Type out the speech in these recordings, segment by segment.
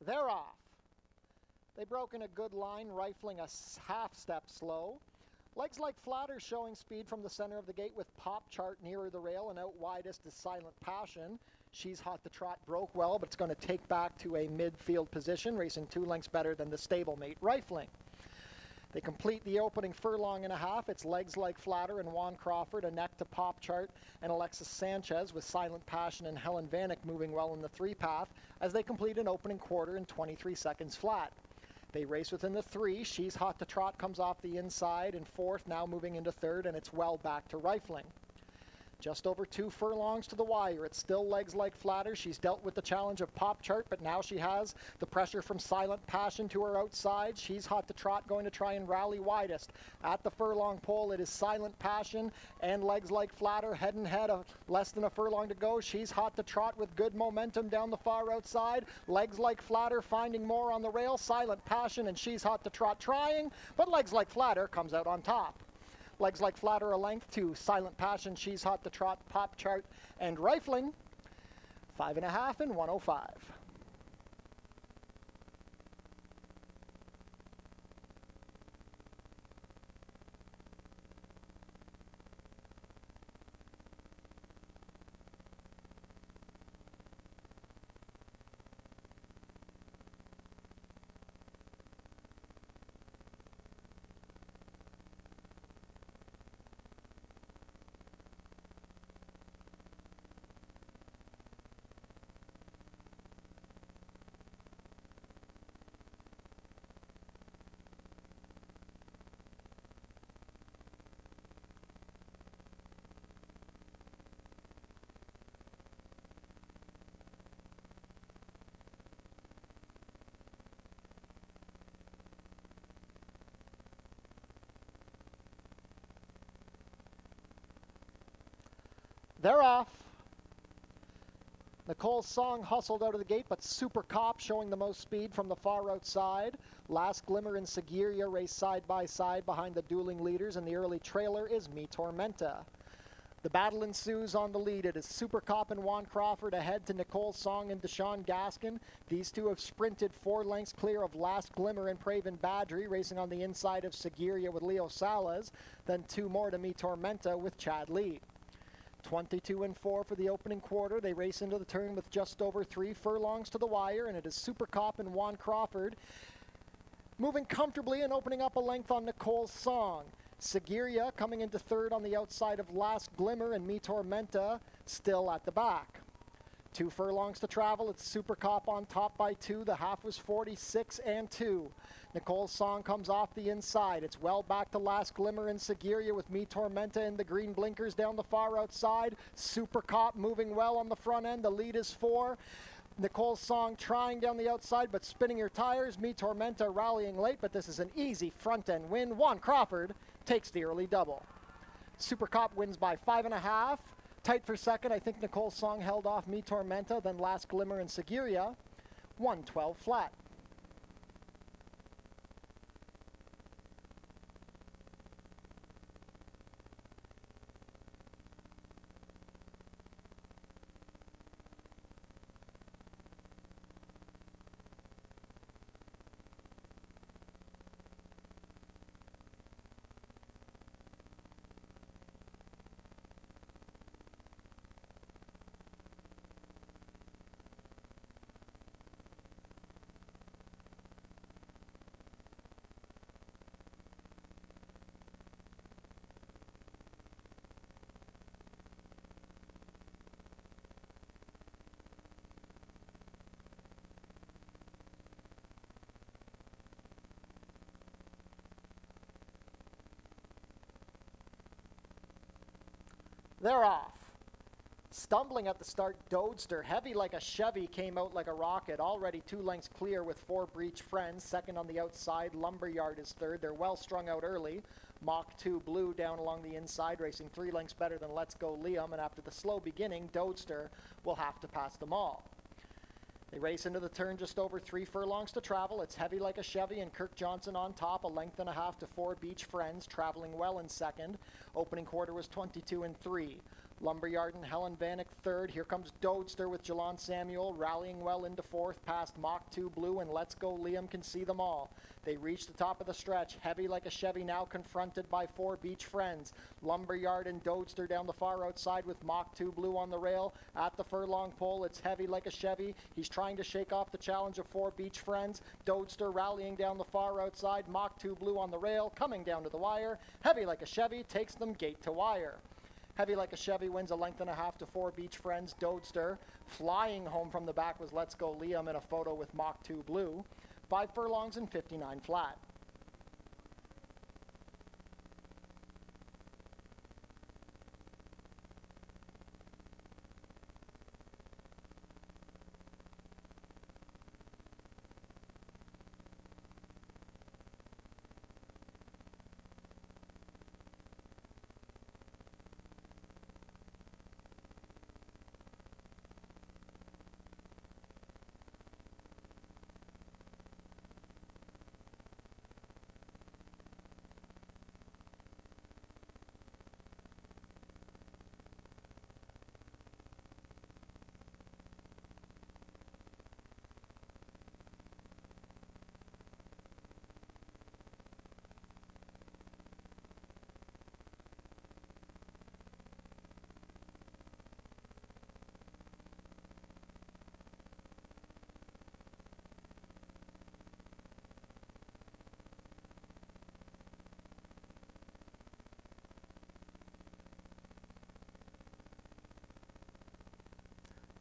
They're off. They broke in a good line, rifling a half step slow. Legs like flatter, showing speed from the center of the gate with Pop Chart nearer the rail, and out widest is Silent Passion. She's hot to trot, broke well, but it's going to take back to a midfield position, racing 2 lengths better than the stablemate Rifling. They complete the opening furlong and a half. It's Legs Like Flatter and Juan Crawford, a neck to Pop Chart and Alexis Sanchez, with Silent Passion and Helen Vanek moving well in the 3-path as they complete an opening quarter in 23 seconds flat. They race within the 3. She's hot to trot comes off the inside in 4th, now moving into 3rd, and it's well back to Rifling. Just over 2 furlongs to the wire. It's still Legs Like Flatter. She's dealt with the challenge of Pop Chart, but now she has the pressure from Silent Passion to her outside. She's hot to trot, going to try and rally widest. At the furlong pole, it is Silent Passion and Legs Like Flatter head and head. Less than a furlong to go. She's hot to trot with good momentum down the far outside. Legs Like Flatter finding more on the rail. Silent Passion and She's hot to trot trying, but Legs Like Flatter comes out on top. Legs Like Flatter a length to Silent Passion, She's hot to trot, Pop Chart, and Rifling. 5.5 and 105. They're off. Nicole's Song hustled out of the gate, but Super Cop showing the most speed from the far outside. Last Glimmer and Seguiria race side by side behind the dueling leaders, and the early trailer is Me Tormenta. The battle ensues on the lead. It is Super Cop and Juan Crawford ahead to Nicole's Song and Deshaun Gaskin. These two have sprinted 4 lengths clear of Last Glimmer and Praven Badri, racing on the inside of Seguiria with Leo Salas, then 2 more to Me Tormenta with Chad Lee. 22 and 4 for the opening quarter. They race into the turn with just over 3 furlongs to the wire, and it is Super Cop and Juan Crawford moving comfortably and opening up a length on Nicole's Song. Seguiria coming into 3rd on the outside of Last Glimmer, and Me Tormenta still at the back. 2 furlongs to travel. It's Super Cop on top by 2. The half was 46 and 2. Nicole's Song comes off the inside. It's well back to Last Glimmer and Seguiria with Me Tormenta in the green blinkers down the far outside. Super Cop moving well on the front end. The lead is 4. Nicole's Song trying down the outside but spinning her tires. Me Tormenta rallying late, but this is an easy front end win. Juan Crawford takes the early double. Super Cop wins by 5.5. Tight for second. I think Nicole's Song held off Me Tormenta, then Last Glimmer and Seguiria. 112 flat. They're off. Stumbling at the start, Dodester, heavy like a Chevy, came out like a rocket, already 2 lengths clear with 4 Breach Friends. Second on the outside, Lumberyard is 3rd. They're well strung out early. Mach 2 Blue down along the inside, racing 3 lengths better than Let's Go Liam, and after the slow beginning, Dodester will have to pass them all. They race into the turn just over 3 furlongs to travel. It's heavy like a Chevy and Kirk Johnson on top, a length and a half to 4 Beach Friends, traveling well in second. Opening quarter was 22 and 3. Lumberyard and Helen Vanek third. Here comes Dodester with Jalon Samuel rallying well into fourth past Mach 2 Blue and Let's Go Liam can see them all. They reach the top of the stretch. Heavy Like a Chevy now confronted by 4 Beach Friends. Lumberyard and Dodester down the far outside with Mach 2 Blue on the rail. At the furlong pole, it's Heavy Like a Chevy. He's trying to shake off the challenge of 4 Beach Friends. Dodester rallying down the far outside. Mach 2 Blue on the rail, coming down to the wire. Heavy Like a Chevy takes them gate to wire. Heavy Like a Chevy wins a length and a half to 4 Beach Friends. Dodester flying home from the back was Let's Go Liam in a photo with Mach 2 Blue. 5 furlongs and 59 flat.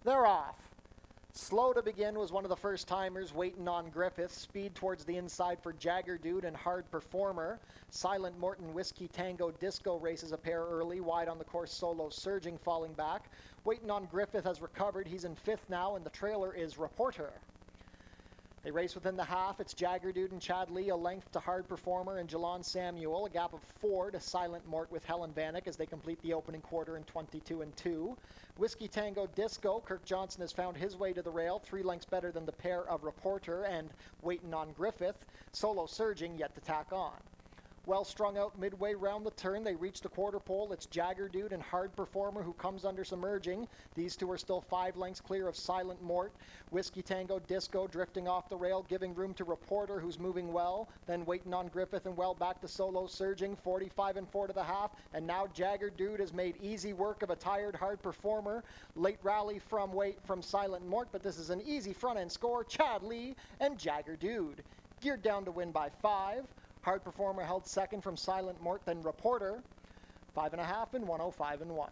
They're off. Slow to begin was one of the first timers, Waiting on Griffith. Speed towards the inside for Jagger Dude and Hard Performer. Silent Morton Whiskey Tango Disco races a pair early, wide on the course. Solo Surging falling back. Waiting on Griffith has recovered. He's in 5th now, and the trailer is Reporter. They race within the half. It's Jagger Dude and Chad Lee, a length to Hard Performer and Jalon Samuel, a gap of 4 to Silent Mort with Helen Vanek as they complete the opening quarter in 22-2. Whiskey Tango Disco, Kirk Johnson has found his way to the rail, 3 lengths better than the pair of Reporter and Waiting on Griffith. Solo Surging yet to tack on. Well strung out midway round the turn, they reach the quarter pole. It's Jagger Dude and Hard Performer who comes under some urging. These two are still 5 lengths clear of Silent Mort. Whiskey Tango Disco drifting off the rail, giving room to Reporter who's moving well. Then Waiting on Griffith and well back to Solo Surging, 45-4 to the half. And now Jagger Dude has made easy work of a tired Hard Performer. Late rally from Silent Mort, but this is an easy front end score. Chad Lee and Jagger Dude. Geared down to win by 5. Hard Performer held second from Silent Mort, then Reporter, 5.5 and 105-1.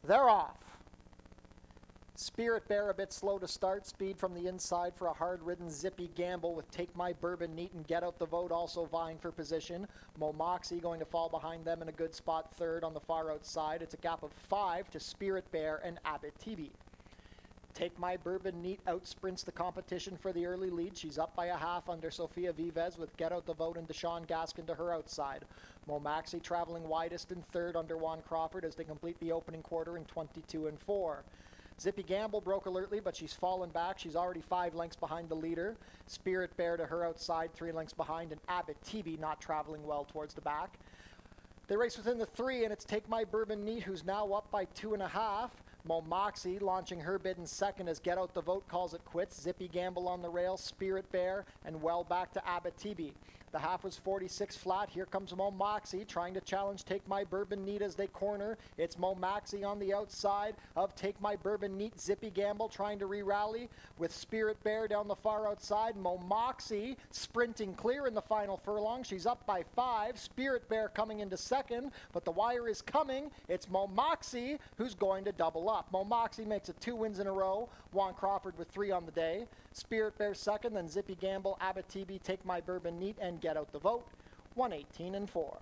They're off. Spirit Bear a bit slow to start. Speed from the inside for a hard-ridden Zippy Gamble with Take My Bourbon Neat and Get Out the Vote also vying for position. Mo Moxie going to fall behind them in a good spot third on the far outside. It's a gap of 5 to Spirit Bear and Abbott TV. Take My Bourbon Neat outsprints the competition for the early lead. She's up by a half under Sofia Vives with Get Out the Vote and Deshaun Gaskin to her outside. Mo Maxey traveling widest in third under Juan Crawford as they complete the opening quarter in 22-4. Zippy Gamble broke alertly, but she's fallen back. She's already 5 lengths behind the leader. Spirit Bear to her outside, 3 lengths behind, and Abbott TV not traveling well towards the back. They race within the 3, and it's Take My Bourbon Neat, who's now up by 2.5. Mo Moxie launching her bid in second as Get Out the Vote calls it quits. Zippy Gamble on the rail, Spirit Bear, and well back to Abitibi. The half was 46 flat. Here comes Mo Moxie trying to challenge Take My Bourbon Neat as they corner. It's Mo Moxie on the outside of Take My Bourbon Neat. Zippy Gamble trying to re-rally with Spirit Bear down the far outside. Mo Moxie sprinting clear in the final furlong. She's up by 5. Spirit Bear coming into second, but the wire is coming. It's Mo Moxie who's going to double up. Mo Moxie makes it 2 wins in a row. Juan Crawford with 3 on the day. Spirit Bear second, then Zippy Gamble, Abitibi, Take My Bourbon Neat, and Get Out the Vote. 118-4.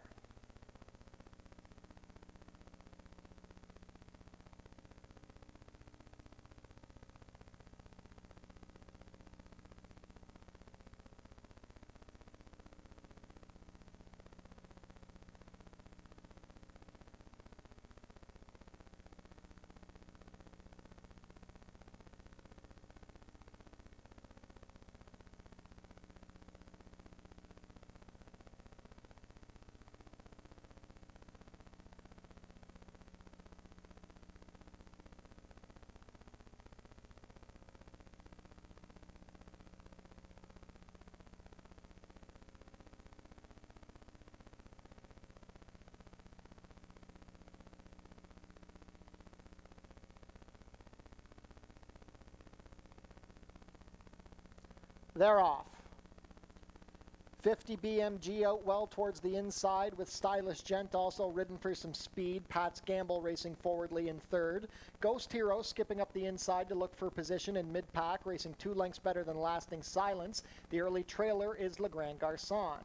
They're off. 50 BMG out well towards the inside with Stylish Gent also ridden for some speed. Pat's Gamble racing forwardly in third. Ghost Hero skipping up the inside to look for position in mid-pack, racing 2 lengths better than Lasting Silence. The early trailer is Le Grand Garçon.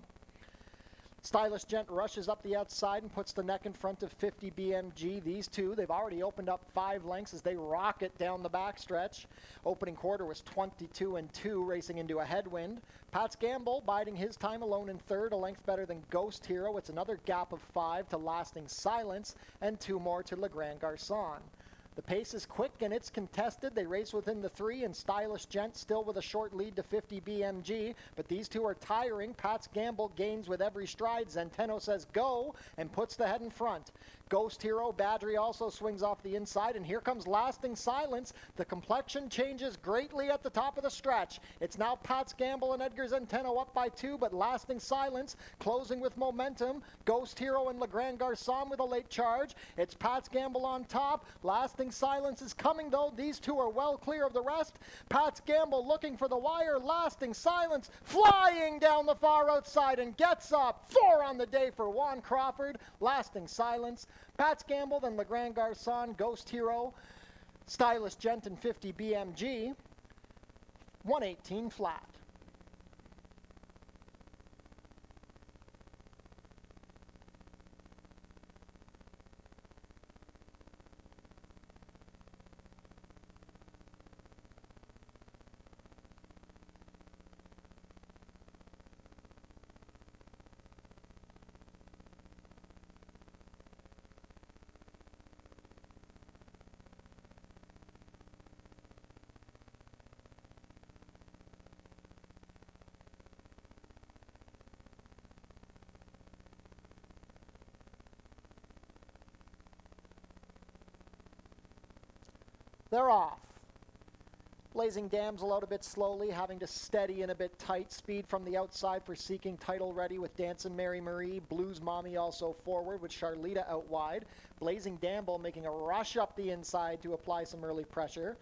Stylish Gent rushes up the outside and puts the neck in front of 50 BMG. These two, they've already opened up 5 lengths as they rocket down the backstretch. Opening quarter was 22-2, racing into a headwind. Pat's Gamble biding his time alone in third, a length better than Ghost Hero. It's another gap of 5 to Lasting Silence and 2 more to Le Grand Garçon. The pace is quick and it's contested. They race within the 3 and Stylish Gent still with a short lead to 50 BMG, but these two are tiring. Pat's Gamble gains with every stride. Zenteno says go and puts the head in front. Ghost Hero, Badri also swings off the inside, and here comes Lasting Silence. The complexion changes greatly at the top of the stretch. It's now Pat's Gamble and Edgar Zenteno up by 2, but Lasting Silence closing with momentum. Ghost Hero and Le Grand Garçon with a late charge. It's Pat's Gamble on top. Lasting Silence is coming, though. These two are well clear of the rest. Pat's Gamble looking for the wire. Lasting Silence flying down the far outside and gets up. 4 on the day for Juan Crawford. Lasting Silence. Pat's Gamble, then Le Grand Garçon, Ghost Hero, Stylish Gent, and 50 BMG. 118 flat. They're off. Blazing Damsel out a bit slowly, having to steady in a bit tight. Speed from the outside for Seeking Title ready with Dancin' Mary Marie. Blues Mommy also forward with Charlita out wide. Blazing Damsel making a rush up the inside to apply some early pressure.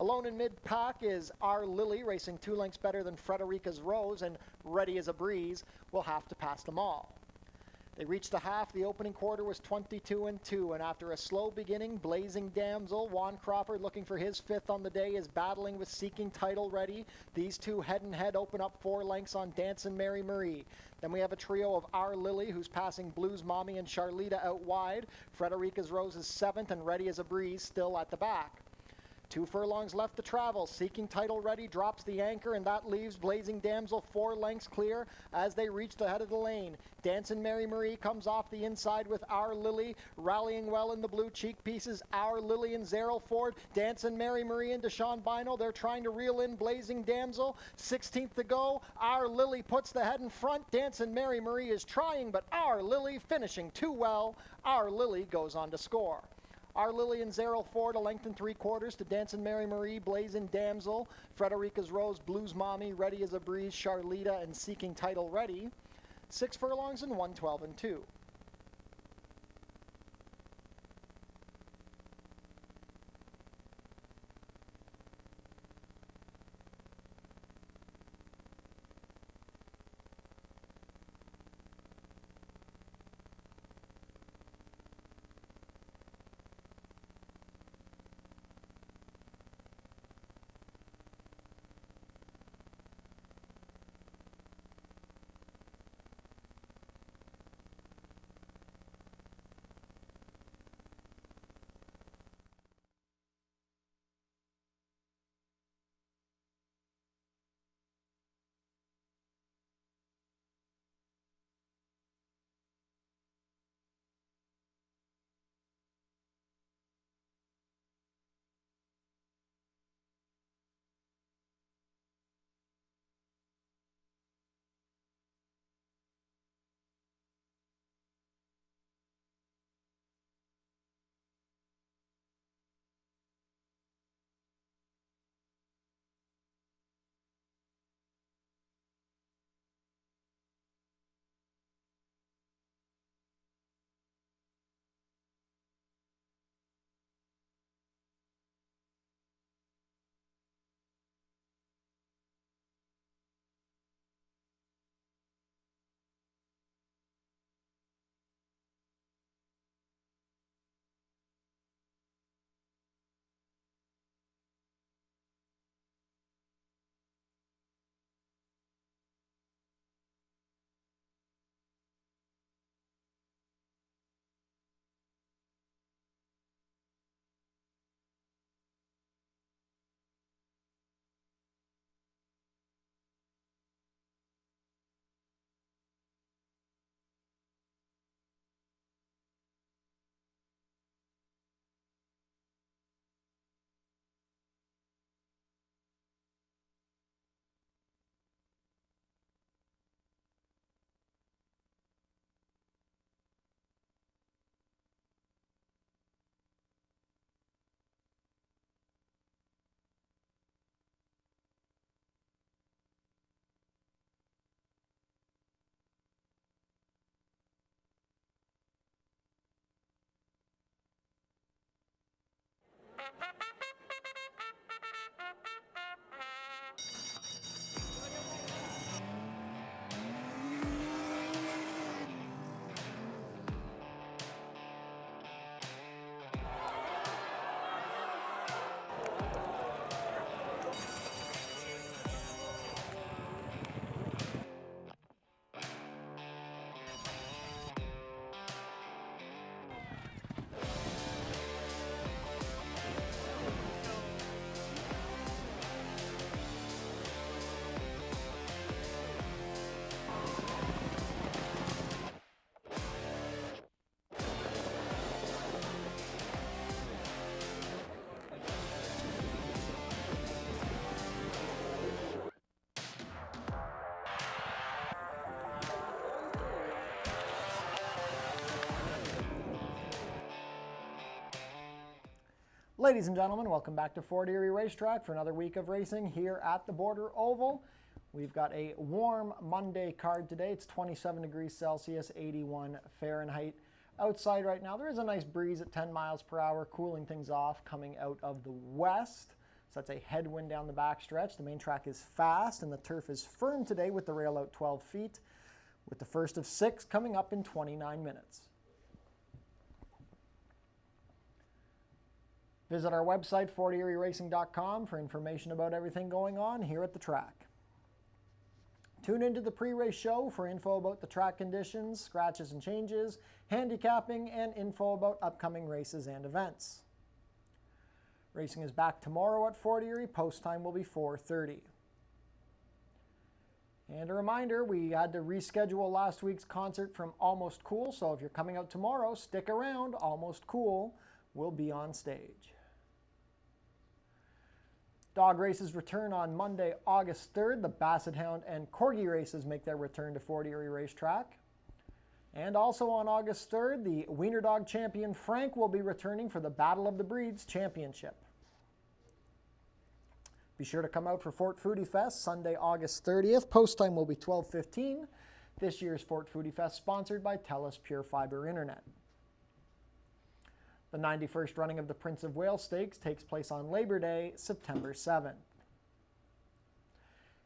Alone in mid-pack is Our Lily, racing 2 lengths better than Frederica's Rose, and Ready as a Breeze will have to pass them all. They reached the half. The opening quarter was 22-2, and after a slow beginning, Blazing Damsel, Juan Crawford looking for his 5th on the day, is battling with Seeking Title ready. These two head-and-head open up 4 lengths on Dancin' Mary Marie. Then we have a trio of Our Lily, who's passing Blues Mommy and Charlita out wide. Frederica's Rose is 7th, and Ready as a Breeze still at the back. 2 furlongs left to travel. Seeking Title ready drops the anchor, and that leaves Blazing Damsel 4 lengths clear as they reach the head of the lane. Dancin' Mary Marie comes off the inside with Our Lily, rallying well in the blue cheek pieces. Our Lily and Zerrell Ford. Dancin' Mary Marie and Deshaun Bino. They're trying to reel in Blazing Damsel. 16th to go. Our Lily puts the head in front. Dancin' Mary Marie is trying, but Our Lily finishing too well. Our Lily goes on to score. Our Lillian Zeril Ford, a length and 3/4 to Dancin' Mary Marie, Blazing Damsel, Frederica's Rose, Blues Mommy, Ready as a Breeze, Charlita, and Seeking Title Ready. 6 furlongs and 112 and 2. Ladies and gentlemen, welcome back to Fort Erie Racetrack for another week of racing here at the Border Oval. We've got a warm Monday card today. It's 27 degrees Celsius, 81 Fahrenheit. Outside right now, there is a nice breeze at 10 miles per hour, cooling things off coming out of the west. So that's a headwind down the backstretch. The main track is fast and the turf is firm today with the rail out 12 feet, with the first of 6 coming up in 29 minutes. Visit our website, fortierieracing.com, for information about everything going on here at the track. Tune into the pre-race show for info about the track conditions, scratches and changes, handicapping, and info about upcoming races and events. Racing is back tomorrow at Fort Erie. Post time will be 4:30. And a reminder, we had to reschedule last week's concert from Almost Cool, so if you're coming out tomorrow, stick around. Almost Cool will be on stage. Dog races return on Monday, August 3rd. The Basset Hound and Corgi races make their return to Fort Erie Racetrack. And also on August 3rd, the Wiener Dog champion Frank will be returning for the Battle of the Breeds Championship. Be sure to come out for Fort Foodie Fest Sunday, August 30th. Post time will be 12:15. This year's Fort Foodie Fest sponsored by TELUS Pure Fiber Internet. The 91st running of the Prince of Wales Stakes takes place on Labor Day, September 7th.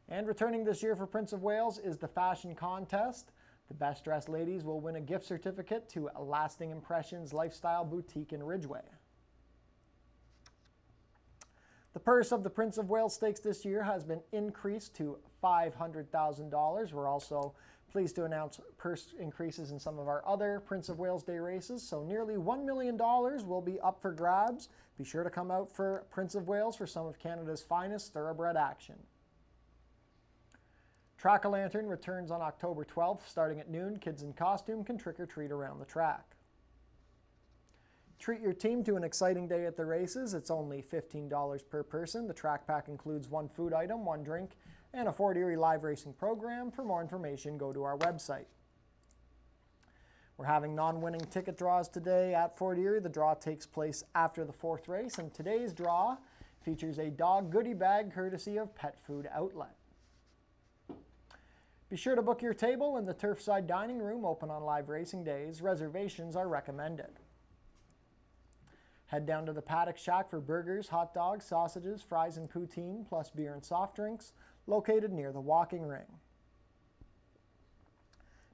And returning this year for Prince of Wales is the fashion contest. The best dressed ladies will win a gift certificate to Lasting Impressions Lifestyle Boutique in Ridgeway. The purse of the Prince of Wales Stakes this year has been increased to $500,000. We're also pleased to announce purse increases in some of our other Prince of Wales Day races, so nearly $1 million will be up for grabs. Be sure to come out for Prince of Wales for some of Canada's finest thoroughbred action. Track-a-Lantern returns on October 12th. Starting at noon, kids in costume can trick-or-treat around the track. Treat your team to an exciting day at the races. It's only $15 per person. The track pack includes one food item, one drink, and a Fort Erie live racing program. For more information, go to our website. We're having non-winning ticket draws today at Fort Erie. The draw takes place after the 4th race, and today's draw features a dog goodie bag courtesy of Pet Food Outlet. Be sure to book your table in the Turfside Dining Room, open on live racing days. Reservations are recommended. Head down to the Paddock Shack for burgers, hot dogs, sausages, fries, and poutine, plus beer and soft drinks, located near the walking ring.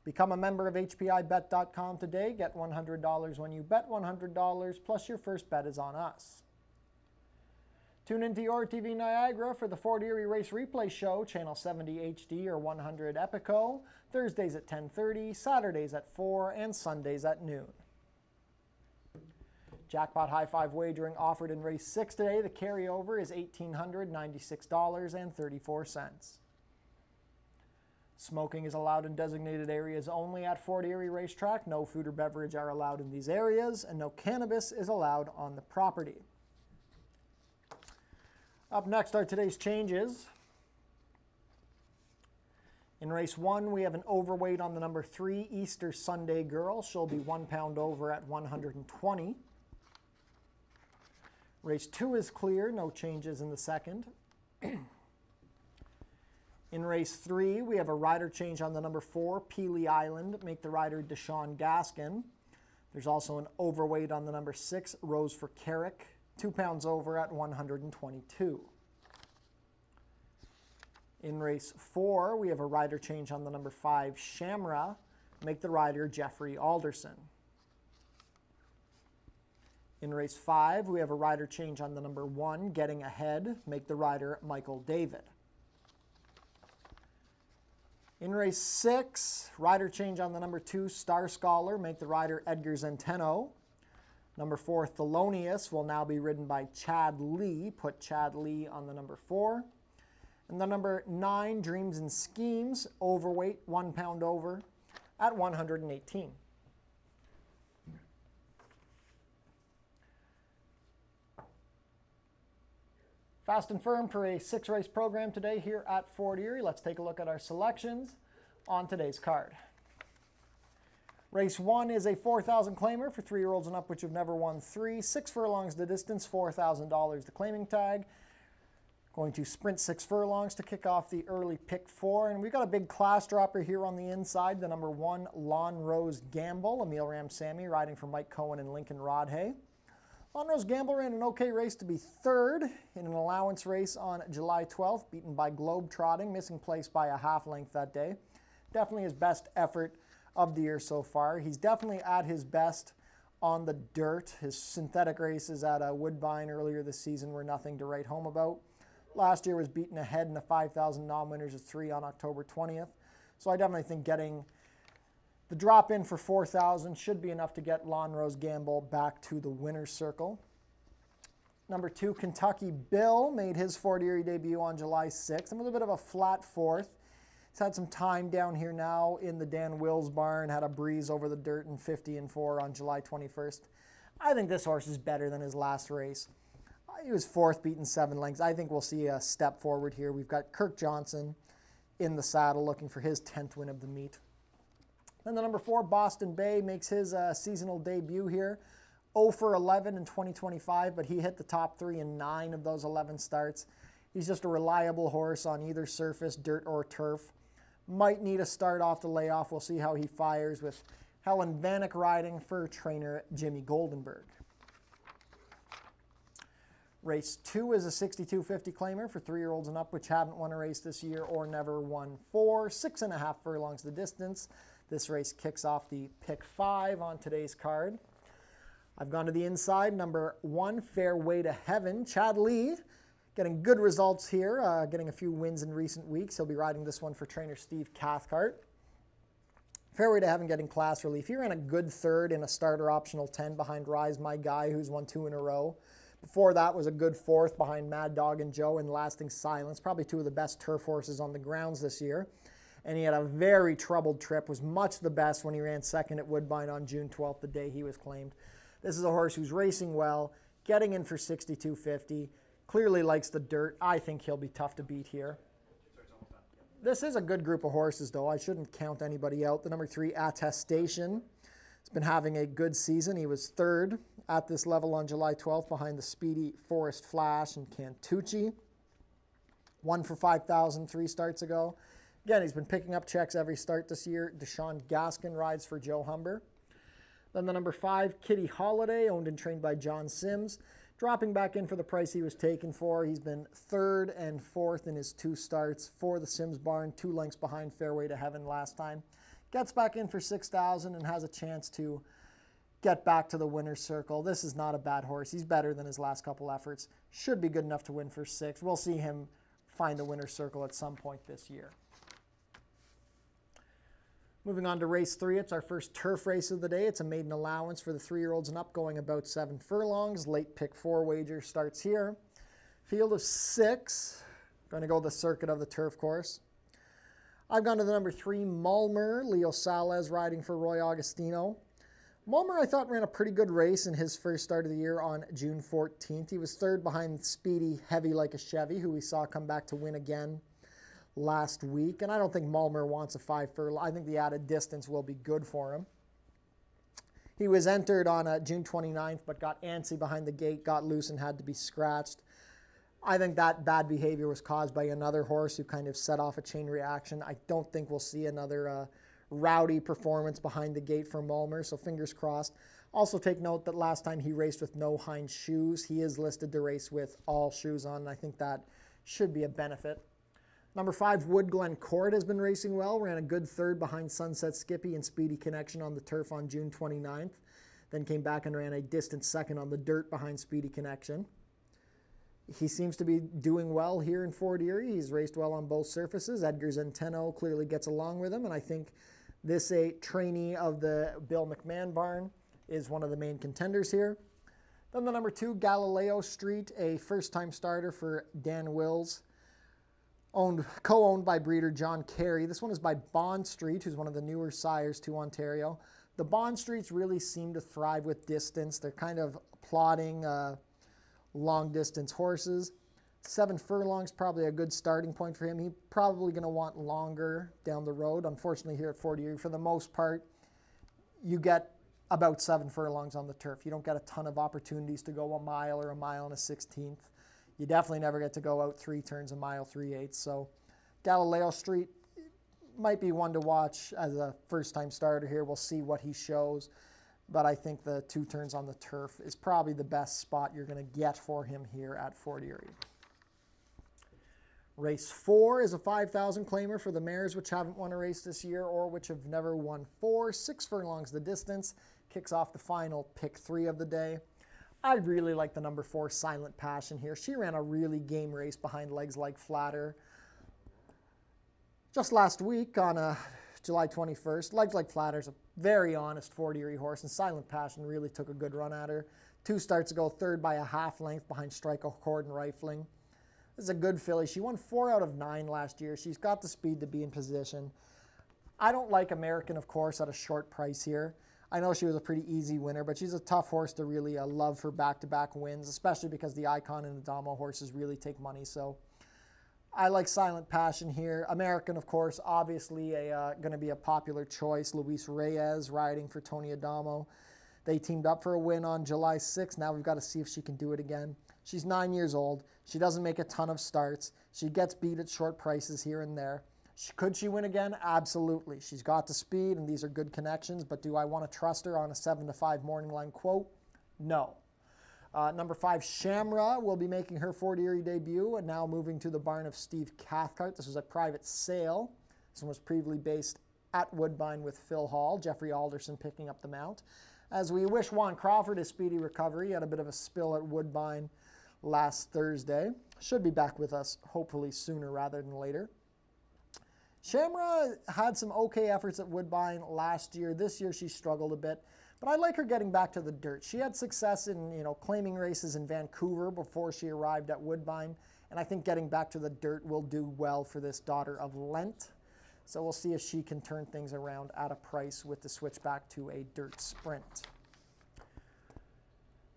Become a member of HPIBet.com today. Get $100 when you bet $100, plus your first bet is on us. Tune into your TV Niagara for the Fort Erie Race Replay Show, Channel 70 HD or 100 Epico, Thursdays at 10:30, Saturdays at 4, and Sundays at noon. Jackpot High Five wagering offered in Race 6 today. The carryover is $1,896.34. Smoking is allowed in designated areas only at Fort Erie Racetrack. No food or beverage are allowed in these areas, and no cannabis is allowed on the property. Up next are today's changes. In race 1, we have an overweight on the number 3, Easter Sunday Girl. She'll be 1 pound over at 120. Race 2 is clear, no changes in the second. In race 3, we have a rider change on the number 4, Peely Island. Make the rider Deshaun Gaskin. There's also an overweight on the number 6, Rose for Carrick. 2 pounds over at 122. In race 4, we have a rider change on the number 5, Shamra. Make the rider Jeffrey Alderson. In race 5, we have a rider change on the number 1, Getting Ahead. Make the rider Michael David. In race 6, rider change on the number 2, Star Scholar. Make the rider Edgar Zenteno. Number 4, Thelonious will now be ridden by Chad Lee. Put Chad Lee on the number 4. And the number 9, Dreams and Schemes, overweight, 1 pound over at 118. Fast and firm for a 6-race program today here at Fort Erie. Let's take a look at our selections on today's card. Race 1 is a 4,000 claimer for 3-year-olds and up which have never won 3. 6 furlongs the distance, $4,000 the claiming tag. Going to sprint 6 furlongs to kick off the early pick 4. And we've got a big class dropper here on the inside. The number 1, Lawn Rose Gamble. Emil Ramsamy riding for Mike Cohen and Lincoln Rodhay. Lawn Rose Gamble ran an okay race to be 3rd in an allowance race on July 12th, beaten by Globetrotting, missing place by a half length that day. Definitely his best effort of the year so far. He's definitely at his best on the dirt. His synthetic races at Woodbine earlier this season were nothing to write home about. Last year was beaten ahead in the 5,000 non-winners of 3 on October 20th. So I definitely think getting the drop in for 4,000 should be enough to get Lawn Rose Gamble back to the winner's circle. Number 2, Kentucky Bill made his Fort Erie debut on July 6th and with a bit of a flat 4th. He's had some time down here now in the Dan Wills barn, had a breeze over the dirt in 50-4 on July 21st. I think this horse is better than his last race. He was 4th, beaten 7 lengths. I think we'll see a step forward here. We've got Kirk Johnson in the saddle looking for his 10th win of the meet. Then the number 4, Boston Bay, makes his seasonal debut here. 0 for 11 in 2025, but he hit the top 3 in 9 of those 11 starts. He's just a reliable horse on either surface, dirt or turf. Might need a start off the layoff. We'll see how he fires with Helen Vanek riding for trainer Jimmy Goldenberg. Race 2 is a 62.50 claimer for 3-year-olds and up, which haven't won a race this year or never won 4. 6.5 furlongs the distance. This race kicks off the pick 5 on today's card. I've gone to the inside. Number 1, Fairway to Heaven. Chad Lee getting good results here, getting a few wins in recent weeks. He'll be riding this one for trainer Steve Cathcart. Fairway to Heaven getting class relief. He ran a good 3rd in a starter optional 10 behind Rise My Guy, who's won 2 in a row. Before that was a good 4th behind Mad Dog and Joe and Lasting Silence, probably 2 of the best turf horses on the grounds this year. And he had a very troubled trip, was much the best when he ran 2nd at Woodbine on June 12th, the day he was claimed. This is a horse who's racing well, getting in for 62.50, clearly likes the dirt. I think he'll be tough to beat here. This is a good group of horses, though. I shouldn't count anybody out. The number 3, Attestation, has been having a good season. He was 3rd at this level on July 12th behind the speedy Forest Flash and Cantucci. 1 for 5,000 3 starts ago. Again, he's been picking up checks every start this year. Deshaun Gaskin rides for Joe Humber. Then the number 5, Kitty Holiday, owned and trained by John Sims. Dropping back in for the price he was taken for. He's been 3rd and 4th in his 2 starts for the Sims barn, 2 lengths behind Fairway to Heaven last time. Gets back in for 6,000 and has a chance to get back to the winner's circle. This is not a bad horse. He's better than his last couple efforts. Should be good enough to win for 6. We'll see him find the winner's circle at some point this year. Moving on to race 3, it's our first turf race of the day. It's a maiden allowance for the 3-year-olds and up, going about 7 furlongs. Late pick 4 wager starts here. Field of 6. Going to go the circuit of the turf course. I've gone to the number 3, Mulmer. Leo Salez riding for Roy Augustino. Mulmer, I thought, ran a pretty good race in his first start of the year on June 14th. He was 3rd behind speedy Heavy Like a Chevy, who we saw come back to win again last week. And I don't think Mulmer wants a 5 furlong. I think the added distance will be good for him. He was entered on June 29th, but got antsy behind the gate, got loose, and had to be scratched. I think that bad behavior was caused by another horse who kind of set off a chain reaction. I don't think we'll see another rowdy performance behind the gate for Mulmer, so fingers crossed. Also take note that last time he raced with no hind shoes. He is listed to race with all shoes on, and I think that should be a benefit. Number 5, Wood Glen Court has been racing well. Ran a good 3rd behind Sunset Skippy and Speedy Connection on the turf on June 29th. Then came back and ran a distant 2nd on the dirt behind Speedy Connection. He seems to be doing well here in Fort Erie. He's raced well on both surfaces. Edgar Zenteno clearly gets along with him, and I think this trainee of the Bill McMahon barn is one of the main contenders here. Then the number 2, Galileo Street, a first-time starter for Dan Wills, co-owned by breeder John Carey. This one is by Bond Street, who's one of the newer sires to Ontario. The Bond Streets really seem to thrive with distance. They're kind of plodding long-distance horses. 7 furlongs, probably a good starting point for him. He's probably going to want longer down the road. Unfortunately, here at Fort Erie, for the most part, you get about 7 furlongs on the turf. You don't get a ton of opportunities to go a mile or a mile and a 16th. You definitely never get to go out 3 turns a mile 3/8. So Galileo Street might be one to watch as a first-time starter here. We'll see what he shows. But I think the 2 turns on the turf is probably the best spot you're going to get for him here at Fort Erie. Race 4 is a 5,000 claimer for the mares which haven't won a race this year or which have never won 4. 6 furlongs the distance. Kicks off the final pick 3 of the day. I really like the number 4, Silent Passion here. She ran a really game race behind Legs Like Flatter just last week on July 21st. Legs Like Flatter's a very honest Fort Erie horse, and Silent Passion really took a good run at her. 2 starts ago, 3rd by a half length behind Strike Accord and Rifling. This is a good filly. She won 4 out of 9 last year. She's got the speed to be in position. I don't like American, of course, at a short price here. I know she was a pretty easy winner, but she's a tough horse to really love for back-to-back wins, especially because the Icon and Adamo horses really take money. So I like Silent Passion here. American, of course, obviously going to be a popular choice. Luis Reyes riding for Tony Adamo. They teamed up for a win on July 6th. Now we've got to see if she can do it again. She's 9 years old. She doesn't make a ton of starts. She gets beat at short prices here and there. Could she win again? Absolutely. She's got the speed, and these are good connections, but do I want to trust her on a 7-5 morning line quote? No. Number 5, Shamra will be making her Fort Erie debut and now moving to the barn of Steve Cathcart. This was a private sale. This one was previously based at Woodbine with Phil Hall. Jeffrey Alderson picking up the mount. As we wish Juan Crawford a speedy recovery. He had a bit of a spill at Woodbine last Thursday. Should be back with us hopefully sooner rather than later. Shamra had some okay efforts at Woodbine last year. This year she struggled a bit. But I like her getting back to the dirt. She had success in, claiming races in Vancouver before she arrived at Woodbine. And I think getting back to the dirt will do well for this daughter of Lent. So we'll see if she can turn things around at a price with the switch back to a dirt sprint.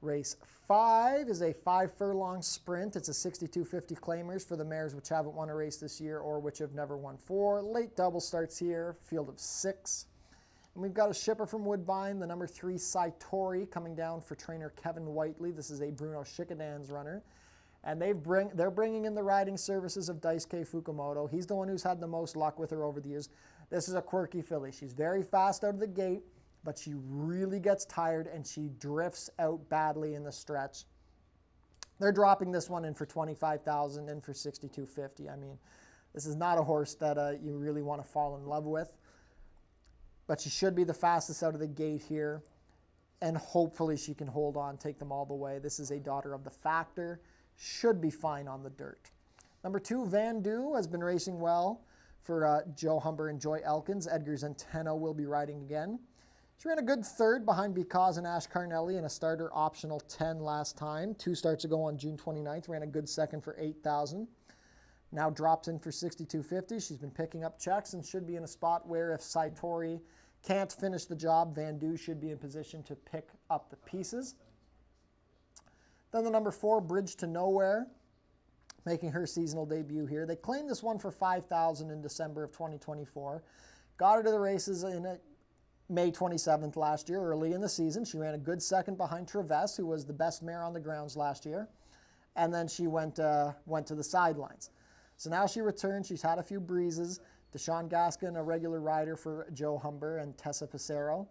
Race 5 is a 5-furlong sprint. It's a 6250 claimers for the mares which haven't won a race this year or which have never won 4. Late double starts here, field of 6. And we've got a shipper from Woodbine, the number 3 Saitori, coming down for trainer Kevin Whiteley. This is a Bruno Schickedan's runner. And they're bringing in the riding services of Daisuke Fukumoto. He's the one who's had the most luck with her over the years. This is a quirky filly. She's very fast out of the gate, but she really gets tired and she drifts out badly in the stretch. They're dropping this one in for $25,000 and for $62.50. I mean, this is not a horse that you really want to fall in love with. But she should be the fastest out of the gate here. And hopefully she can hold on, take them all the way. This is a daughter of the Factor. Should be fine on the dirt. Number 2, Van Du has been racing well for Joe Humber and Joy Elkins. Edgar Zenteno will be riding again. She ran a good third behind Because and Ash Carnelli in a starter optional 10 last time. 2 starts ago on June 29th. Ran a good second for $8,000. Now drops in for $62.50. She's been picking up checks and should be in a spot where if Saitori can't finish the job, Van Du should be in position to pick up the pieces. Then the number 4, Bridge to Nowhere, making her seasonal debut here. They claimed this one for $5,000 in December of 2024. Got her to the races in May 27th last year, early in the season. She ran a good second behind Traves, who was the best mare on the grounds last year. And then she went to the sidelines. So now she returned. She's had a few breezes. Deshaun Gaskin, a regular rider for Joe Humber and Tessa Pissarro.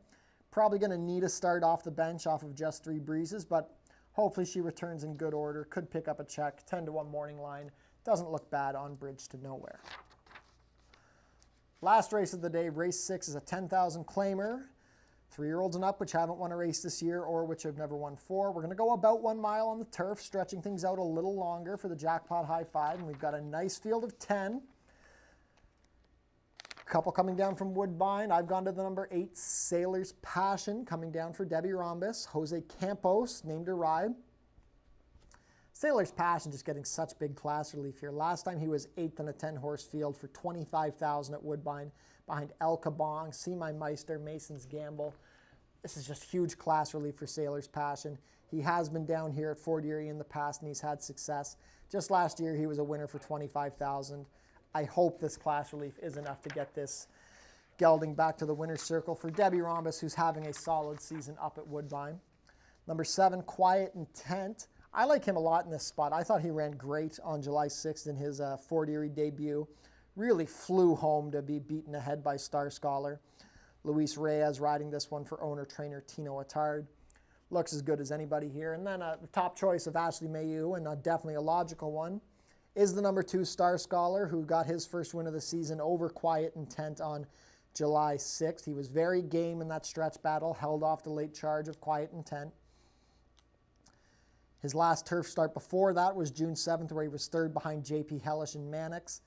Probably going to need a start off the bench off of just 3 breezes, but hopefully she returns in good order. Could pick up a check. 10-1 morning line. Doesn't look bad on Bridge to Nowhere. Last race of the day, race 6 is a 10,000 claimer. 3-year-olds and up which haven't won a race this year or which have never won 4. We're going to go about 1 mile on the turf, stretching things out a little longer for the Jackpot High 5. And we've got a nice field of 10. A couple coming down from Woodbine. I've gone to the number 8, Sailor's Passion, coming down for Debbie Rhombus. Jose Campos named her ride. Sailor's Passion just getting such big class relief here. Last time he was 8th in a 10-horse field for $25,000 at Woodbine behind El Kabong, See My Meister, Mason's Gamble. This is just huge class relief for Sailor's Passion. He has been down here at Fort Erie in the past and he's had success. Just last year he was a winner for $25,000. I hope this class relief is enough to get this gelding back to the winner's circle for Debbie Rhombus, who's having a solid season up at Woodbine. Number 7, Quiet Intent. I like him a lot in this spot. I thought he ran great on July 6th in his Fort Erie debut. Really flew home to be beaten ahead by Star Scholar. Luis Reyes riding this one for owner-trainer Tino Attard. Looks as good as anybody here. And then the top choice of Ashley Mayu, and definitely a logical one, is the number 2 Star Scholar, who got his first win of the season over Quiet Intent on July 6th. He was very game in that stretch battle, held off the late charge of Quiet Intent. His last turf start before that was June 7th, where he was 3rd behind J.P. Hellish and Mannix.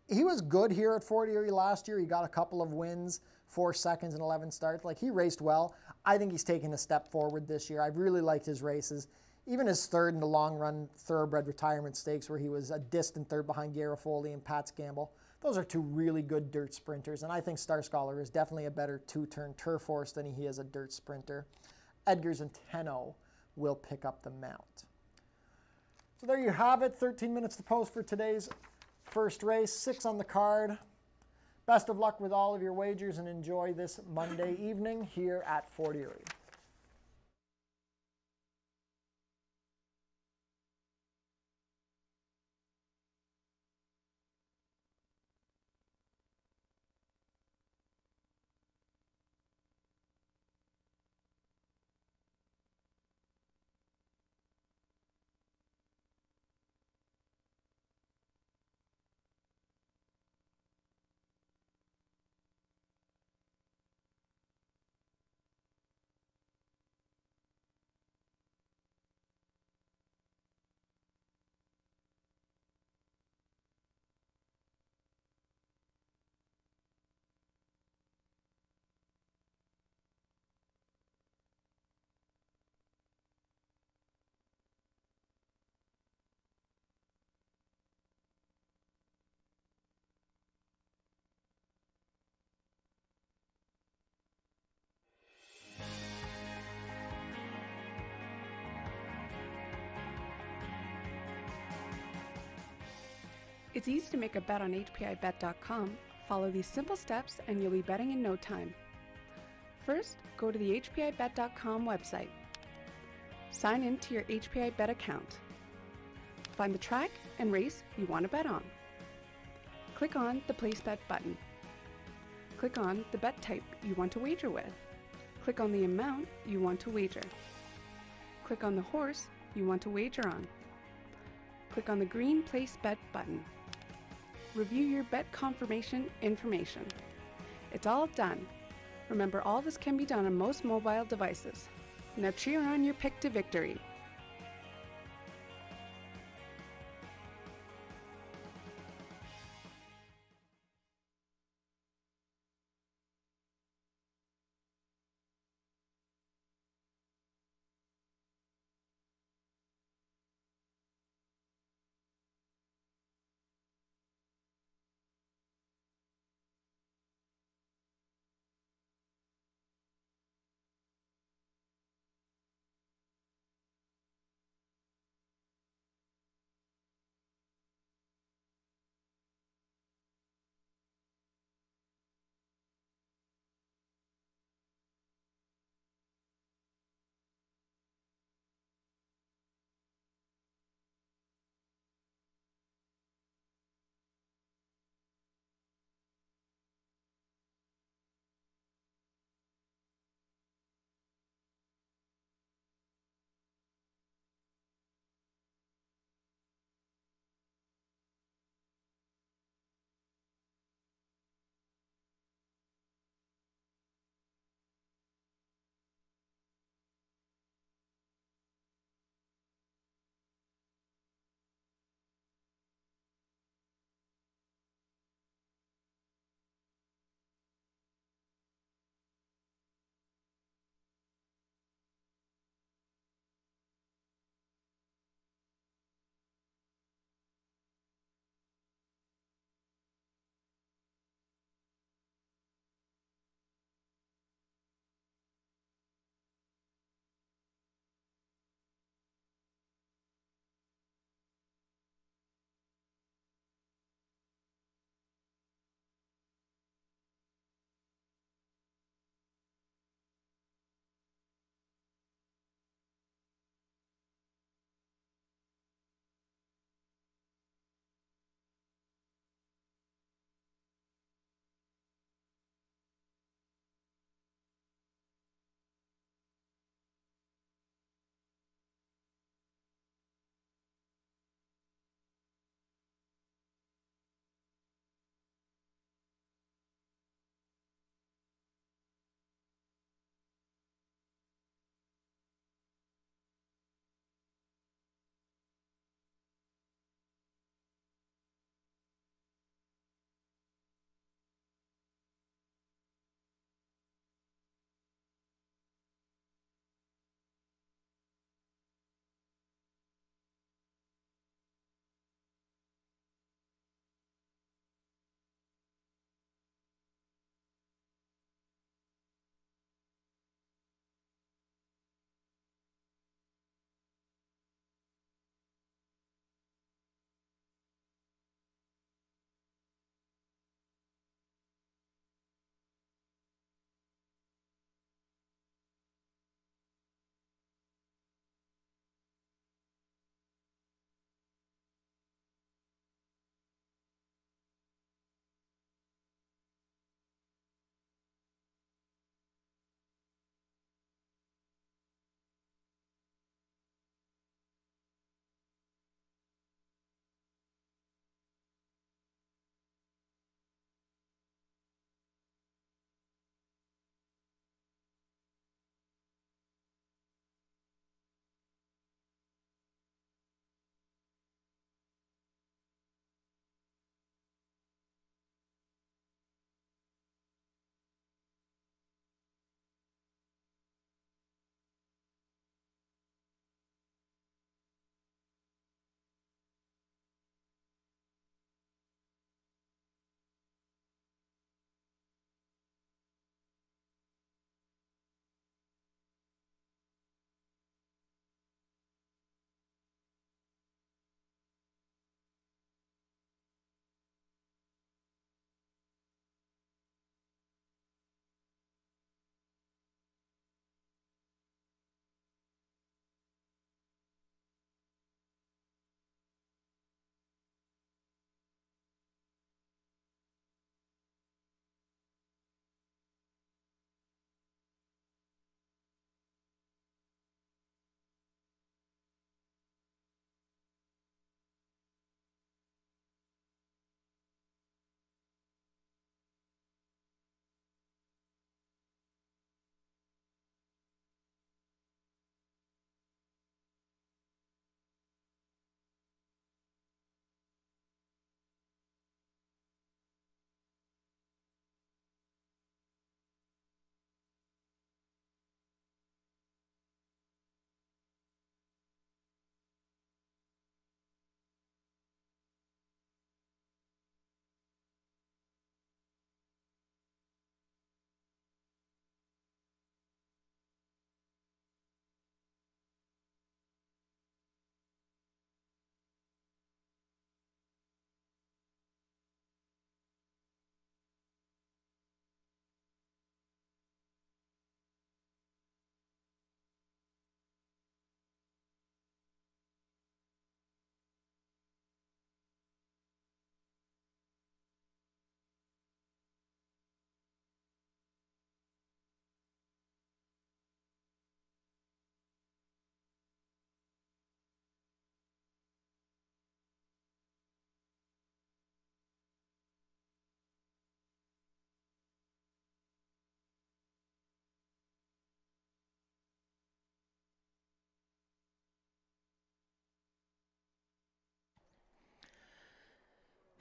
He was good here at Fort Erie last year. He got a couple of wins, 4 seconds and 11 starts. Like, he raced well. I think he's taken a step forward this year. I've really liked his races. Even his 3rd in the long-run Thoroughbred Retirement Stakes, where he was a distant 3rd behind Garofoli and Pat's Gamble. Those are 2 really good dirt sprinters, and I think Star Scholar is definitely a better 2-turn turf horse than he is a dirt sprinter. Edgar Zenteno will pick up the mount. So there you have it, 13 minutes to post for today's first race, 6 on the card. Best of luck with all of your wagers and enjoy this Monday evening here at Fort Erie. It's easy to make a bet on HPIBet.com. Follow these simple steps and you'll be betting in no time. First, go to the HPIBet.com website. Sign in to your HPIBet account. Find the track and race you want to bet on. Click on the Place Bet button. Click on the bet type you want to wager with. Click on the amount you want to wager. Click on the horse you want to wager on. Click on the green Place Bet button. Review your bet confirmation information. It's all done. Remember, all this can be done on most mobile devices. Now cheer on your pick to victory.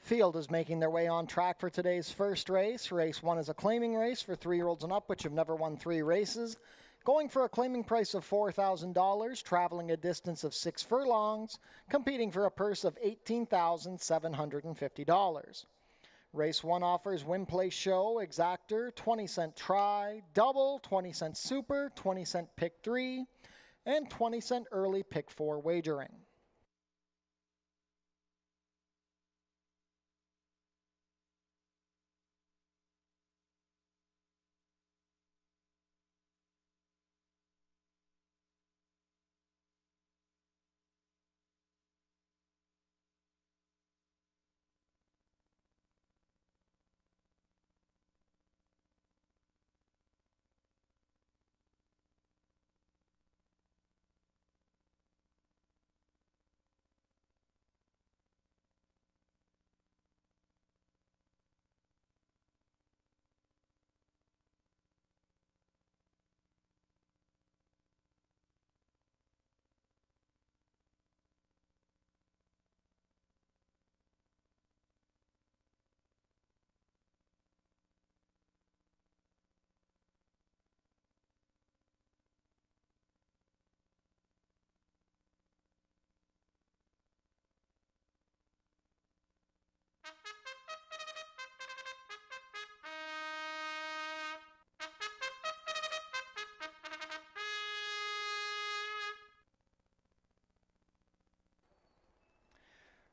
Field is making their way on track for today's first race. Race 1 is a claiming race for 3-year-olds and up, which have never won 3 races. Going for a claiming price of $4,000, traveling a distance of 6 furlongs, competing for a purse of $18,750. Race 1 offers win, place, show, exactor, 20-cent try, double, 20-cent super, 20-cent pick 3, and 20-cent early pick 4 wagering.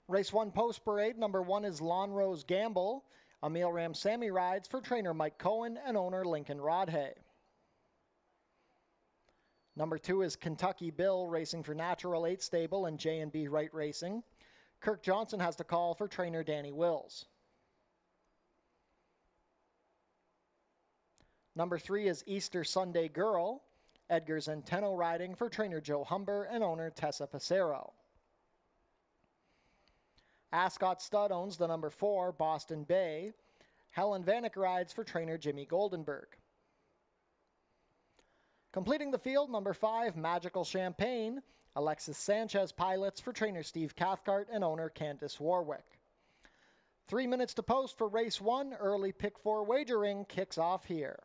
Race 1 post parade, number 1 is Lawn Rose Gamble. Emil Ramsamy rides for trainer Mike Cohen and owner Lincoln Rodhay. Number 2 is Kentucky Bill, racing for Natural 8 Stable and J&B Wright Racing. Kirk Johnson has the call for trainer Danny Wills. Number 3 is Easter Sunday Girl. Edgar Zenteno riding for trainer Joe Humber and owner Tessa Passero. Ascot Stud owns the number 4, Boston Bay. Helen Vanek rides for trainer Jimmy Goldenberg. Completing the field, number 5, Magical Champagne. Alexis Sanchez pilots for trainer Steve Cathcart and owner Candice Warwick. 3 minutes to post for race 1. Early pick 4 wagering kicks off here.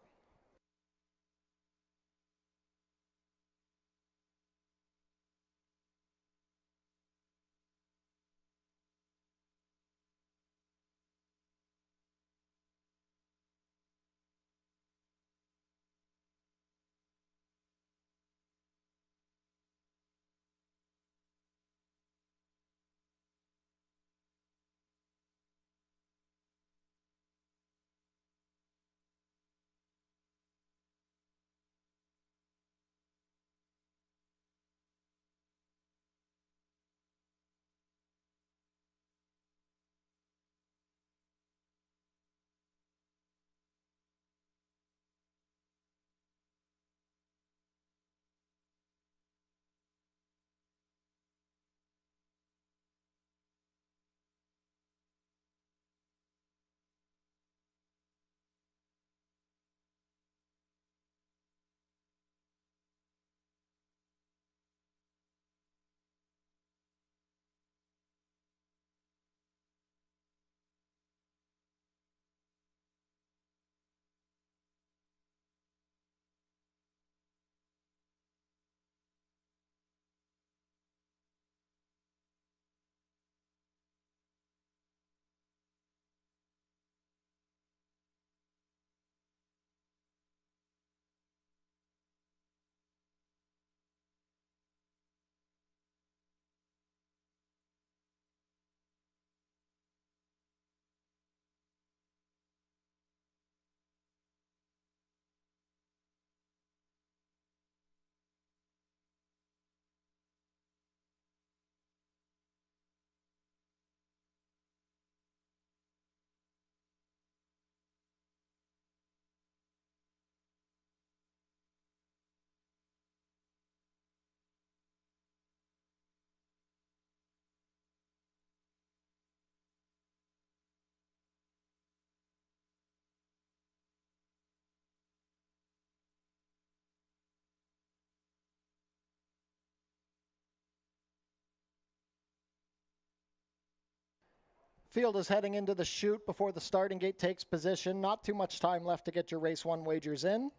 Field is heading into the chute before the starting gate takes position. Not too much time left to get your race 1 wagers in.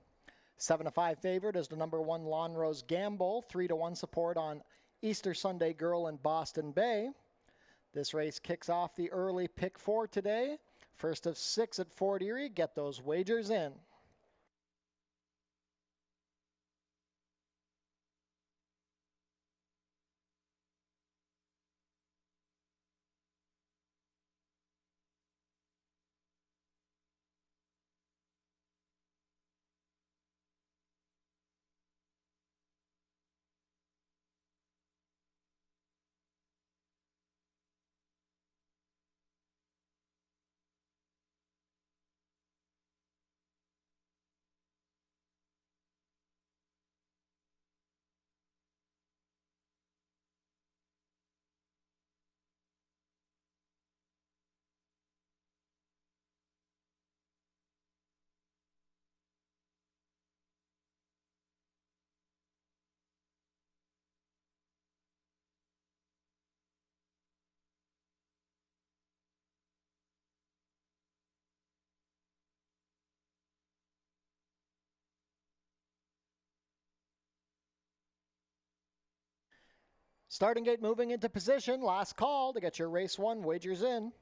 7-5 favorite is the number 1 Lonrose Gamble. 3-1 support on Easter Sunday Girl and Boston Bay. This race kicks off the early pick 4 today. First of 6 at Fort Erie. Get those wagers in. Starting gate moving into position. Last call to get your race 1 wagers in.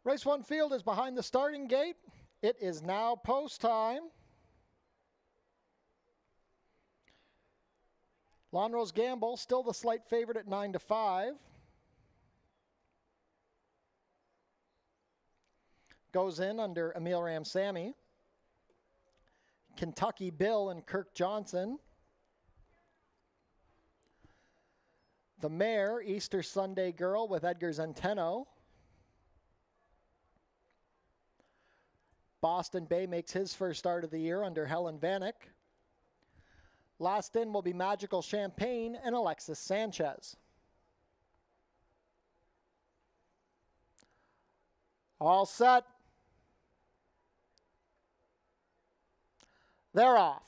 Race 1 field is behind the starting gate. It is now post time. Lonrose Gamble still the slight favorite at 9-5. Goes in under Emil Ramsamy. Kentucky Bill and Kirk Johnson. The Mare, Easter Sunday Girl with Edgar Zenteno. Boston Bay makes his first start of the year under Helen Vanek. Last in will be Magical Champagne and Alexis Sanchez. All set. They're off.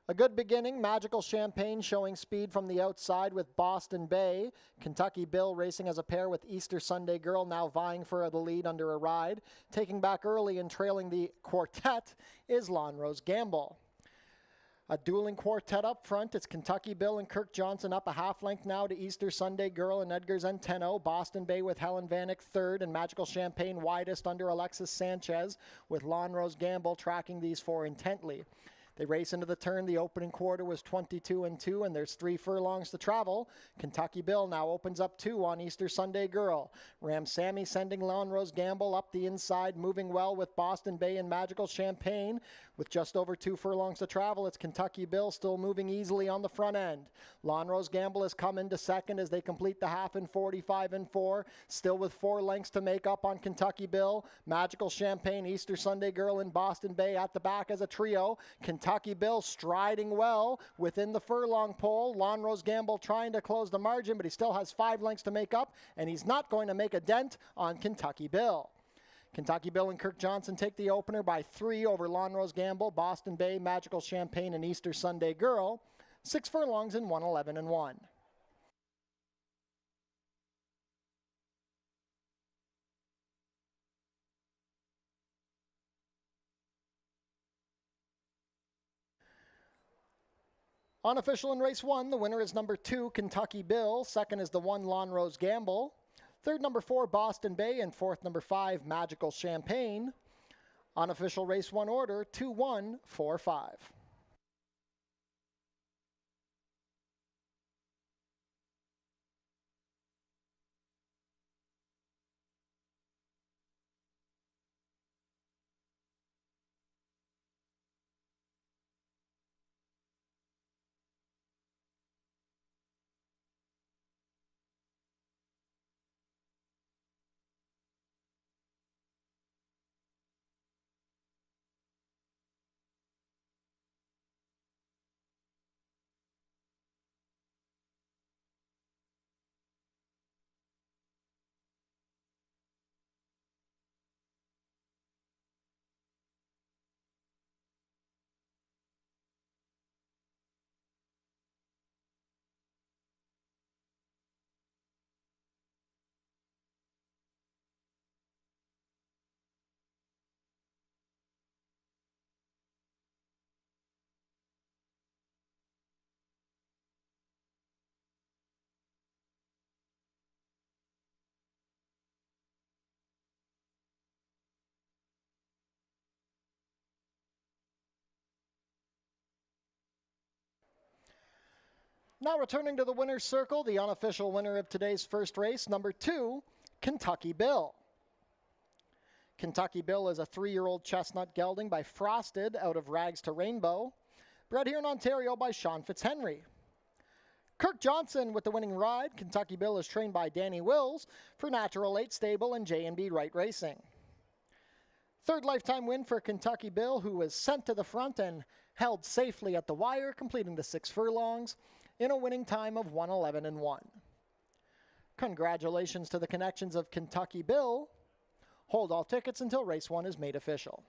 A good beginning, Magical Champagne showing speed from the outside with Boston Bay. Kentucky Bill racing as a pair with Easter Sunday Girl now vying for the lead under a ride. Taking back early and trailing the quartet is Lonrose Gamble. A dueling quartet up front. It's Kentucky Bill and Kirk Johnson up a half length now to Easter Sunday Girl and Edgar Zenteno. Boston Bay with Helen Vanek third and Magical Champagne widest under Alexis Sanchez with Lonrose Gamble tracking these 4 intently. They race into the turn. The opening quarter was 22-2, and there's 3 furlongs to travel. Kentucky Bill now opens up 2 on Easter Sunday Girl. Ramsamy sending Lonrose Gamble up the inside, moving well with Boston Bay and Magical Champagne. With just over 2 furlongs to travel, it's Kentucky Bill still moving easily on the front end. Lonrose Gamble has come into second as they complete the half in 45-4, still with 4 lengths to make up on Kentucky Bill. Magical Champagne, Easter Sunday Girl, and Boston Bay at the back as a trio. Kentucky Bill striding well within the furlong pole. Lonrose Gamble trying to close the margin, but he still has 5 lengths to make up, and he's not going to make a dent on Kentucky Bill. Kentucky Bill and Kirk Johnson take the opener by 3 over Lonrose Gamble, Boston Bay, Magical Champagne, and Easter Sunday Girl. 6 furlongs in 1:11-1. Unofficial in race 1, the winner is number 2, Kentucky Bill. Second is the 1, Lonrose Gamble. Third, number 4, Boston Bay. And fourth, number 5, Magical Champagne. Unofficial race 1 order, 2-1-4-5. Now returning to the winner's circle, the unofficial winner of today's first race, number 2, Kentucky Bill. Kentucky Bill is a 3-year-old chestnut gelding by Frosted out of Rags to Rainbow, bred here in Ontario by Sean Fitzhenry. Kirk Johnson with the winning ride. Kentucky Bill is trained by Danny Wills for Natural 8 Stable and J&B Wright Racing. Third lifetime win for Kentucky Bill, who was sent to the front and held safely at the wire, completing the 6 furlongs in a winning time of 1:11.1. Congratulations to the connections of Kentucky Bill. Hold all tickets until race 1 is made official.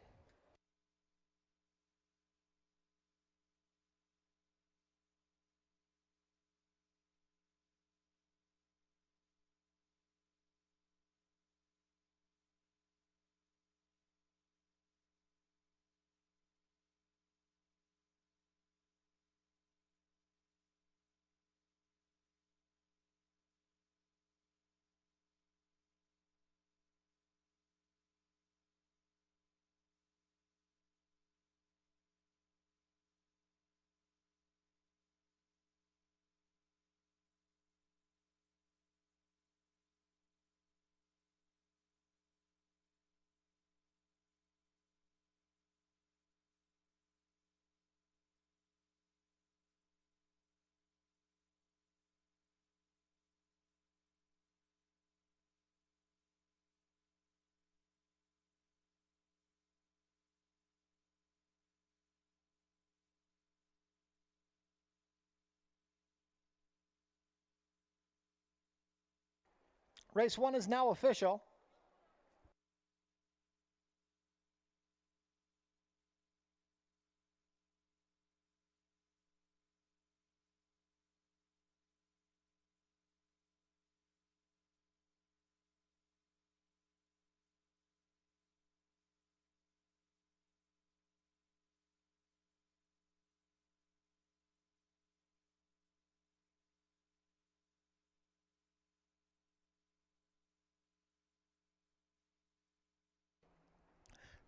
Race 1 is now official.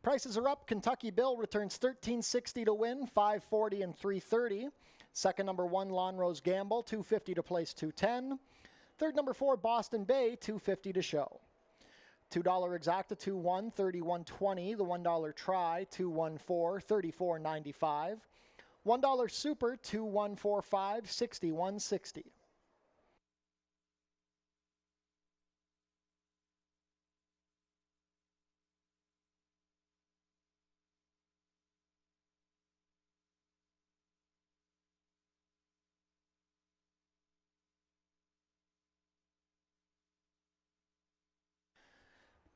Prices are up. Kentucky Bill returns $13.60 to win, $5.40 and $3.30. Second, number 1, Lawn Rose Gamble, $2.50 to place, $2.10. Third, number 4, Boston Bay, $2.50 to show. $2 exacta, $2.1, $31.20. The $1 try, $2.14, $34.95. $1 super, $2.145, $61.60.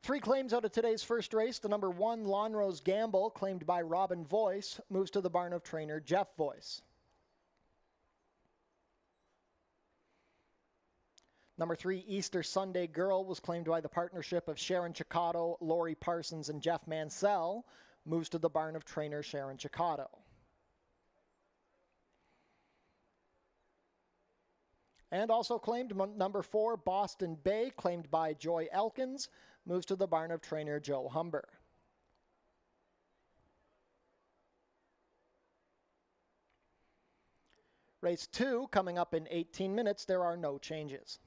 Three claims out of today's first race. The number 1, Lawn Rose Gamble, claimed by Robin Voice, moves to the barn of trainer Jeff Voice. Number 3, Easter Sunday Girl, was claimed by the partnership of Sharon Chicato, Lori Parsons, and Jeff Mansell, moves to the barn of trainer Sharon Chicato. And also claimed number 4, Boston Bay, claimed by Joy Elkins, moves to the barn of trainer Joe Humber. Race 2 coming up in 18 minutes. There are no changes.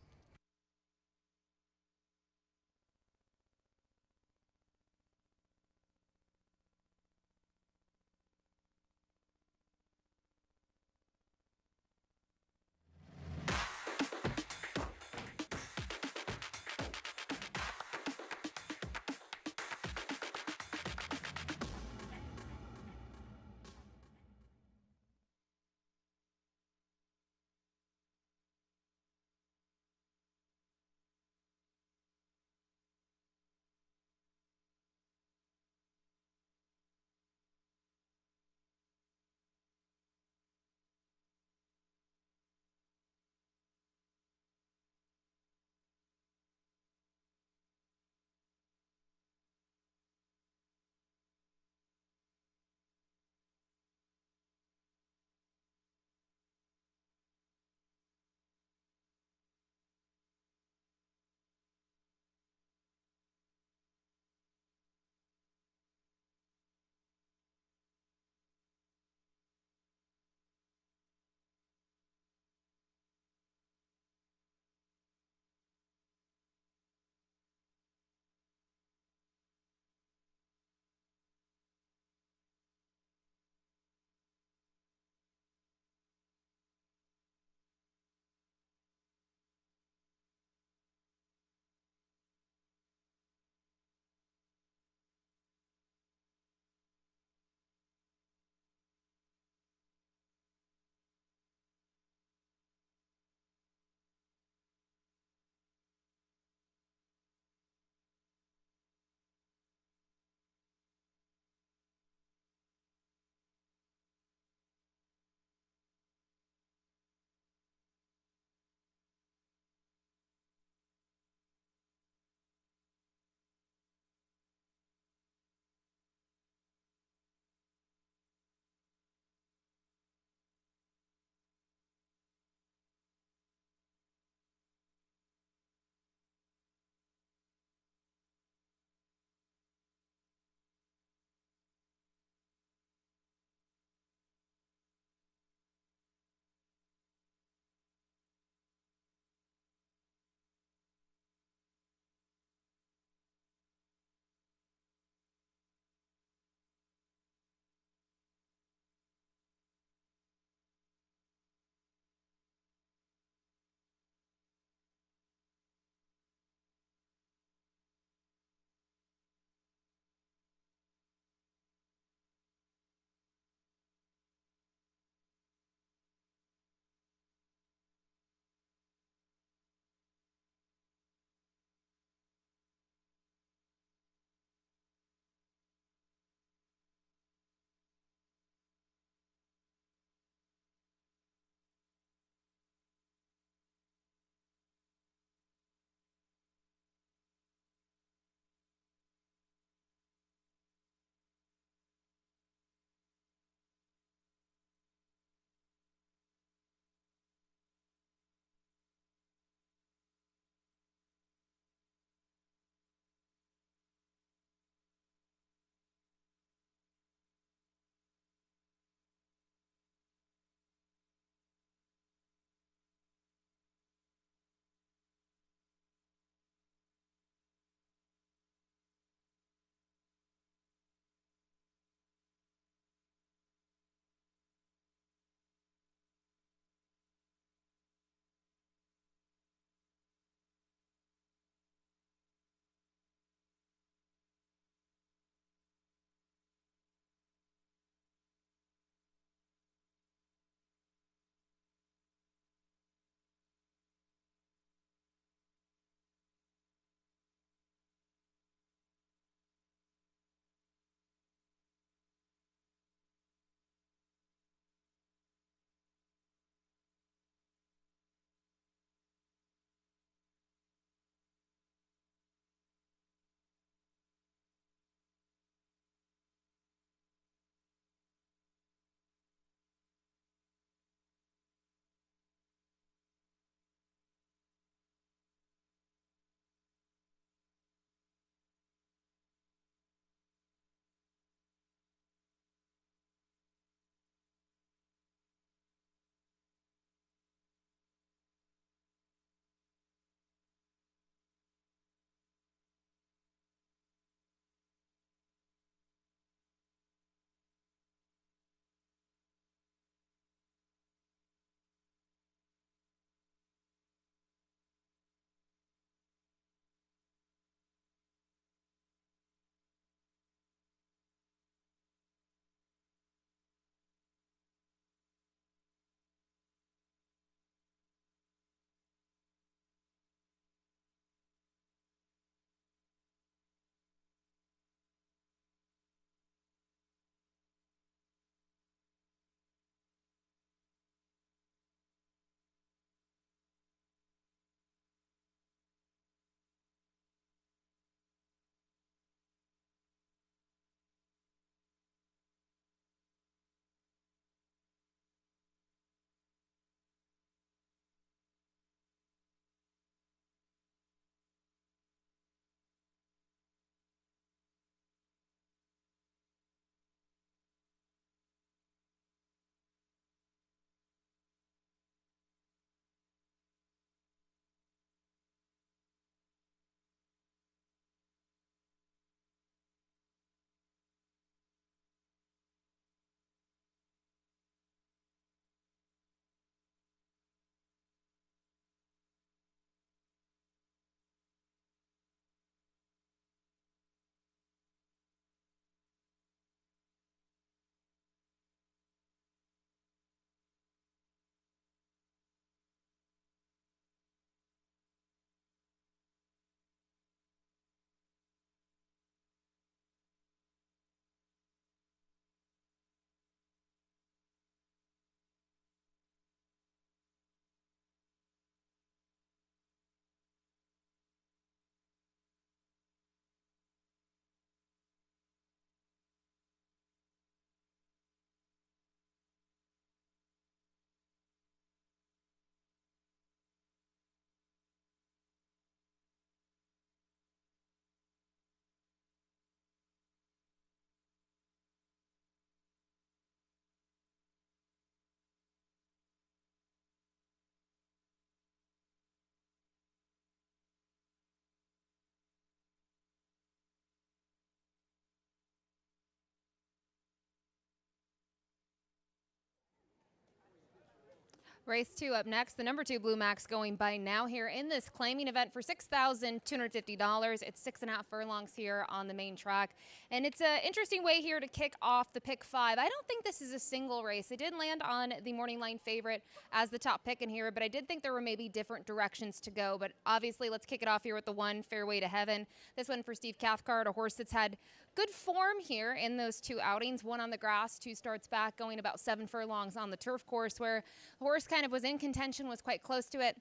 Race 2 up next. The number 2 Blue Max going by now here in this claiming event for $6,250. It's 6.5 furlongs here on the main track. And it's an interesting way here to kick off the pick 5. I don't think this is a single race. It did land on the morning line favorite as the top pick in here, but I did think there were maybe different directions to go. But obviously, let's kick it off here with the 1 Fairway to Heaven. This one for Steve Cathcart, a horse that's had good form here in those 2 outings. 1 on the grass, 2 starts back, going about 7 furlongs on the turf course, where the horse kind of was in contention, was quite close to it,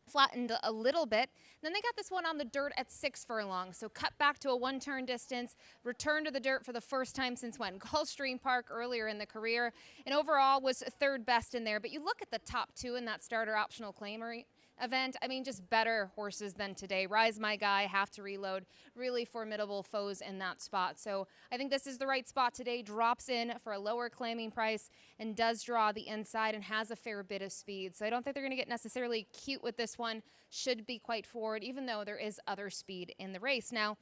flattened a little bit. Then they got this one on the dirt at 6 furlongs, so cut back to a 1-turn distance, returned to the dirt for the first time since when? Gulfstream Park earlier in the career, and overall was 3rd best in there. But you look at the top 2 in that starter optional claimer event, I mean, just better horses than today. Rise My Guy, Have to Reload, really formidable foes in that spot. So I think this is the right spot today. Drops in for a lower claiming price and does draw the inside and has a fair bit of speed. So I don't think they're going to get necessarily cute with this one. Should be quite forward, even though there is other speed in the race. Now,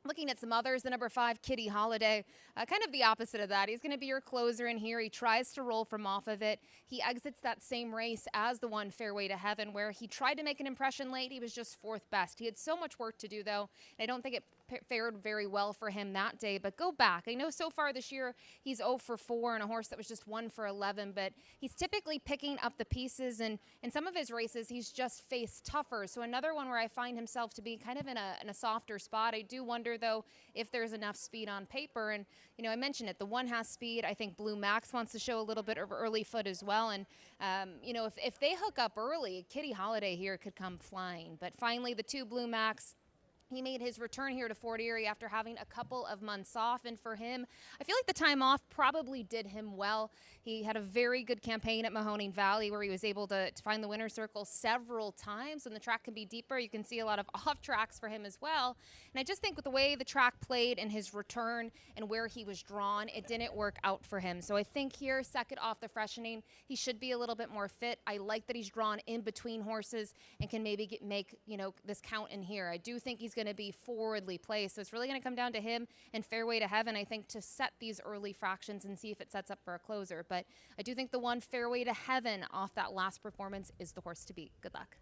looking at some others, the number 5, Kitty Holiday, kind of the opposite of that. He's going to be your closer in here. He tries to roll from off of it. He exits that same race as the 1 Fairway to Heaven, where he tried to make an impression late. He was just 4th best. He had so much work to do, though, and I don't think it fared very well for him that day. But go back. I know so far this year he's 0 for 4 and a horse that was just 1 for 11, but he's typically picking up the pieces, and in some of his races he's just faced tougher. So another one where I find himself to be kind of in a softer spot. I do wonder, though, if there's enough speed on paper. And, you know, I mentioned it. The 1 has speed. I think Blue Max wants to show a little bit of early foot as well. And, you know, if they hook up early, Kitty Holiday here could come flying. But finally, the 2 Blue Max, he made his return here to Fort Erie after having a couple of months off, and for him, I feel like the time off probably did him well. He had a very good campaign at Mahoning Valley where he was able to find the winner's circle several times, and the track can be deeper. You can see a lot of off tracks for him as well. And I just think with the way the track played and his return and where he was drawn, it didn't work out for him. So I think here, second off the freshening, he should be a little bit more fit. I like that he's drawn in between horses and can maybe make, you know, this count in here. I do think he's going to be forwardly placed. So it's really going to come down to him and Fairway to Heaven, I think, to set these early fractions and see if it sets up for a closer. But I do think the 1 Fairway to Heaven off that last performance is the horse to beat. Good luck.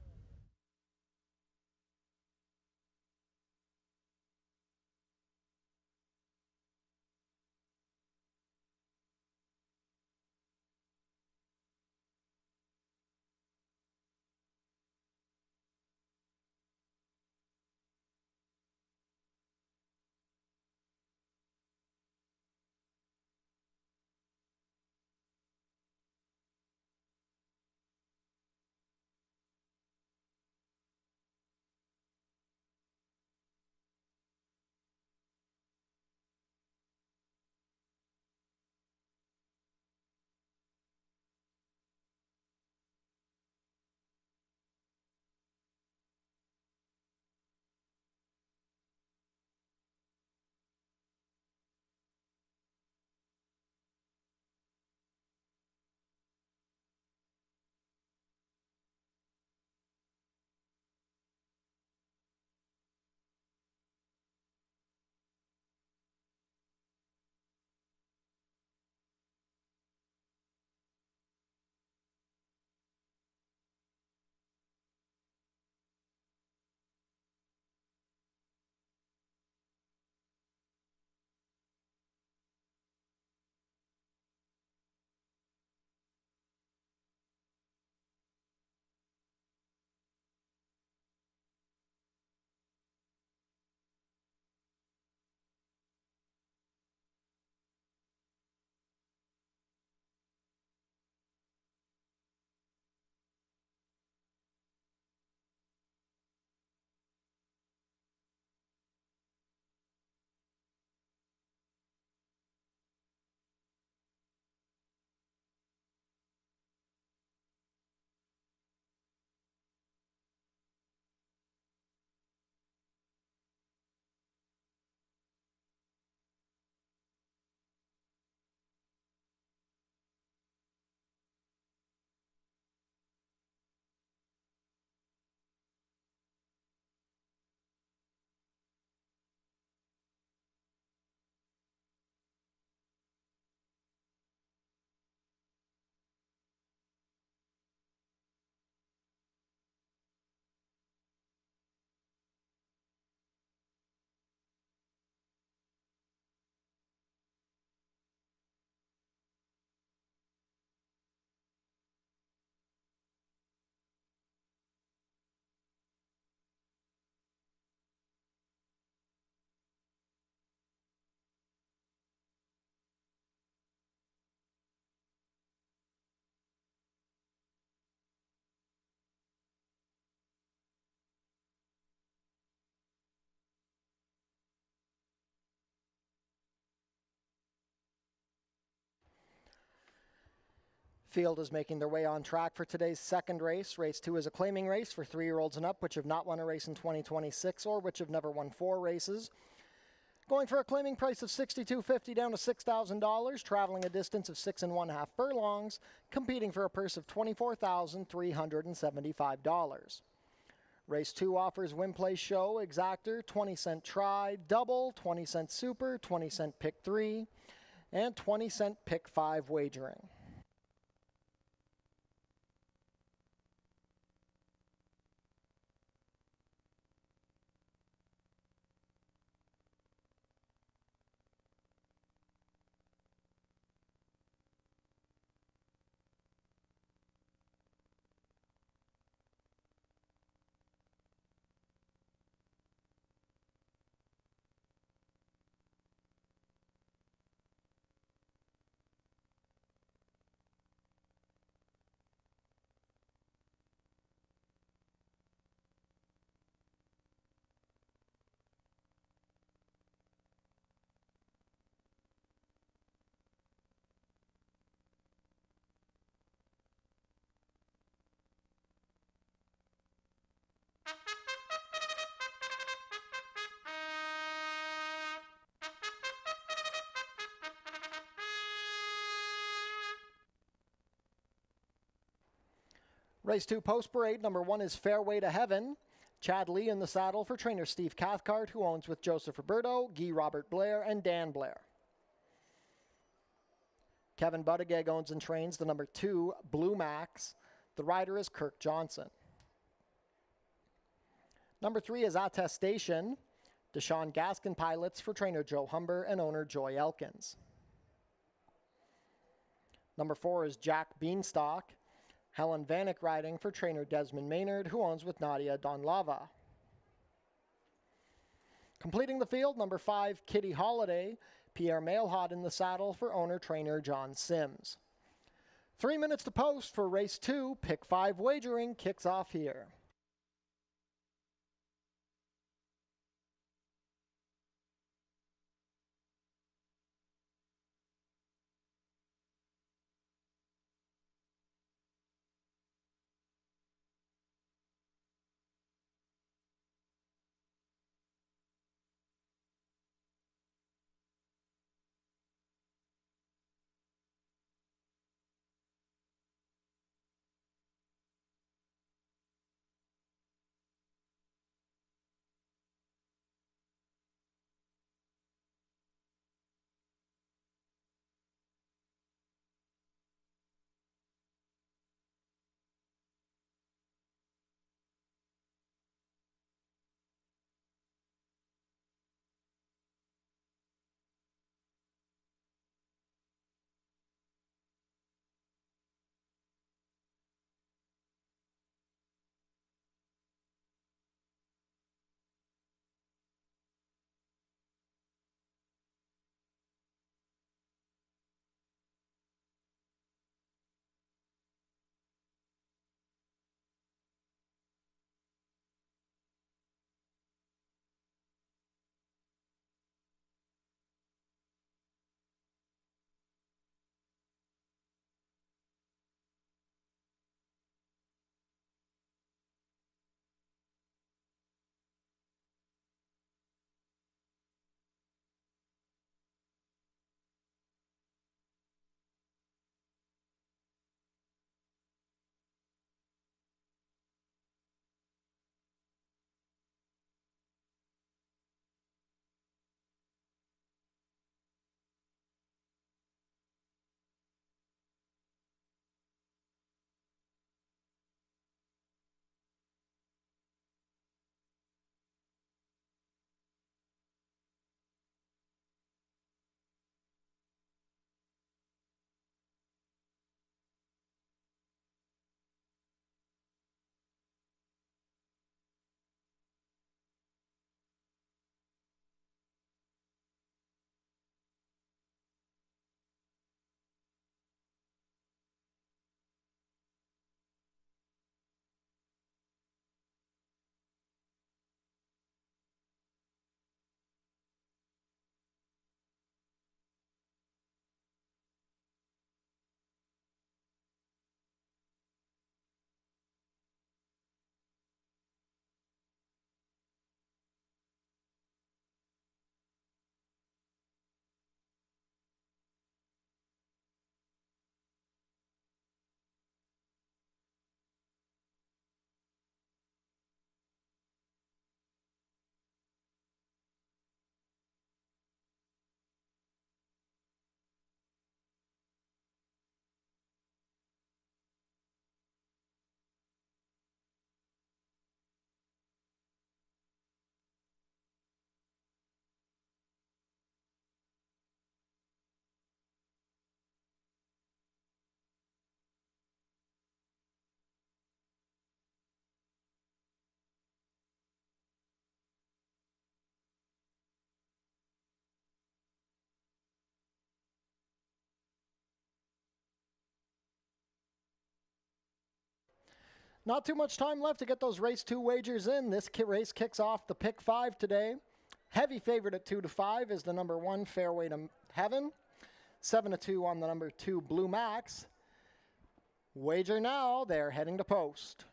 Field is making their way on track for today's second race. Race 2 is a claiming race for 3-year-olds and up, which have not won a race in 2026 or which have never won 4 races. Going for a claiming price of $62.50 down to $6,000, traveling a distance of 6½ furlongs, competing for a purse of $24,375. Race 2 offers win, play, show, exactor, 20-cent try, double, 20-cent super, 20-cent pick 3, and 20-cent pick 5 wagering. Race 2 post parade, number 1 is Fairway to Heaven. Chad Lee in the saddle for trainer Steve Cathcart, who owns with Joseph Roberto, Guy Robert Blair, and Dan Blair. Kevin Buttigieg owns and trains the number 2 Blue Max. The rider is Kirk Johnson. Number 3 is Attestation. Deshaun Gaskin pilots for trainer Joe Humber and owner Joy Elkins. Number 4 is Jack Beanstalk. Helen Vanek riding for trainer Desmond Maynard, who owns with Nadia Donlava. Completing the field, number 5, Kitty Holiday. Pierre Mailhot in the saddle for owner-trainer John Sims. 3 minutes to post for race 2. Pick 5 wagering kicks off here. Not too much time left to get those race 2 wagers in. This race kicks off the pick 5 today. Heavy favorite at 2-5 is the number 1 Fairway to Heaven. 7-2 on the number 2 Blue Max. Wager now, they're heading to post.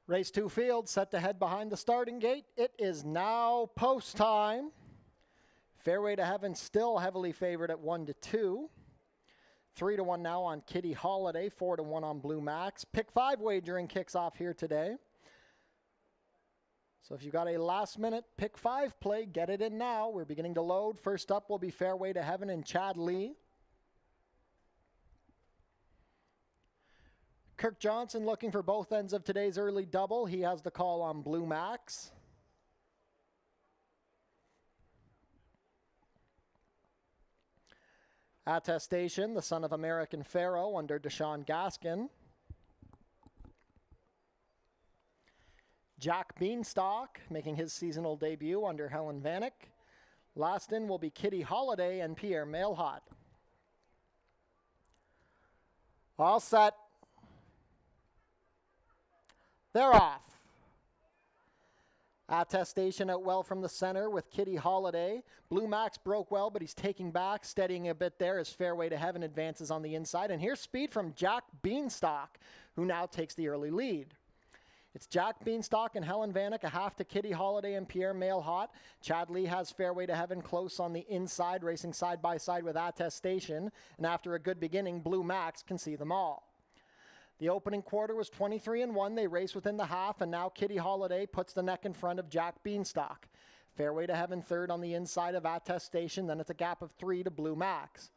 Race 2 field set to head behind the starting gate. It is now post time. Fairway to Heaven still heavily favored at 1-2. 3-1 now on Kitty Holiday, 4-1 on Blue Max. Pick 5 wagering kicks off here today. So if you've got a last minute pick 5 play, get it in now. We're beginning to load. First up will be Fairway to Heaven and Chad Lee. Kirk Johnson looking for both ends of today's early double. He has the call on Blue Max. Attestation, the son of American Pharaoh under Deshaun Gaskin. Jack Beanstalk making his seasonal debut under Helen Vanek. Last in will be Kitty Holiday and Pierre Mailhot. All set. They're off. Attestation out well from the center with Kitty Holiday. Blue Max broke well, but he's taking back, steadying a bit there as Fairway to Heaven advances on the inside. And here's speed from Jack Beanstalk, who now takes the early lead. It's Jack Beanstalk and Helen Vanek, a half to Kitty Holiday and Pierre Mailhot. Chad Lee has Fairway to Heaven close on the inside, racing side by side with Attestation. And after a good beginning, Blue Max can see them all. The opening quarter was 23-1. They race within the half, and now Kitty Holiday puts the neck in front of Jack Beanstalk. Fairway to Heaven third on the inside of Attestation, then it's a gap of 3 to Blue Max.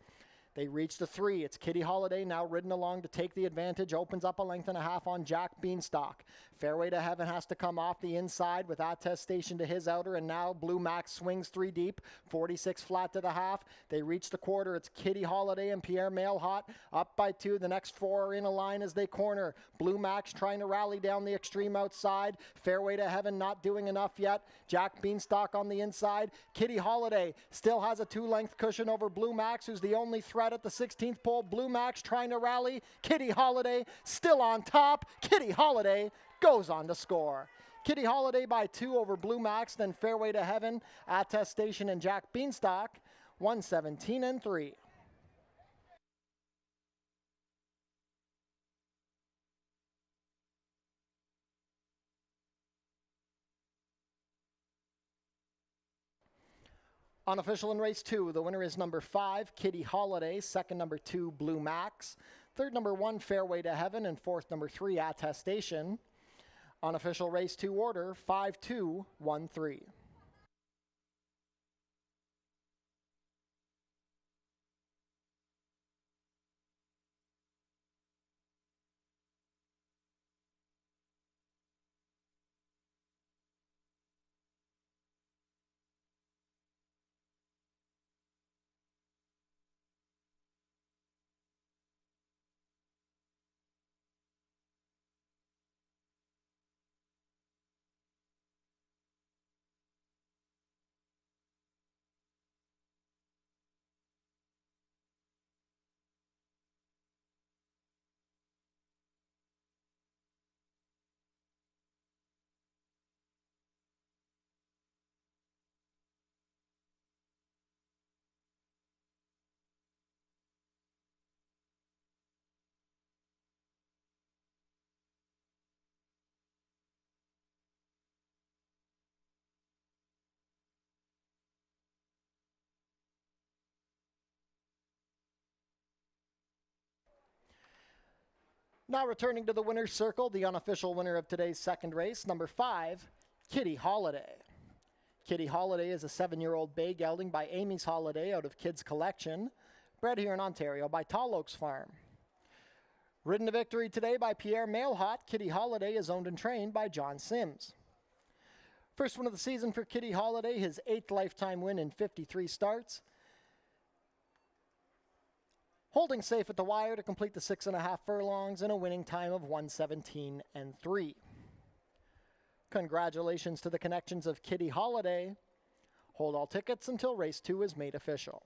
They reach the 3. It's Kitty Holiday now ridden along to take the advantage. Opens up a length and a half on Jack Beanstalk. Fairway to Heaven has to come off the inside with Attestation to his outer. And now Blue Max swings 3 deep. 46 flat to the half. They reach the quarter. It's Kitty Holiday and Pierre Mailhot up by 2. The next 4 are in a line as they corner. Blue Max trying to rally down the extreme outside. Fairway to Heaven not doing enough yet. Jack Beanstalk on the inside. Kitty Holiday still has a 2-length cushion over Blue Max, who's the only threat at the 16th pole. Blue Max trying to rally. Kitty Holiday still on top. Kitty Holiday goes on to score. Kitty Holiday by 2 over Blue Max, then Fairway to Heaven, Attestation, and Jack Beanstalk, 117-3. Unofficial in race 2, the winner is number 5, Kitty Holiday. Second, number 2, Blue Max. Third, number 1, Fairway to Heaven. And fourth, number 3, Attestation. Unofficial race 2 order, 5-2-1-3. Now returning to the winner's circle, the unofficial winner of today's second race, number 5, Kitty Holiday. Kitty Holiday is a 7-year-old bay gelding by Amy's Holiday out of Kids Collection, bred here in Ontario by Tall Oaks Farm. Ridden to victory today by Pierre Mailhot, Kitty Holiday is owned and trained by John Sims. First win of the season for Kitty Holiday, his 8th lifetime win in 53 starts. Holding safe at the wire to complete the 6.5 furlongs in a winning time of 1:17 and 3. Congratulations to the connections of Kitty Holiday. Hold all tickets until race 2 is made official.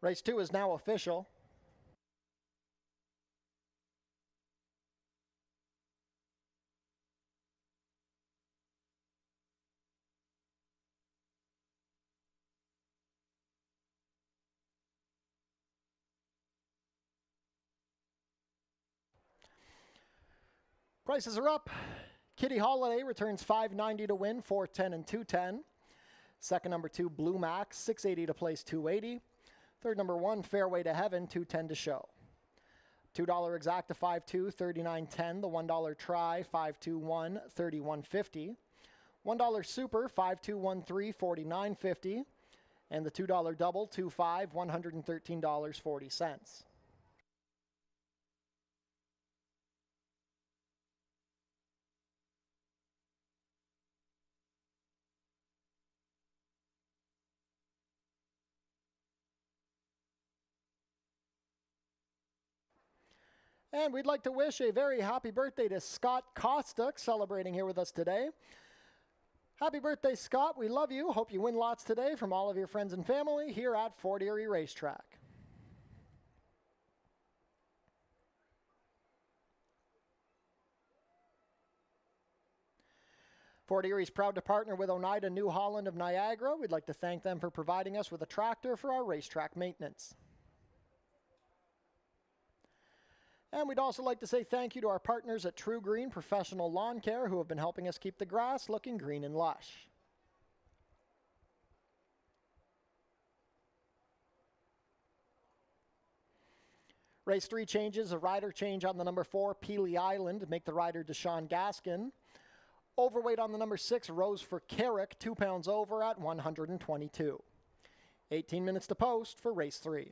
Race 2 is now official. Prices are up. Kitty Holiday returns $5.90 to win, $4.10 and $2.10. Second, number 2, Blue Max, $6.80 to place, $2.80. Third, number 1, Fairway to Heaven, $2.10 to show. $2 exacta, $5.2, $39.10. The $1 try, $5.21, $31.50. $1 super, $5.213, $49.50. And the $2 double, $2.5, $113.40. And we'd like to wish a very happy birthday to Scott Kostick, celebrating here with us today. Happy birthday, Scott. We love you. Hope you win lots today from all of your friends and family here at Fort Erie Racetrack. Fort Erie is proud to partner with Oneida New Holland of Niagara. We'd like to thank them for providing us with a tractor for our racetrack maintenance. And we'd also like to say thank you to our partners at True Green Professional Lawn Care who have been helping us keep the grass looking green and lush. Race 3 changes, a rider change on the number 4, Peely Island, to make the rider Deshaun Gaskin. Overweight on the number 6, Rose for Carrick, 2 pounds over at 122. 18 minutes to post for race 3.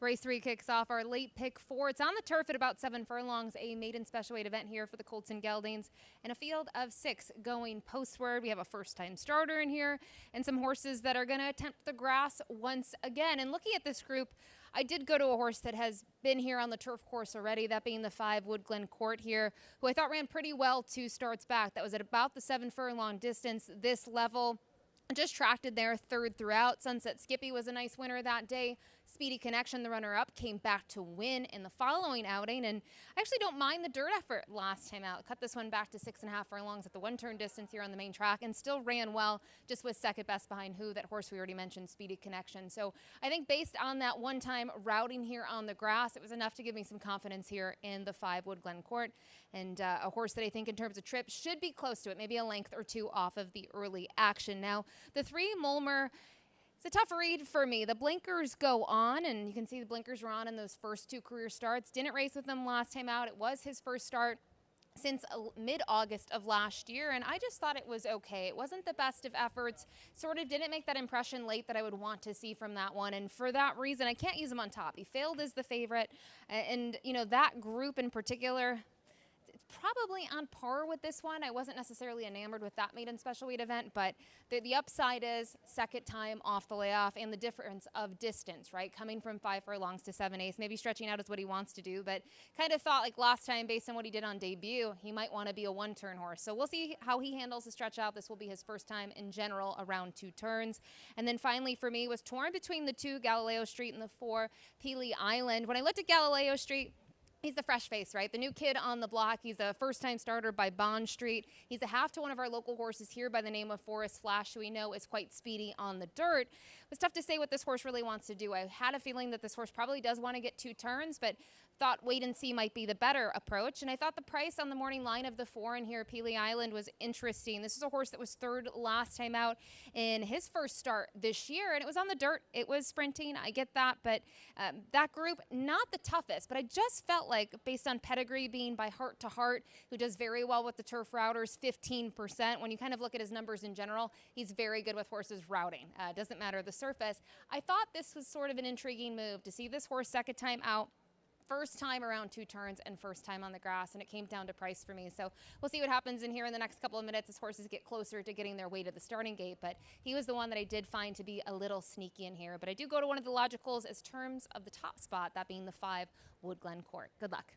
Race 3 kicks off our late pick 4. It's on the turf at about 7 furlongs, a maiden special weight event here for the Colts and Geldings, and a field of 6 going postward. We have a first-time starter in here and some horses that are going to attempt the grass once again. And looking at this group, I did go to a horse that has been here on the turf course already, that being the 5 Woodglen Court here, who I thought ran pretty well 2 starts back. That was at about the 7 furlong distance, this level. Just tracked it there, third throughout. Sunset Skippy was a nice winner that day. Speedy Connection, the runner-up, came back to win in the following outing, and I actually don't mind the dirt effort last time out. Cut this one back to 6.5 furlongs at the one-turn distance here on the main track, and still ran well, just was second best behind who? That horse we already mentioned, Speedy Connection. So I think based on that one-time routing here on the grass, it was enough to give me some confidence here in the 5 Woodglen Court, and a horse that I think in terms of trip should be close to it, maybe a length or 2 off of the early action. Now, the 3 Mulmer, it's a tough read for me. The blinkers go on, and you can see the blinkers were on in those first 2 career starts. Didn't race with them last time out. It was his first start since mid-August of last year, and I just thought it was okay. It wasn't the best of efforts, sort of didn't make that impression late that I would want to see from that one, and for that reason, I can't use him on top. He failed as the favorite, and you know, that group in particular, probably on par with this one. I wasn't necessarily enamored with that maiden special weight event, but the upside is second time off the layoff and the difference of distance, right? Coming from 5 furlongs to 7/8, maybe stretching out is what he wants to do, but kind of thought like last time based on what he did on debut, he might want to be a one-turn horse. So we'll see how he handles the stretch out. This will be his first time in general around 2 turns. And then finally for me was torn between the 2 Galileo Street and the 4 Pelee Island. When I looked at Galileo Street, he's the fresh face, right? The new kid on the block. He's a first-time starter by Bond Street. He's a half to one of our local horses here by the name of Forest Flash, who we know is quite speedy on the dirt. It was tough to say what this horse really wants to do. I had a feeling that this horse probably does want to get 2 turns, but thought wait and see might be the better approach. And I thought the price on the morning line of the 4 in here, Pelee Island, was interesting. This is a horse that was 3rd last time out in his first start this year, and it was on the dirt. It was sprinting. I get that, but that group, not the toughest, but I just felt like based on pedigree being by Heart to Heart, who does very well with the turf routers, 15%. When you kind of look at his numbers in general, he's very good with horses routing. Doesn't matter the surface. I thought this was sort of an intriguing move to see this horse second time out, first time around 2 turns and first time on the grass, and it came down to price for me. So we'll see what happens in here in the next couple of minutes as horses get closer to getting their way to the starting gate, but he was the one that I did find to be a little sneaky in here. But I do go to one of the logicals as terms of the top spot, that being the 5 Woodglen Court. Good luck.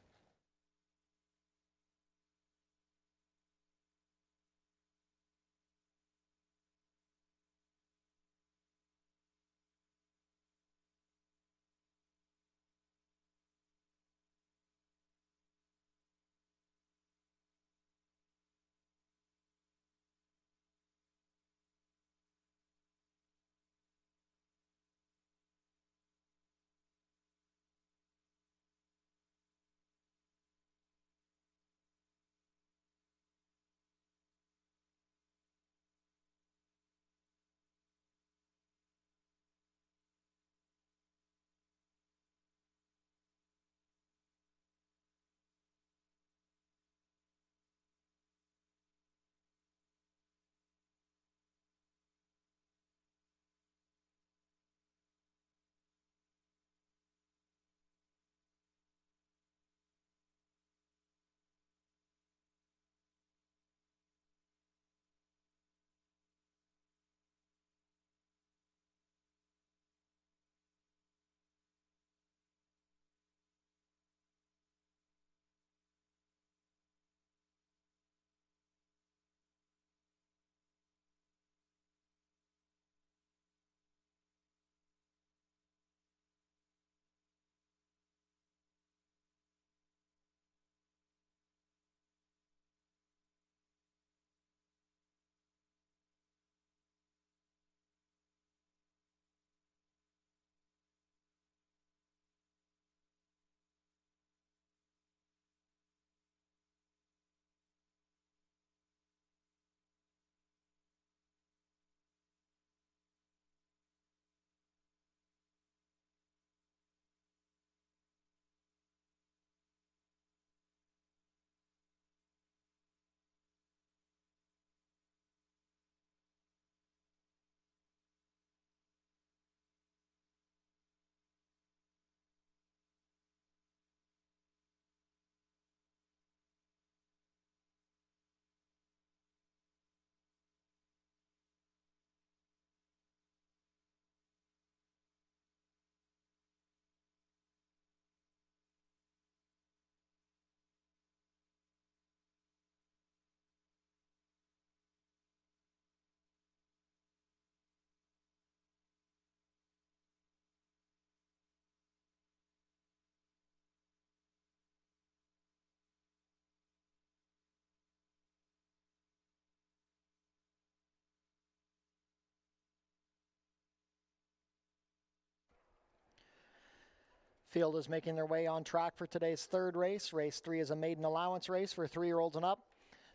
Field is making their way on track for today's third race. Race 3 is a maiden allowance race for 3-year-olds and up.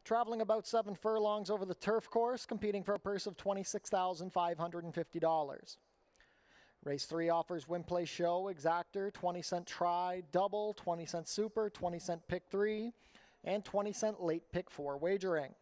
Traveling about 7 furlongs over the turf course, competing for a purse of $26,550. Race 3 offers win, play, show, exactor, 20-cent try, double, 20-cent super, 20-cent pick 3, and 20-cent late pick 4 wagering.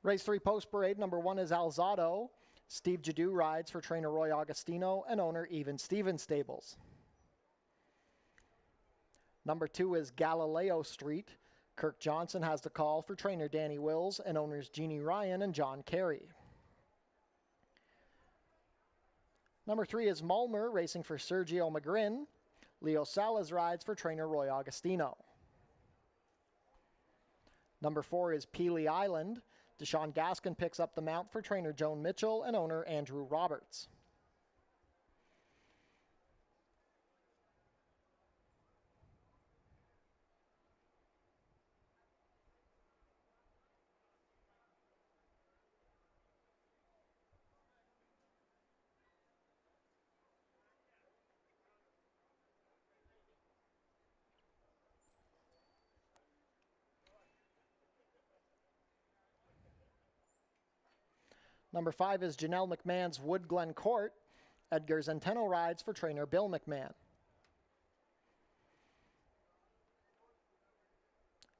Race 3 post parade, number 1 is Alzado. Steve Jadu rides for trainer Roy Augustino and owner Even Stevens Stables. Number 2 is Galileo Street. Kirk Johnson has the call for trainer Danny Wills and owners Jeannie Ryan and John Carey. Number 3 is Mulmer, racing for Sergio Magrin. Leo Salas rides for trainer Roy Augustino. Number 4 is Peely Island. Deshaun Gaskin picks up the mount for trainer Joan Mitchell and owner Andrew Roberts. Number 5 is Janelle McMahon's Wood Glen Court. Edgar Zenteno rides for trainer Bill McMahon.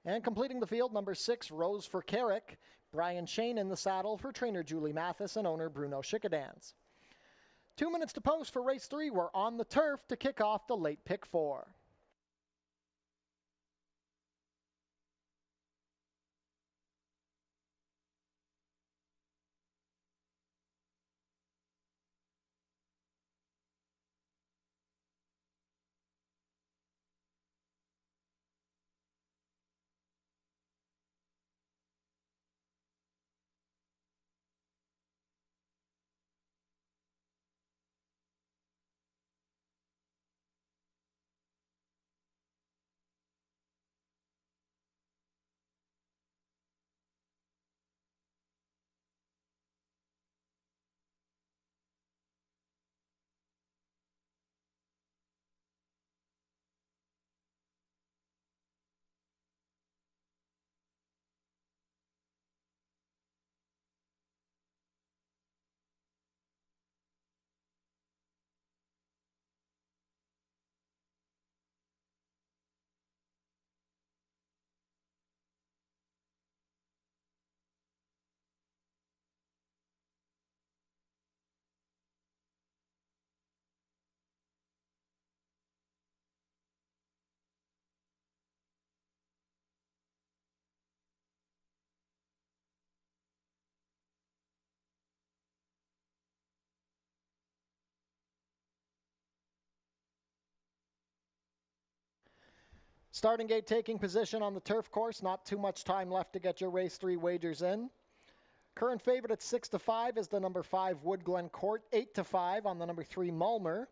And completing the field, number 6, Rose for Carrick. Brian Shane in the saddle for trainer Julie Mathis and owner Bruno Schickadans. 2 minutes to post for race 3. We're on the turf to kick off the late pick 4. Starting gate taking position on the turf course. Not too much time left to get your race 3 wagers in. Current favorite at 6-5 is the number 5 Wood Glen Court. 8-5 on the number 3 Mulmer.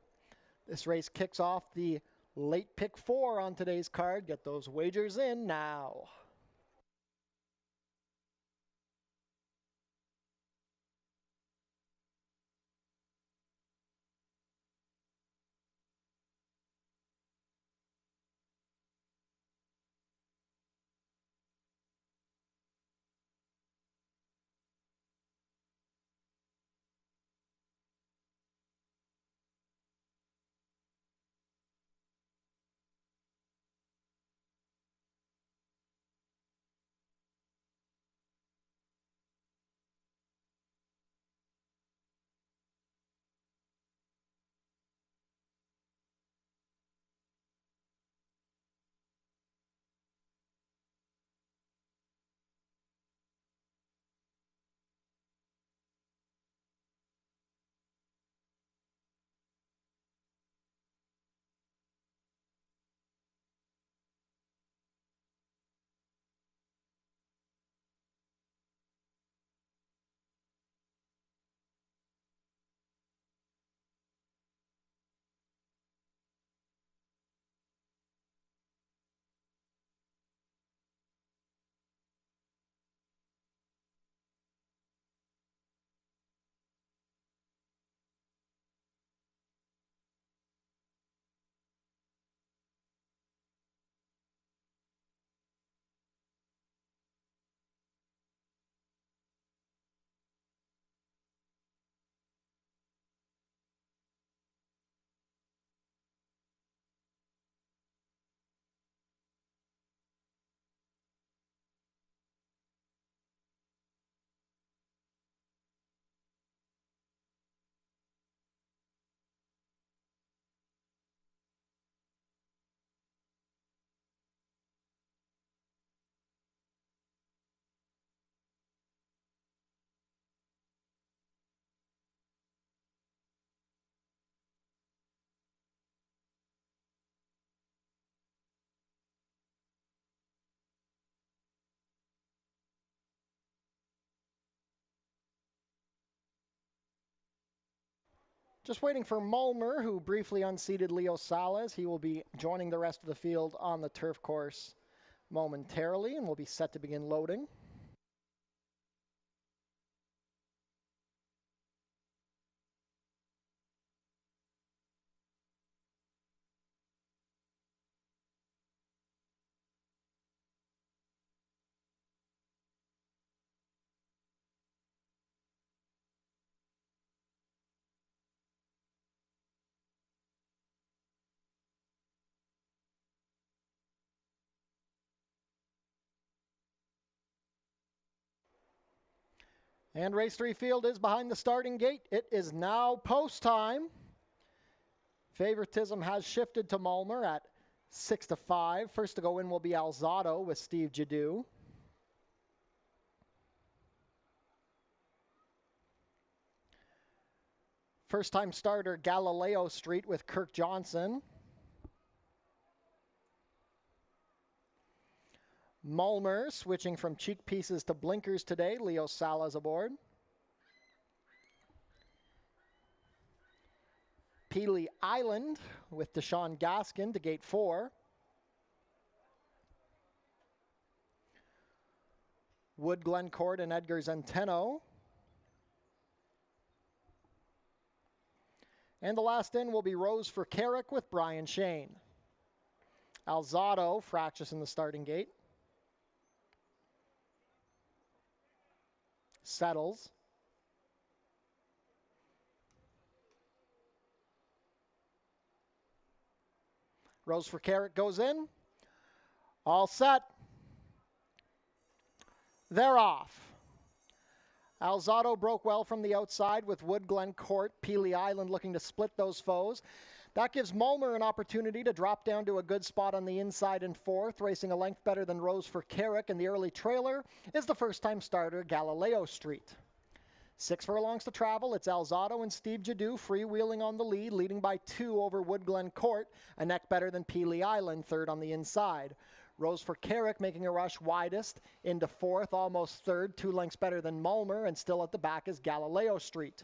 This race kicks off the late pick 4 on today's card. Get those wagers in now. Just waiting for Mulmer, who briefly unseated Leo Salas. He will be joining the rest of the field on the turf course momentarily and will be set to begin loading. And race 3 field is behind the starting gate. It is now post time. Favoritism has shifted to Mulmer at 6-5. First to go in will be Alzado with Steve Jadu. First time starter Galileo Street with Kirk Johnson. Mulmer switching from cheek pieces to blinkers today. Leo Salas aboard. Peely Island with Deshaun Gaskin to gate 4. Wood Glencourt and Edgar Zenteno. And the last in will be Rose for Carrick with Brian Shane. Alzado fractious in the starting gate. Settles. Rose for Carrick goes in. All set. They're off. Alzado broke well from the outside with Wood Glencourt, Peely Island looking to split those foes. That gives Mulmer an opportunity to drop down to a good spot on the inside in 4th, racing a length better than Rose for Carrick, and the early trailer is the first-time starter Galileo Street. 6 furlongs to travel. It's Alzado and Steve Jadu freewheeling on the lead, leading by 2 over Wood Glencourt, a neck better than Peely Island, 3rd on the inside. Rose for Carrick making a rush widest into 4th, almost 3rd, 2 lengths better than Mulmer, and still at the back is Galileo Street.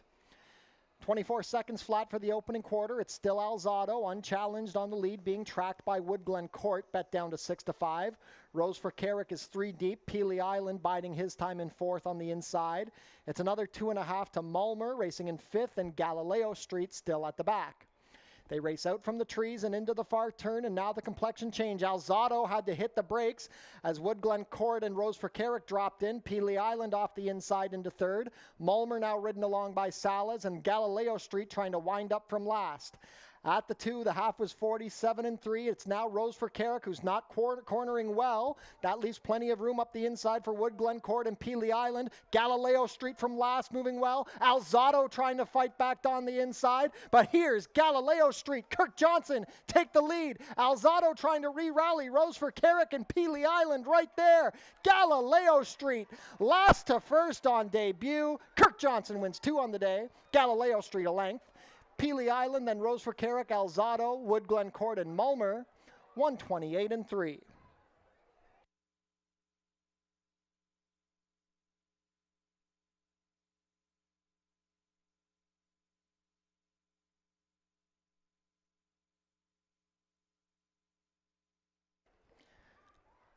24 seconds flat for the opening quarter. It's still Alzado, unchallenged on the lead, being tracked by Wood Glencourt, bet down to 6-5. Rose for Carrick is 3 deep. Peely Island biding his time in 4th on the inside. It's another 2.5 to Mulmer, racing in 5th, and Galileo Street still at the back. They race out from the trees and into the far turn, and now the complexion change. Alzado had to hit the brakes as Wood Glencourt and Rose for Carrick dropped in. Peely Island off the inside into 3rd. Mulmer now ridden along by Salas, and Galileo Street trying to wind up from last. At the 2, the half was 47-3. It's now Rose for Carrick, who's not cornering well. That leaves plenty of room up the inside for Wood Glencourt and Peely Island. Galileo Street from last, moving well. Alzado trying to fight back on the inside. But here's Galileo Street. Kirk Johnson take the lead. Alzado trying to re-rally. Rose for Carrick and Peely Island right there. Galileo Street last to first on debut. Kirk Johnson wins 2 on the day. Galileo Street a length. Peely Island, then Rose for Carrick, Alzado, Wood Glencourt, and Mulmer, 128-3.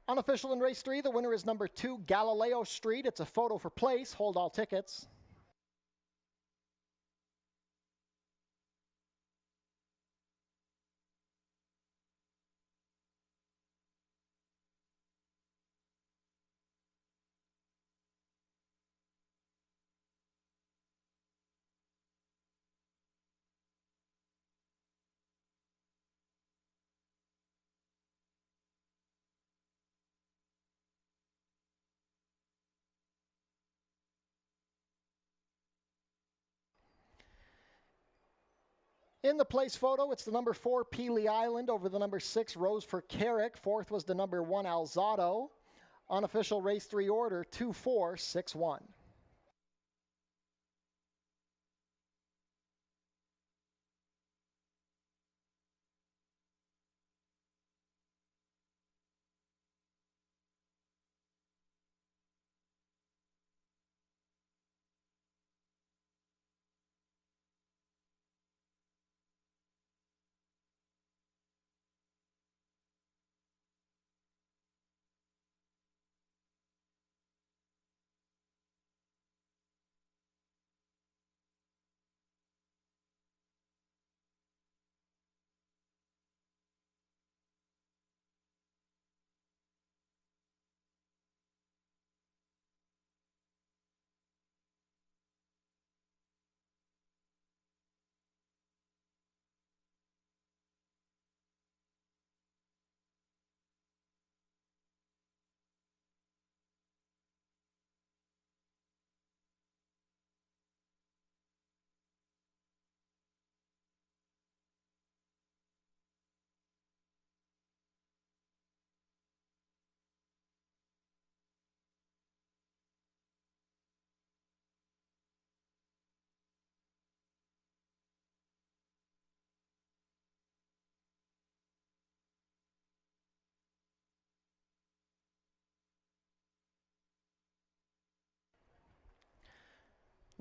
Unofficial in race 3, the winner is number 2, Galileo Street. It's a photo for place. Hold all tickets. In the place photo, it's the number 4 Peely Island over the number 6 Rose for Carrick. 4th was the number 1 Alzado. Unofficial race 3 order 2-4-6-1.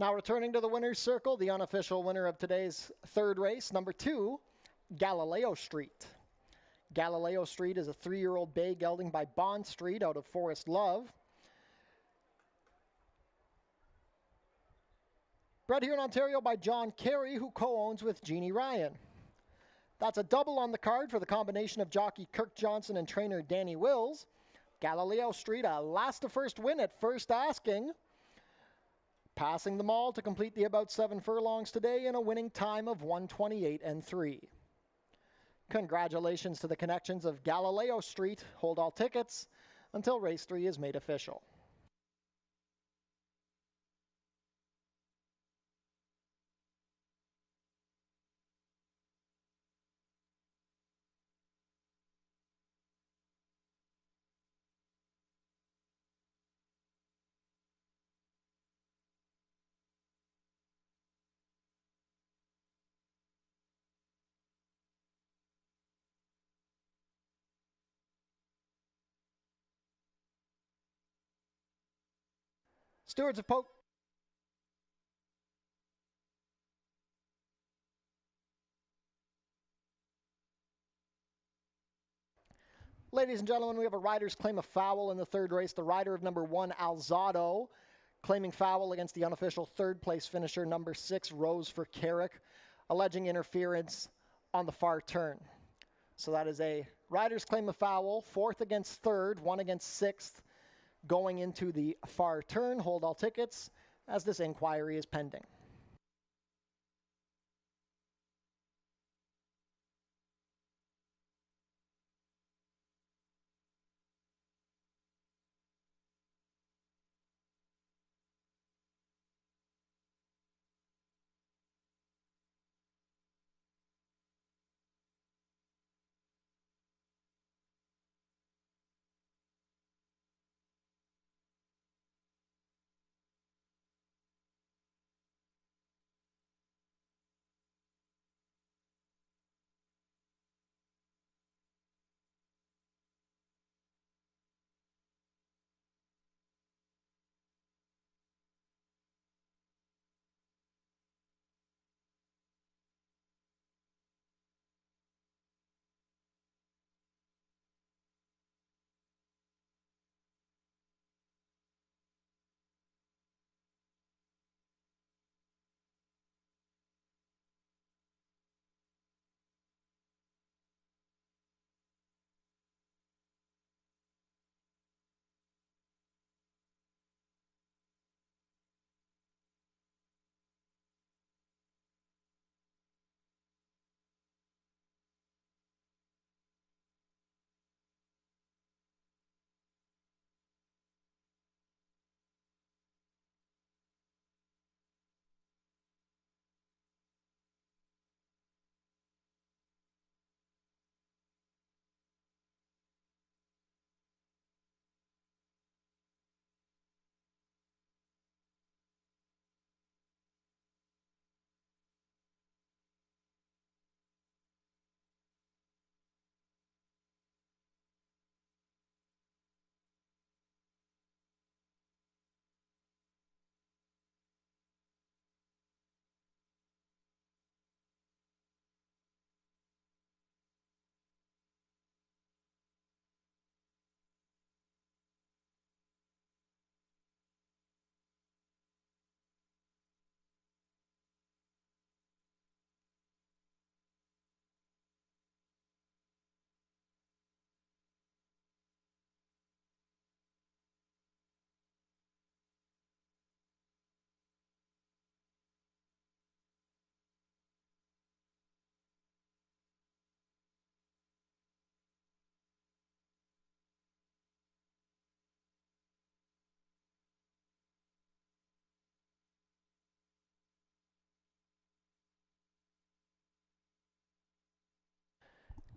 Now returning to the winner's circle, the unofficial winner of today's third race, number 2, Galileo Street. Galileo Street is a 3-year-old bay gelding by Bond Street out of Forest Love. Bred here in Ontario by John Carey, who co-owns with Jeannie Ryan. That's a double on the card for the combination of jockey Kirk Johnson and trainer Danny Wills. Galileo Street, a last to first win at first asking. Passing them all to complete the about 7 furlongs today in a winning time of 1:28 and 3. Congratulations to the connections of Galileo Street. Hold all tickets until race 3 is made official. Stewards of Poke. Ladies and gentlemen, we have a rider's claim of foul in the third race. The rider of number 1, Alzado, claiming foul against the unofficial third place finisher, number 6, Rose for Carrick, alleging interference on the far turn. So that is a rider's claim of foul, 4th against 3rd, 1 against 6th, going into the far turn. Hold all tickets as this inquiry is pending.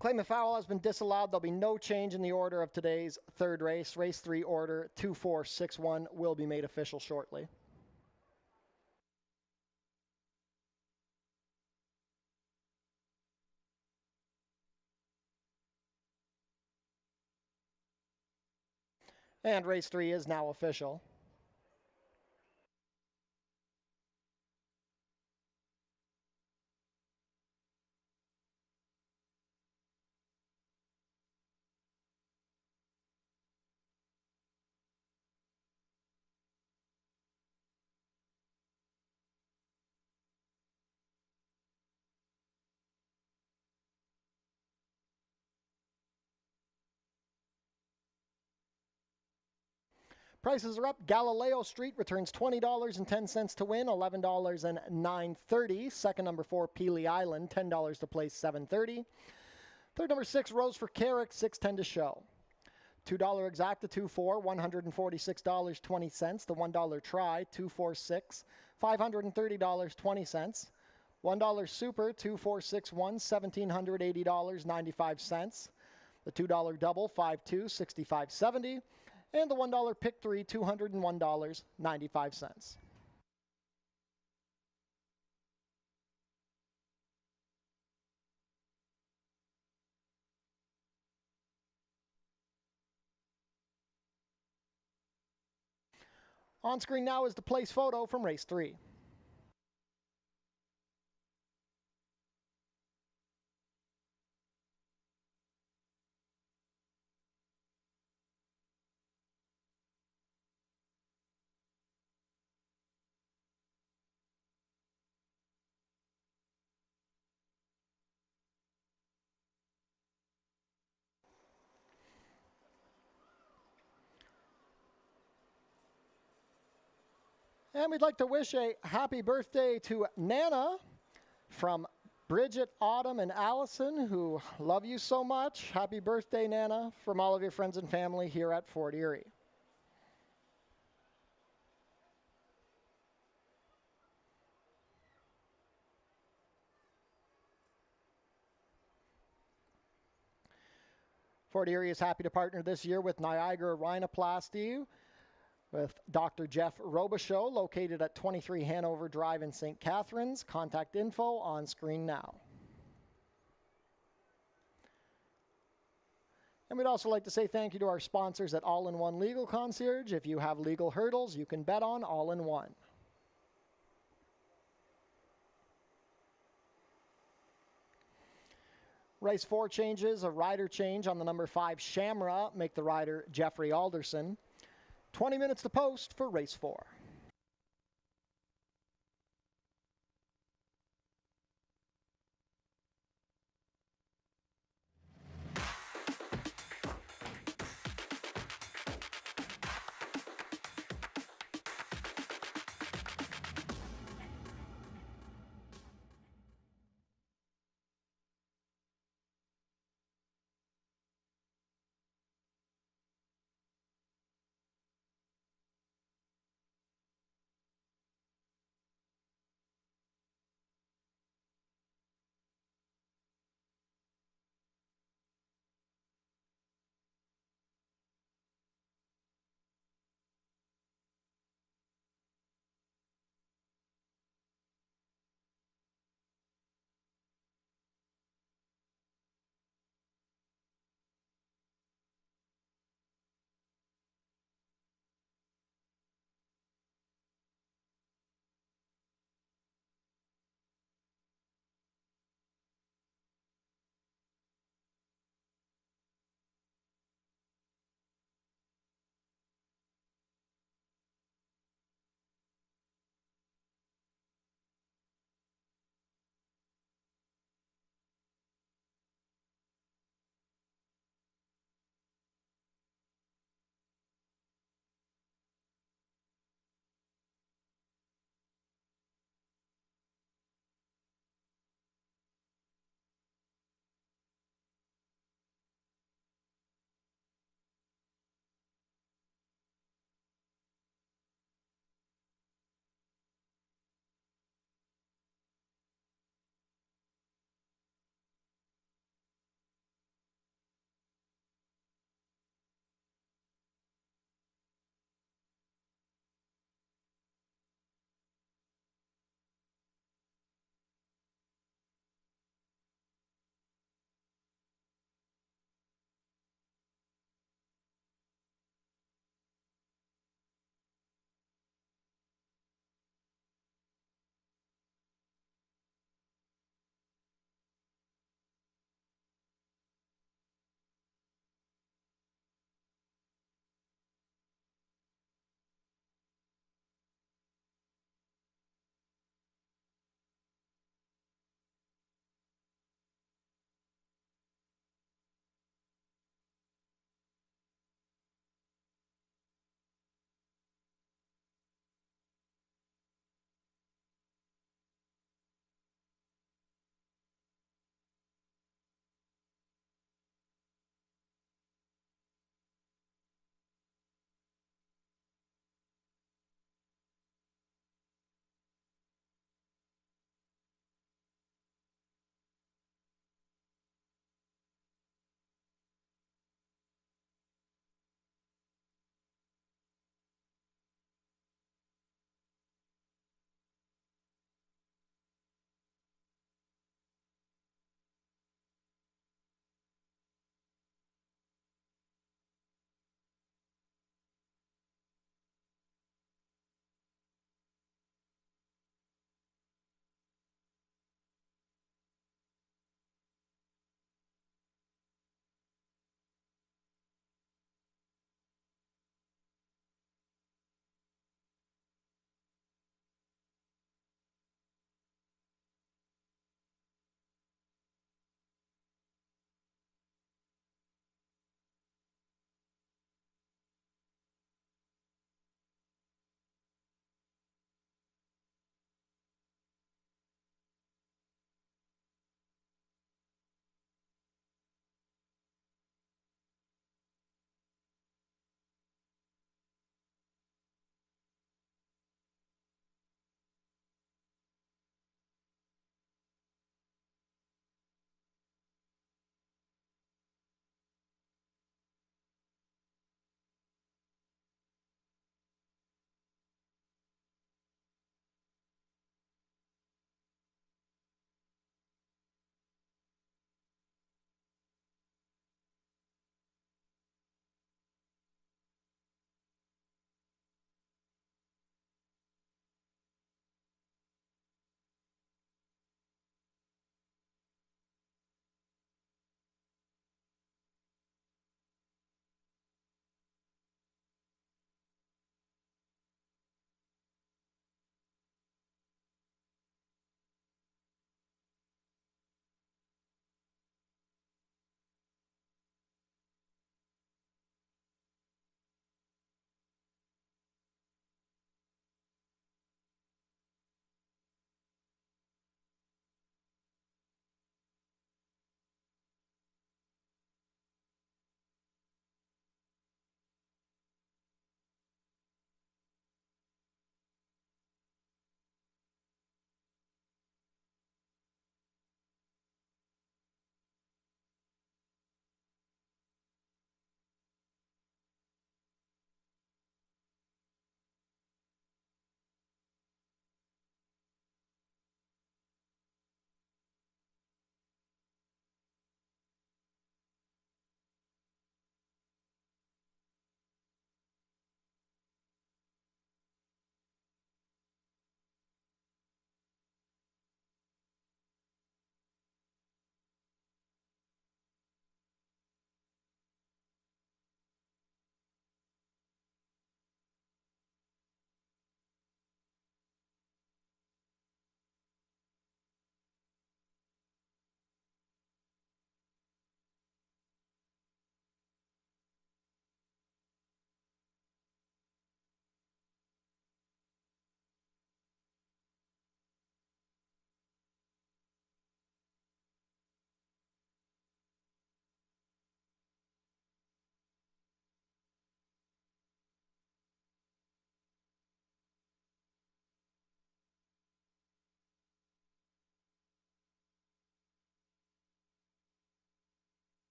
Claim of foul has been disallowed. There'll be no change in the order of today's third race. Race 3 order 2461 will be made official shortly. And race 3 is now official. Prices are up. Galileo Street returns $20.10 to win, $11.0930. Second, number 4, Peely Island, $10 to place, $7.30. Third, number 6, Rose for Carrick, $6.10 to show. $2 exacta, 2-4, $146.20. The $1 try, 2-4-6, $530.20. $1 super, 2-4-6-1, $1,780.95. The $2 double, 5-2, $65.70. And the $1 pick 3, $201.95. On screen now is the place photo from race 3. And we'd like to wish a happy birthday to Nana from Bridget, Autumn, and Allison, who love you so much. Happy birthday, Nana, from all of your friends and family here at Fort Erie. Fort Erie is happy to partner this year with Niagara Rhinoplasty, with Dr. Jeff Robichaux, located at 23 Hanover Drive in St. Catharines. Contact info on screen now. And we'd also like to say thank you to our sponsors at All-in-One Legal Concierge. If you have legal hurdles, you can bet on All-in-One. Race 4 changes, a rider change on the number 5 Shamra, make the rider Jeffrey Alderson. 20 minutes to post for race 4.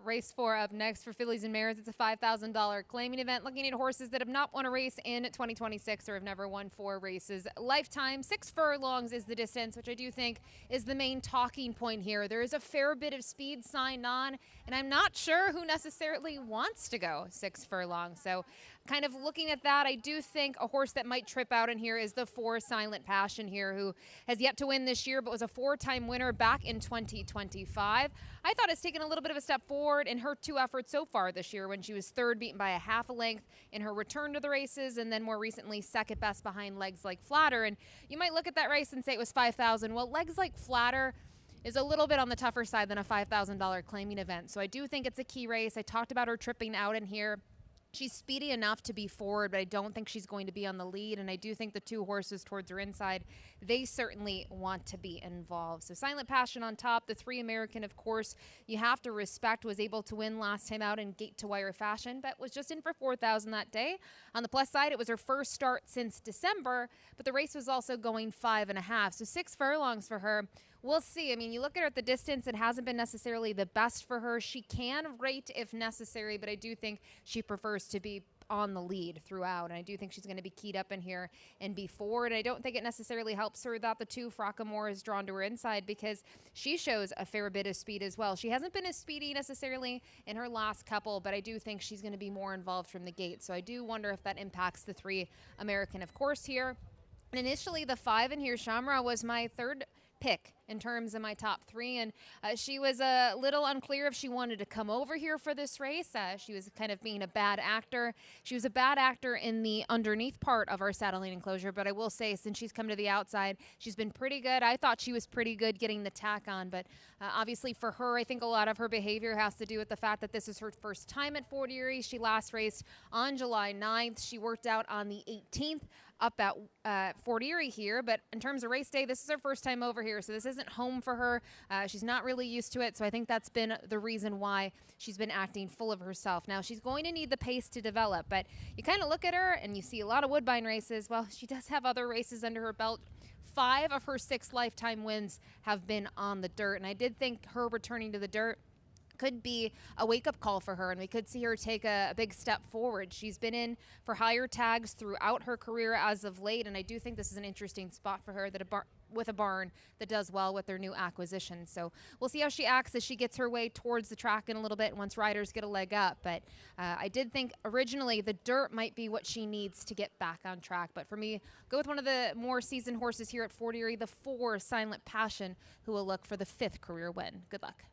race 4 up next for fillies and mares. It's a $5,000 claiming event looking at horses that have not won a race in 2026 or have never won 4 races. Lifetime, 6 furlongs is the distance, which I do think is the main talking point here. There is a fair bit of speed signed on, and I'm not sure who necessarily wants to go 6 furlongs. So kind of looking at that, I do think a horse that might trip out in here is the 4 Silent Passion here, who has yet to win this year, but was a 4-time winner back in 2025. I thought it's taken a little bit of a step forward in her 2 efforts so far this year, when she was 3rd, beaten by a half a length in her return to the races, and then more recently 2nd best behind Legs Like Flatter. And you might look at that race and say it was 5,000. Well, Legs Like Flatter is a little bit on the tougher side than a $5,000 claiming event. So I do think it's a key race. I talked about her tripping out in here. She's speedy enough to be forward, but I don't think she's going to be on the lead. And I do think the 2 horses towards her inside, they certainly want to be involved. So Silent Passion on top. The 3 American, of course, you have to respect, was able to win last time out in gate to wire fashion, but was just in for 4,000 that day. On the plus side, it was her first start since December, but the race was also going 5.5. So 6 furlongs for her. We'll see. I mean, you look at her at the distance, it hasn't been necessarily the best for her. She can rate if necessary, but I do think she prefers to be on the lead throughout. And I do think she's going to be keyed up in here and be forward. I don't think it necessarily helps her that the 2 Frockamore is drawn to her inside, because she shows a fair bit of speed as well. She hasn't been as speedy necessarily in her last couple, but I do think she's going to be more involved from the gate. So I do wonder if that impacts the 3 American, of course, here. And initially the 5 in here, Shamra, was my 3rd pick in terms of my top 3, and she was a little unclear if she wanted to come over here for this race. She was kind of being a bad actor. She was a bad actor in the underneath part of our saddle lane enclosure, but I will say, since she's come to the outside, she's been pretty good. I thought she was pretty good getting the tack on, but obviously for her, I think a lot of her behavior has to do with the fact that this is her first time at Fort Erie. She last raced on July 9th. She worked out on the 18th up at Fort Erie here, but in terms of race day, this is her first time over here, so this isn't home for her. She's not really used to it, so I think that's been the reason why she's been acting full of herself. Now, she's going to need the pace to develop, but you kind of look at her and you see a lot of Woodbine races. Well, she does have other races under her belt. 5 of her 6 lifetime wins have been on the dirt, and I did think her returning to the dirt could be a wake-up call for her, and we could see her take a big step forward. She's been in for higher tags throughout her career as of late, and I do think this is an interesting spot for her, that with a barn that does well with their new acquisition. So we'll see how she acts as she gets her way towards the track in a little bit once riders get a leg up. But I did think originally the dirt might be what she needs to get back on track. But for me, go with one of the more seasoned horses here at Fort Erie, the 4 Silent Passion, who will look for the 5th career win. Good luck.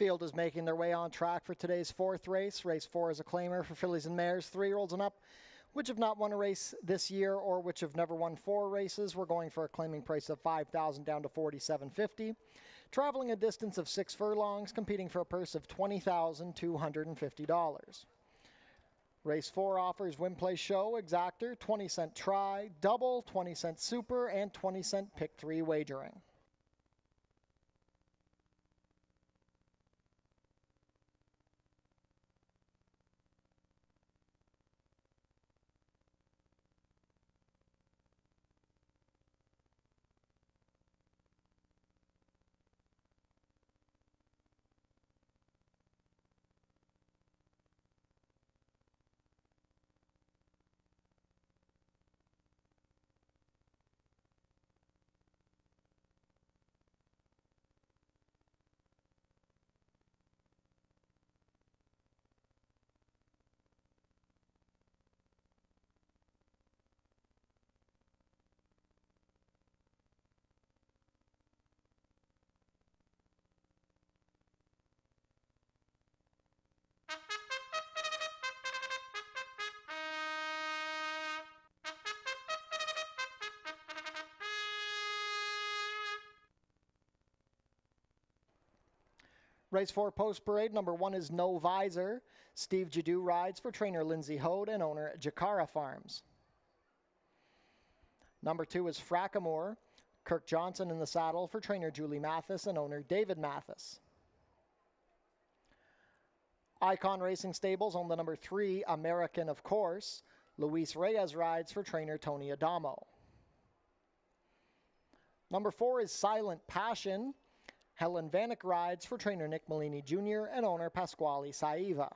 Field is making their way on track for today's fourth race. Race 4 is a claimer for fillies and mares, 3-year-olds and up, which have not won a race this year or which have never won 4 races. We're going for a claiming price of $5,000 down to $4,750. Traveling a distance of 6 furlongs, competing for a purse of $20,250. Race 4 offers win, play, show, exactor, 20-cent try, double, 20-cent super, and 20-cent pick 3 wagering. Race 4 post parade, number 1 is No Visor. Steve Jadu rides for trainer Lindsay Hode and owner Jakara Farms. Number 2 is Frackamore. Kirk Johnson in the saddle for trainer Julie Mathis and owner David Mathis. Icon Racing Stables own the number 3, American of Course. Luis Reyes rides for trainer Tony Adamo. Number 4 is Silent Passion. Helen Vanek rides for trainer Nick Malini Jr. and owner Pasquale Saiva.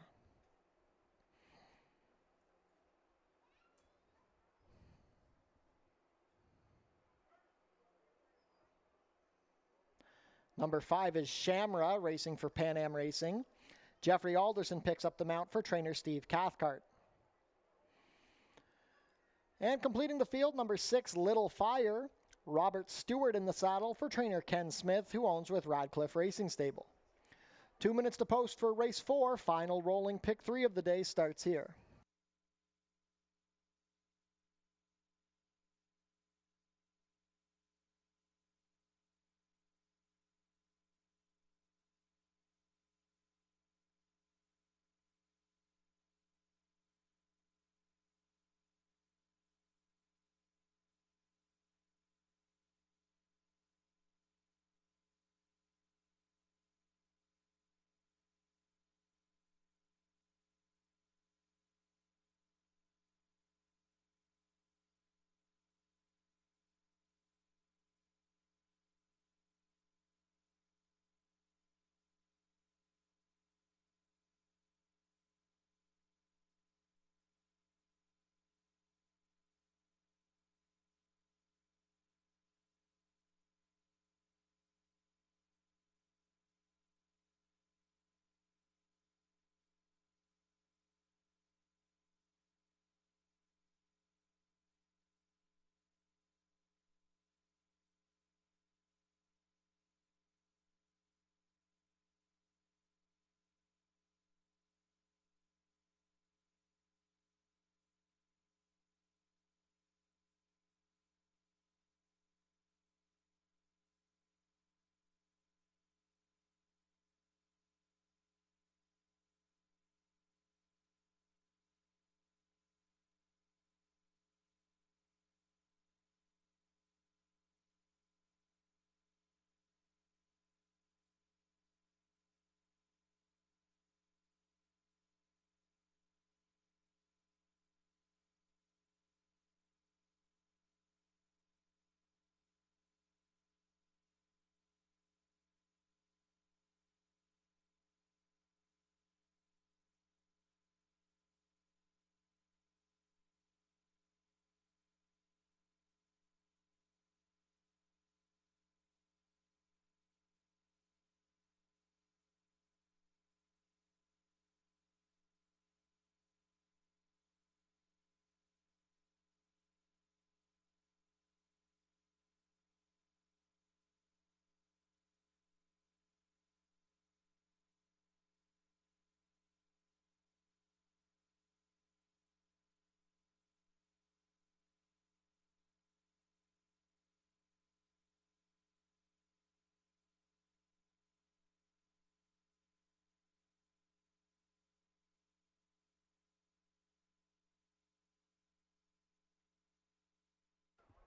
Number 5 is Shamra, racing for Pan Am Racing. Jeffrey Alderson picks up the mount for trainer Steve Cathcart. And completing the field, number 6, Little Fire. Robert Stewart in the saddle for trainer Ken Smith, who owns with Radcliffe Racing Stable. 2 minutes to post for race 4. Final rolling pick 3 of the day starts here.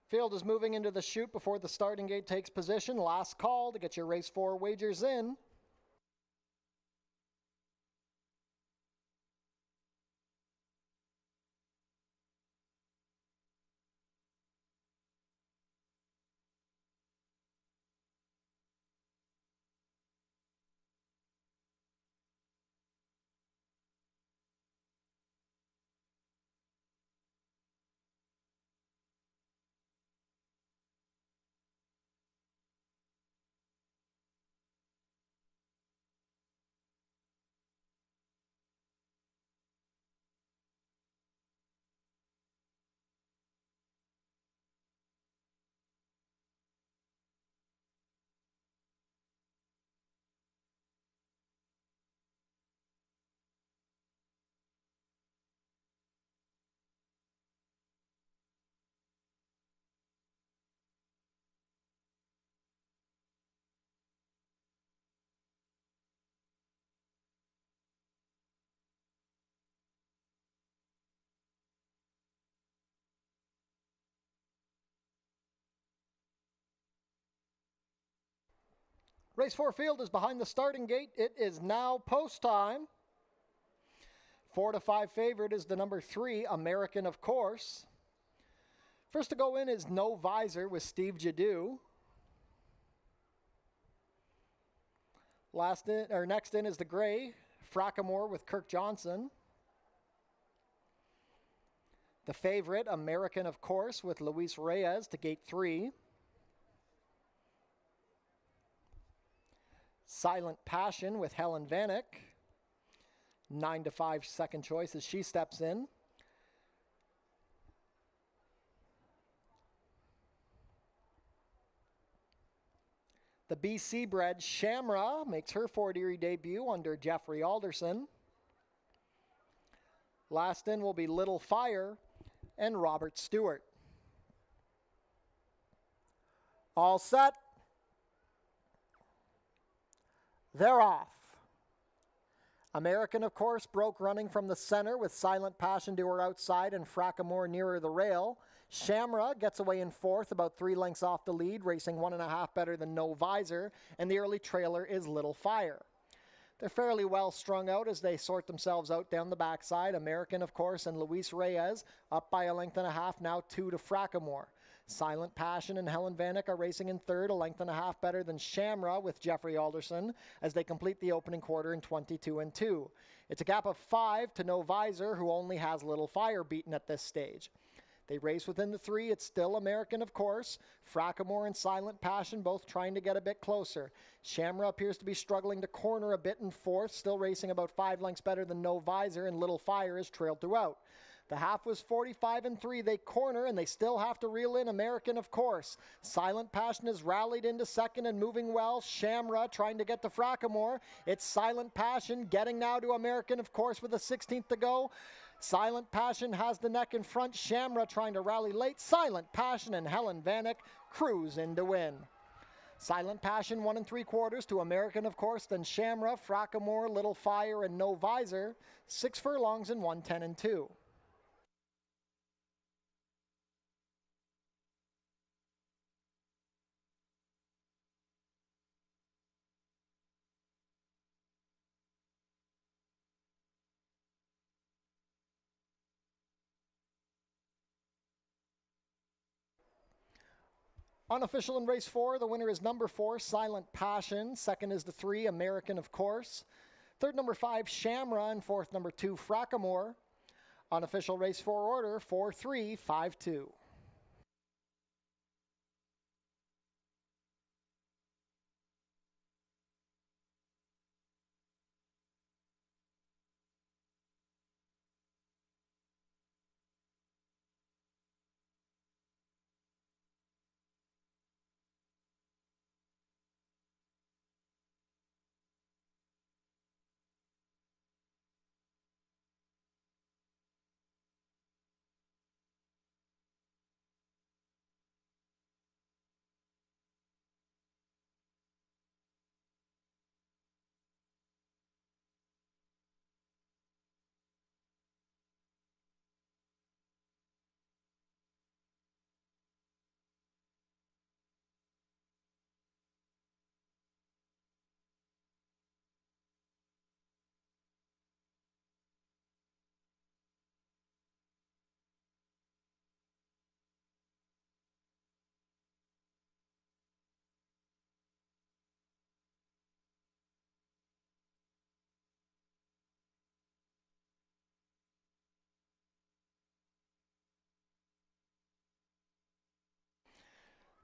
Field is moving into the chute before the starting gate takes position. Last call to get your race 4 wagers in. Race 4 field is behind the starting gate. It is now post time. 4 to 5 favorite is the number 3, American of Course. First to go in is No Visor with Steve Jadu. Next in is the gray, Frackamore with Kirk Johnson. The favorite, American of Course with Luis Reyes to gate 3. Silent Passion with Helen Vanek. 9 to 5 second choice as she steps in. The BC bred Shamra makes her Fort Erie debut under Jeffrey Alderson. Last in will be Little Fire and Robert Stewart. All set. They're off. American, of course, broke running from the center with Silent Passion to her outside and Frackamore nearer the rail. Shamra gets away in fourth, about 3 lengths off the lead, racing 1.5 better than No Visor, and the early trailer is Little Fire. They're fairly well strung out as they sort themselves out down the backside. American, of course, and Luis Reyes up by 1.5 lengths, now 2 to Frackamore. Silent Passion and Helen Vanek are racing in third, 1.5 lengths better than Shamra with Jeffrey Alderson as they complete the opening quarter in 22 and 2. It's a gap of 5 to No Visor, who only has Little Fire beaten at this stage. They race within the 3. It's still American, of course. Frackamore and Silent Passion both trying to get a bit closer. Shamra appears to be struggling to corner a bit in fourth, still racing about 5 lengths better than No Visor, and Little Fire is trailed throughout. The half was 45 and 3. They corner, and they still have to reel in American, of course. Silent Passion has rallied into second and moving well. Shamra trying to get to Frackamore. It's Silent Passion getting now to American, of course, with a 16th to go. Silent Passion has the neck in front. Shamra trying to rally late. Silent Passion and Helen Vanek cruise in to win. Silent Passion 1 3/4 to American, of course, then Shamra, Frackamore, Little Fire, and No Visor. 6 furlongs in 1:10 and 2. Unofficial in race 4, the winner is number 4, Silent Passion. Second is the 3, American, of course. Third, number 5, Shamra, and fourth, number 2, Frackamore. Unofficial race 4 order, 4-3-5-2.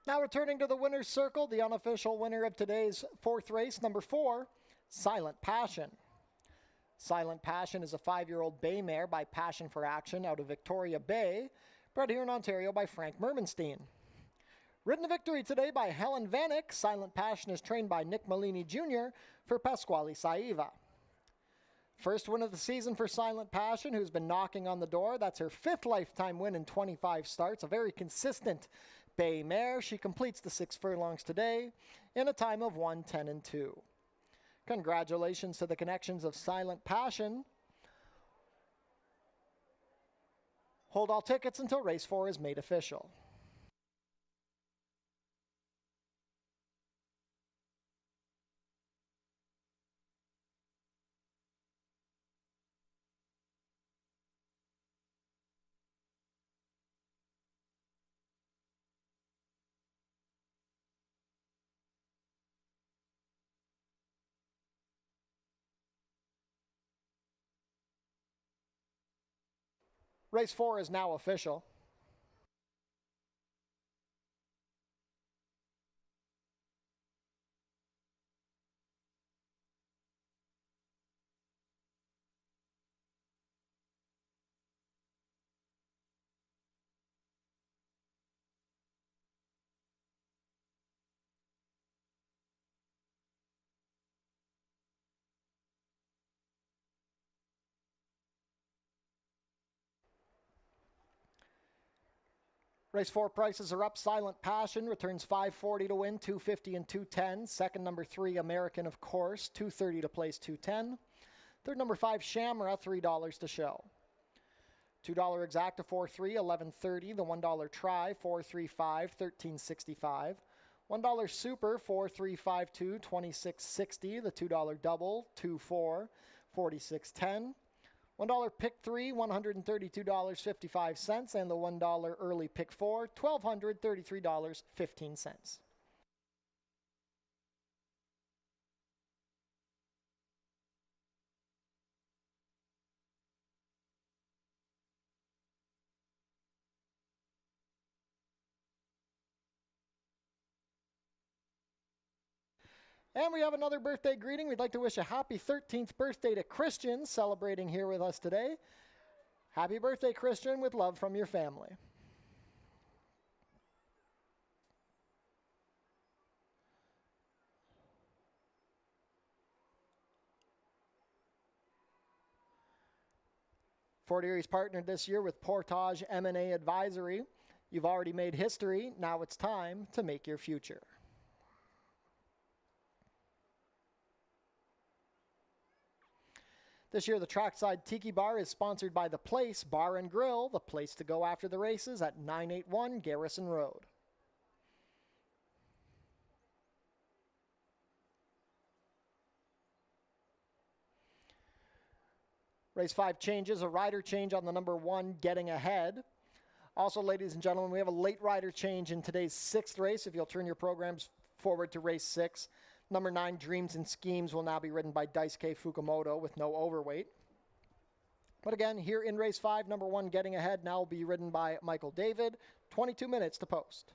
Now returning to the winner's circle, the unofficial winner of today's fourth race, number 4, Silent Passion. Silent Passion is a 5-year-old bay mare by Passion for Action out of Victoria Bay, bred here in Ontario by Frank Mermenstein. Ridden to victory today by Helen Vanek, Silent Passion is trained by Nick Malini Jr. for Pasquale Saiva. First win of the season for Silent Passion, who's been knocking on the door. That's her 5th lifetime win in 25 starts, a very consistent bay mare. She completes the 6 furlongs today in a time of 1:10-2. Congratulations to the connections of Silent Passion. Hold all tickets until race 4 is made official. Race 4 is now official. Race 4 prices are up. Silent Passion returns $540 to win, $250 and $210. Second, number 3, American, of course, $230 to place, $210. Third, number 5, Shamra, $3 to show. $2 exacta, 4-3, $11.30. The $1 try, 4-3-5, $13.65. $1 super, 4-3-5-2, $26.60. The $2 double, 2-4, $46.10. $1 pick 3, $132.55, and the $1 early pick 4, $1,233.15. And we have another birthday greeting. We'd like to wish a happy 13th birthday to Christian, celebrating here with us today. Happy birthday, Christian, with love from your family. Fort Erie's partnered this year with Portage M&A Advisory. You've already made history. Now it's time to make your future. This year, the Trackside Tiki Bar is sponsored by The Place Bar and Grill, the place to go after the races at 981 Garrison Road. Race 5 changes, a rider change on the number 1, Getting Ahead. Also, ladies and gentlemen, we have a late rider change in today's 6th race. If you'll turn your programs forward to race 6. Number 9, Dreams and Schemes, will now be ridden by Daisuke Fukumoto with no overweight. But again, here in race 5, number 1, Getting Ahead, now will be ridden by Michael David. 22 minutes to post.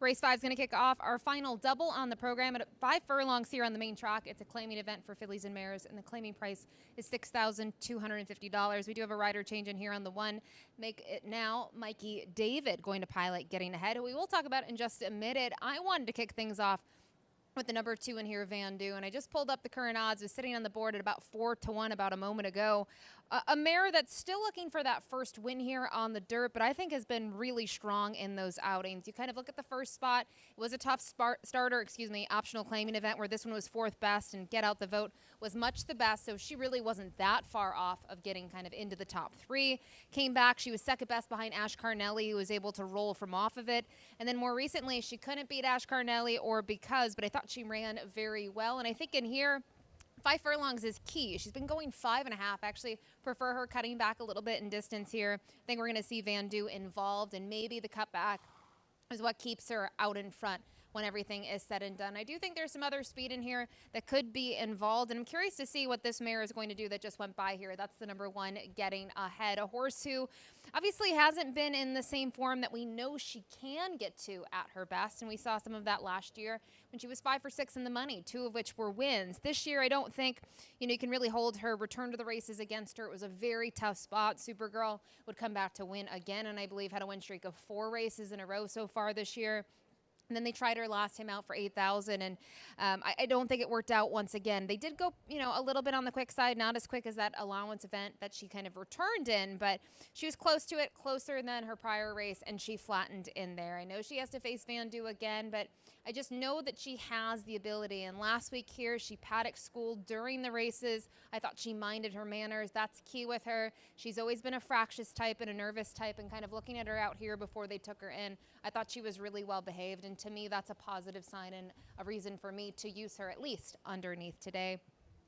Race 5 is going to kick off our final double on the program at 5 furlongs here on the main track. It's a claiming event for fillies and mares, and the claiming price is $6,250. We do have a rider change in here on the 1. Make it now Mikey David going to pilot Getting Ahead, who we will talk about in just a minute. I wanted to kick things off with the number 2 in here, Van Du, and I just pulled up the current odds. It was sitting on the board at about 4-1 about a moment ago. A mare that's still looking for that first win here on the dirt, but I think has been really strong in those outings. You kind of look at the first spot. It was a tough starter, optional claiming event where this one was 4th best, and Get Out the Vote was much the best, so she really wasn't that far off of getting kind of into the top 3. Came back. She was 2nd best behind Ash Carnelli, who was able to roll from off of it. And then more recently, she couldn't beat Ash Carnelli but I thought she ran very well. And I think in here, 5 furlongs is key. She's been going 5.5. Actually, prefer her cutting back a little bit in distance here. I think we're going to see Van Du involved, and maybe the cutback is what keeps her out in front when everything is said and done. I do think there's some other speed in here that could be involved, and I'm curious to see what this mare is going to do that just went by here. That's the number 1, Getting Ahead, a horse who obviously hasn't been in the same form that we know she can get to at her best, and we saw some of that last year when she was 5 for 6 in the money, 2 of which were wins. This year, I don't think you can really hold her return to the races against her. It was a very tough spot. Supergirl would come back to win again, and I believe had a win streak of 4 races in a row so far this year. And then they tried her last time out for 8,000, and I don't think it worked out once again. They did go, a little bit on the quick side, not as quick as that allowance event that she kind of returned in, but she was close to it, closer than her prior race, and she flattened in there. I know she has to face Van Du again, but I just know that she has the ability. And last week here, she paddock schooled during the races. I thought she minded her manners. That's key with her. She's always been a fractious type and a nervous type, and kind of looking at her out here before they took her in, I thought she was really well behaved, and to me, that's a positive sign and a reason for me to use her at least underneath today.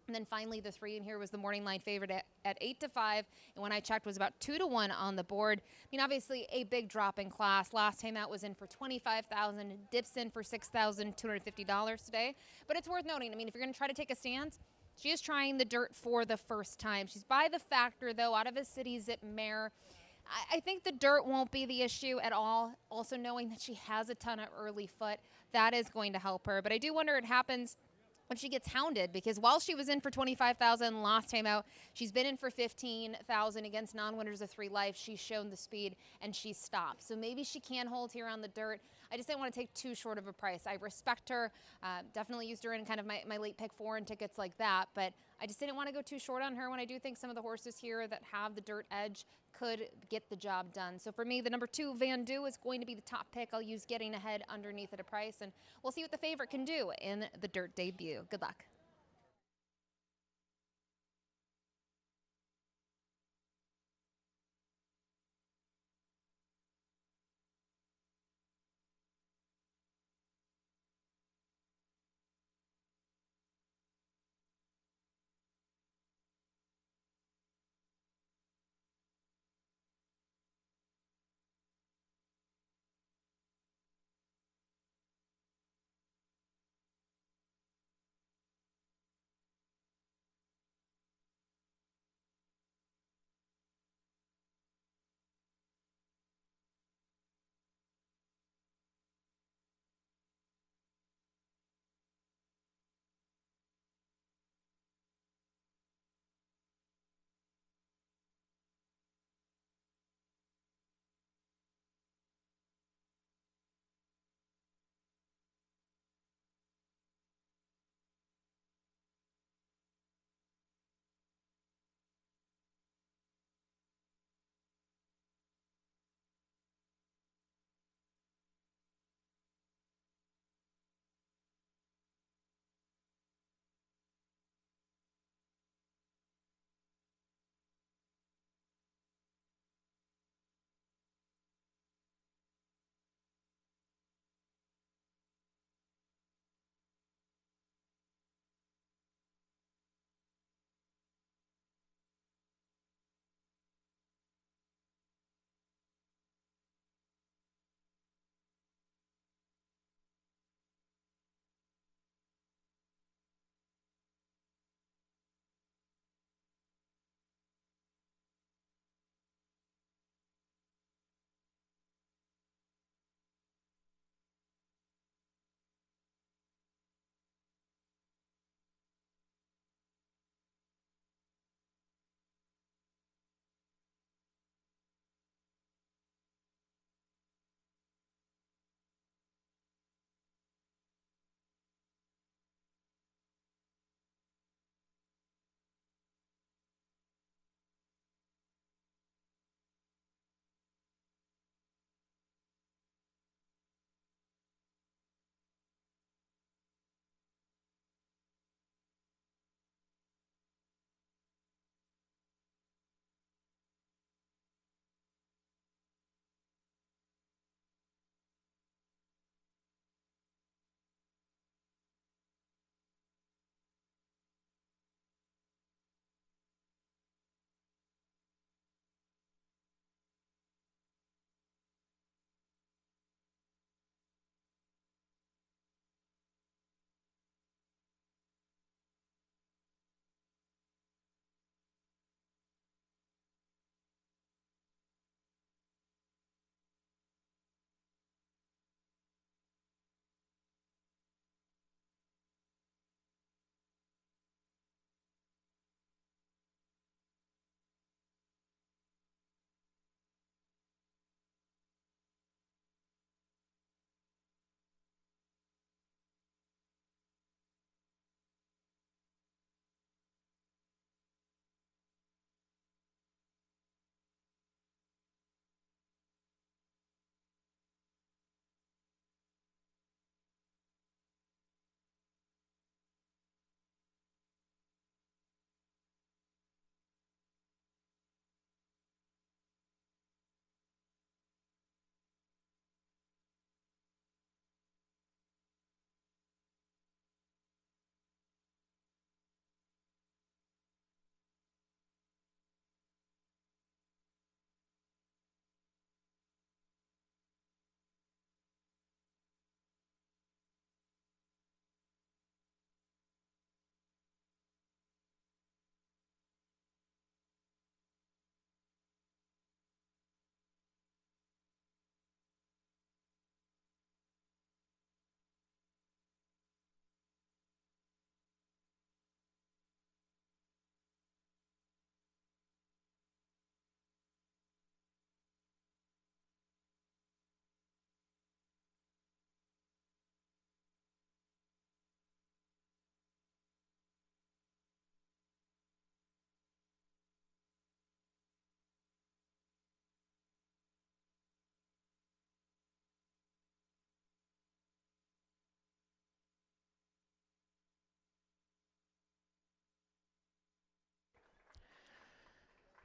And then finally, the 3 in here was the morning line favorite at 8-5, and when I checked was about 2-1 on the board. I mean, obviously a big drop in class. Last time out was in for $25,000, dips in for $6,250 today. But it's worth noting, I mean, if you're going to try to take a stance, she is trying the dirt for the first time. She's by the factor, though, out of a city zip mare. I think the dirt won't be the issue at all. Also knowing that she has a ton of early foot, that is going to help her. But I do wonder what happens if she gets hounded, because while she was in for $25,000 last time out, she's been in for $15,000 against non-winners of 3 Life. She's shown the speed, and she's stopped. So maybe she can hold here on the dirt. I just didn't want to take too short of a price. I respect her. Definitely used her in kind of my late pick 4 and tickets like that, but I just didn't want to go too short on her when I do think some of the horses here that have the dirt edge could get the job done. So for me, the number 2, Van Du, is going to be the top pick. I'll use Getting Ahead underneath at a price, and we'll see what the favorite can do in the dirt debut. Good luck.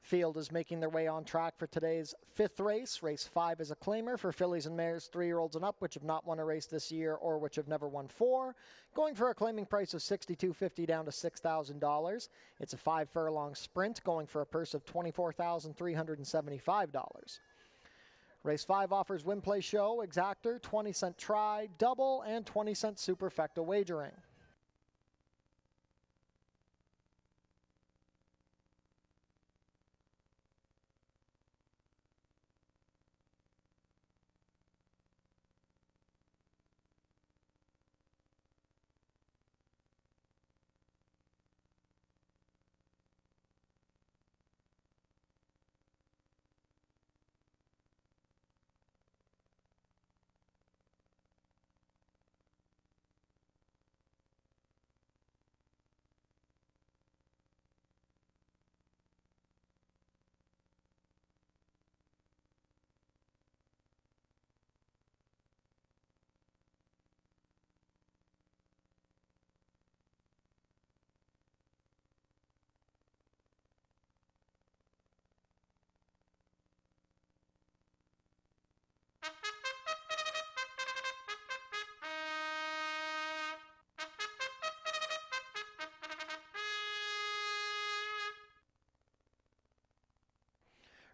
Field is making their way on track for today's 5th race. Race 5 is a claimer for fillies and mares 3-year-olds and up, which have not won a race this year or which have never won 4. Going for a claiming price of $6,250 down to $6,000. It's a 5 furlong sprint going for a purse of $24,375. Race 5 offers win, play, show, exactor, 20-cent try, double, and 20-cent superfecta wagering.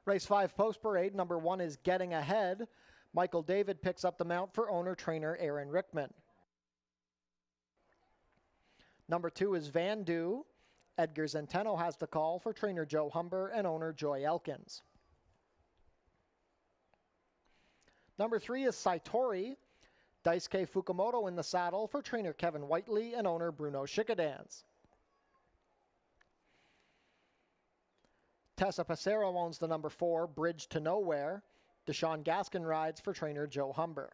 Race 5 post parade, number 1 is Getting Ahead. Michael David picks up the mount for owner-trainer Aaron Rickman. Number 2 is Van Du. Edgar Zenteno has the call for trainer Joe Humber and owner Joy Elkins. Number 3 is Saitori. Daisuke Fukumoto in the saddle for trainer Kevin Whiteley and owner Bruno Schickedans. Tessa Passero owns the number 4, Bridge to Nowhere. Deshaun Gaskin rides for trainer Joe Humber.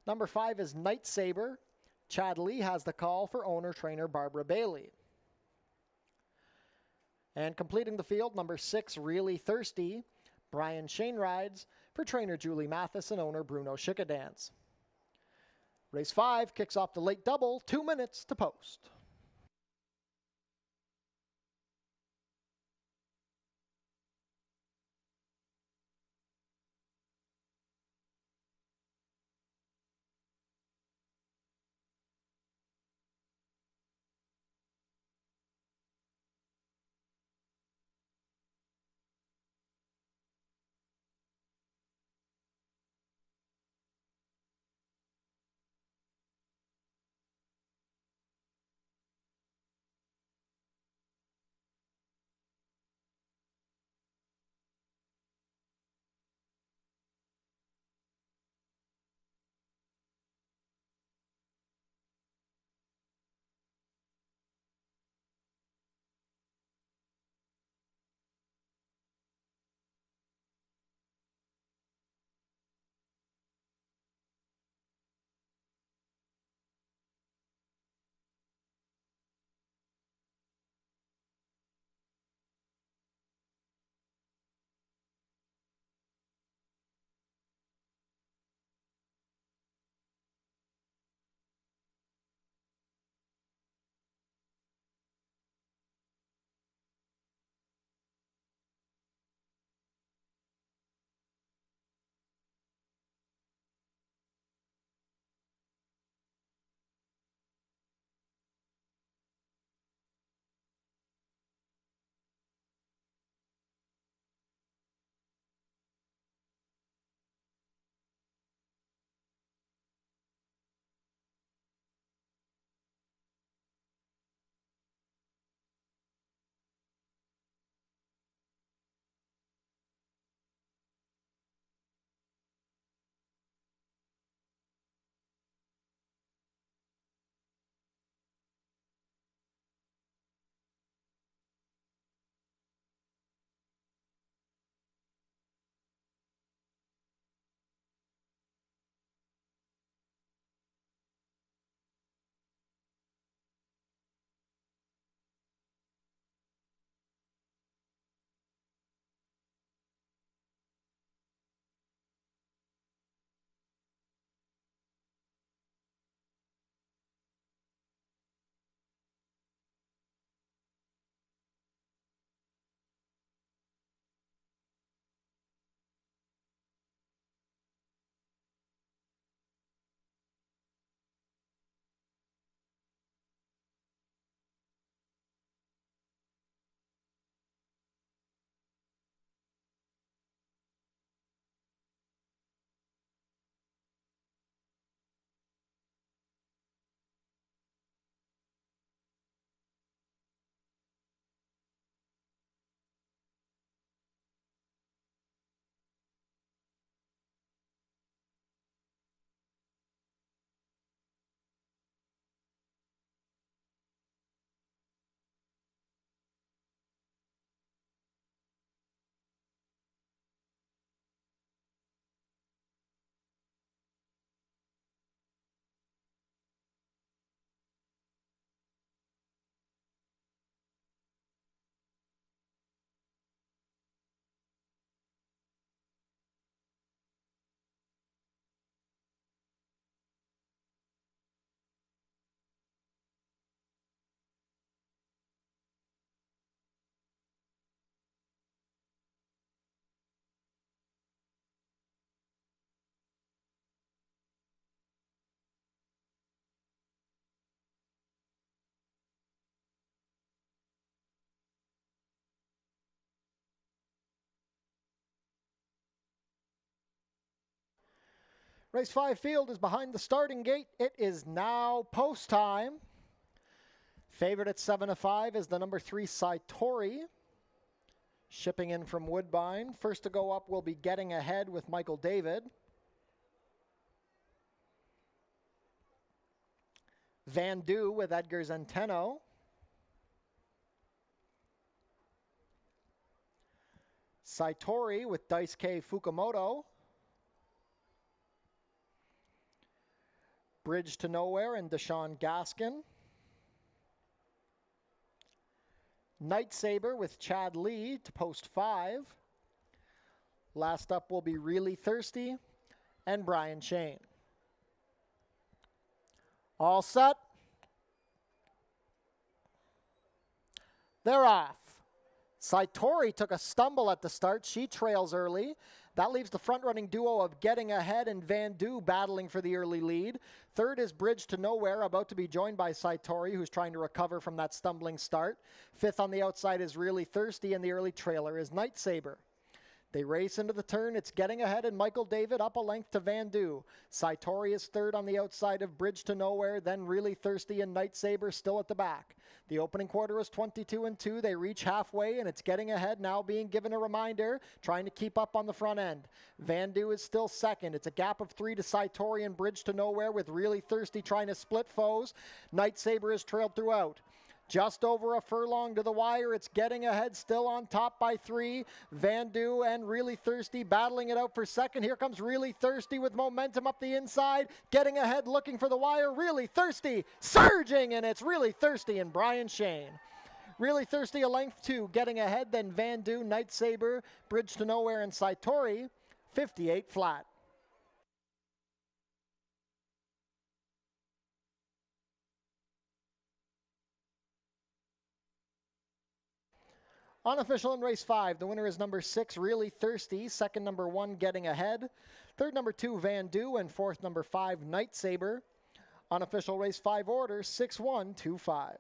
Number 5 is Night Saber. Chad Lee has the call for owner-trainer Barbara Bailey. And completing the field, number 6, Really Thirsty. Brian Shane rides for trainer Julie Mathis and owner Bruno Schickedans. Race 5 kicks off the late double, 2 minutes to post. Race 5 field is behind the starting gate. It is now post time. Favorite at 7-5 is the number 3 Saitori. Shipping in from Woodbine. First to go up will be Getting Ahead with Michael David. Van Du with Edgar Zenteno. Saitori with Daisuke Fukumoto. Bridge to Nowhere and Deshaun Gaskin. Night Saber with Chad Lee to post 5. Last up will be Really Thirsty and Brian Shane. All set. They're off. Saitori took a stumble at the start. She trails early. That leaves the front-running duo of Getting Ahead and Van Du battling for the early lead. Third is Bridge to Nowhere, about to be joined by Saitori, who's trying to recover from that stumbling start. Fifth on the outside is Really Thirsty, and the early trailer is Night Saber. They race into the turn. It's Getting Ahead and Michael David up a length to Van Du. Saitori is third on the outside of Bridge to Nowhere, then Really Thirsty and Night Saber still at the back. The opening quarter is 22-2. They reach halfway, and it's Getting Ahead now being given a reminder, trying to keep up on the front end. Van Du is still second. It's a gap of 3 to Saitori and Bridge to Nowhere, with Really Thirsty trying to split foes. Night Saber is trailed throughout. Just over a furlong to the wire, it's Getting Ahead still on top by 3. Van Du and Really Thirsty battling it out for second. Here comes Really Thirsty with momentum up the inside. Getting Ahead looking for the wire. Really Thirsty surging, and it's Really Thirsty and Brian Shane. Really Thirsty a length 2. Getting Ahead, then Van Du, Night Saber, Bridge to Nowhere, and Saitori. 58 flat. Unofficial in race 5, the winner is number 6, Really Thirsty. Second, number 1, Getting Ahead. Third, number 2, Van Du. And fourth, number 5, Night Saber. Unofficial race 5 order, 6-1-2-5.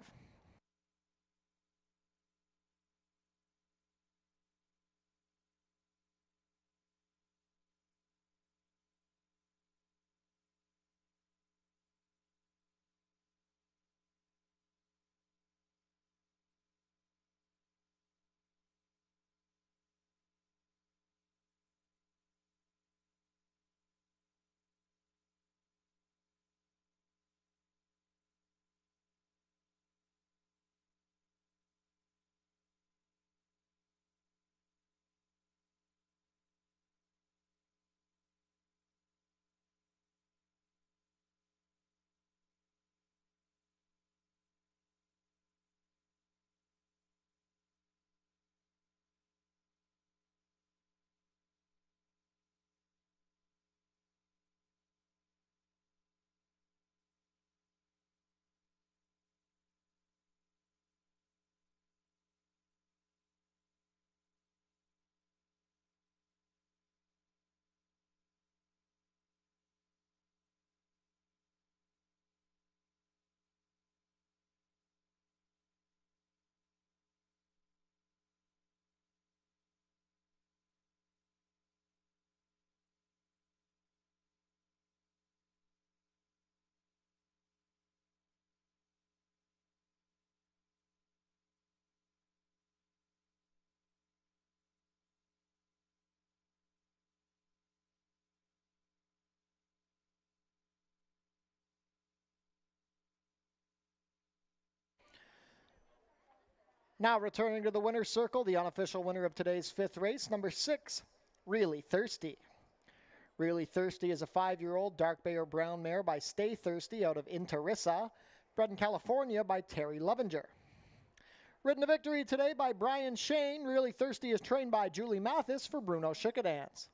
Now returning to the winner's circle, the unofficial winner of today's 5th race, number 6, Really Thirsty. Really Thirsty is a 5-year-old dark bay or brown mare by Stay Thirsty out of Interissa, bred in California by Terry Lovinger. Ridden to victory today by Brian Shane, Really Thirsty is trained by Julie Mathis for Bruno Chickadans.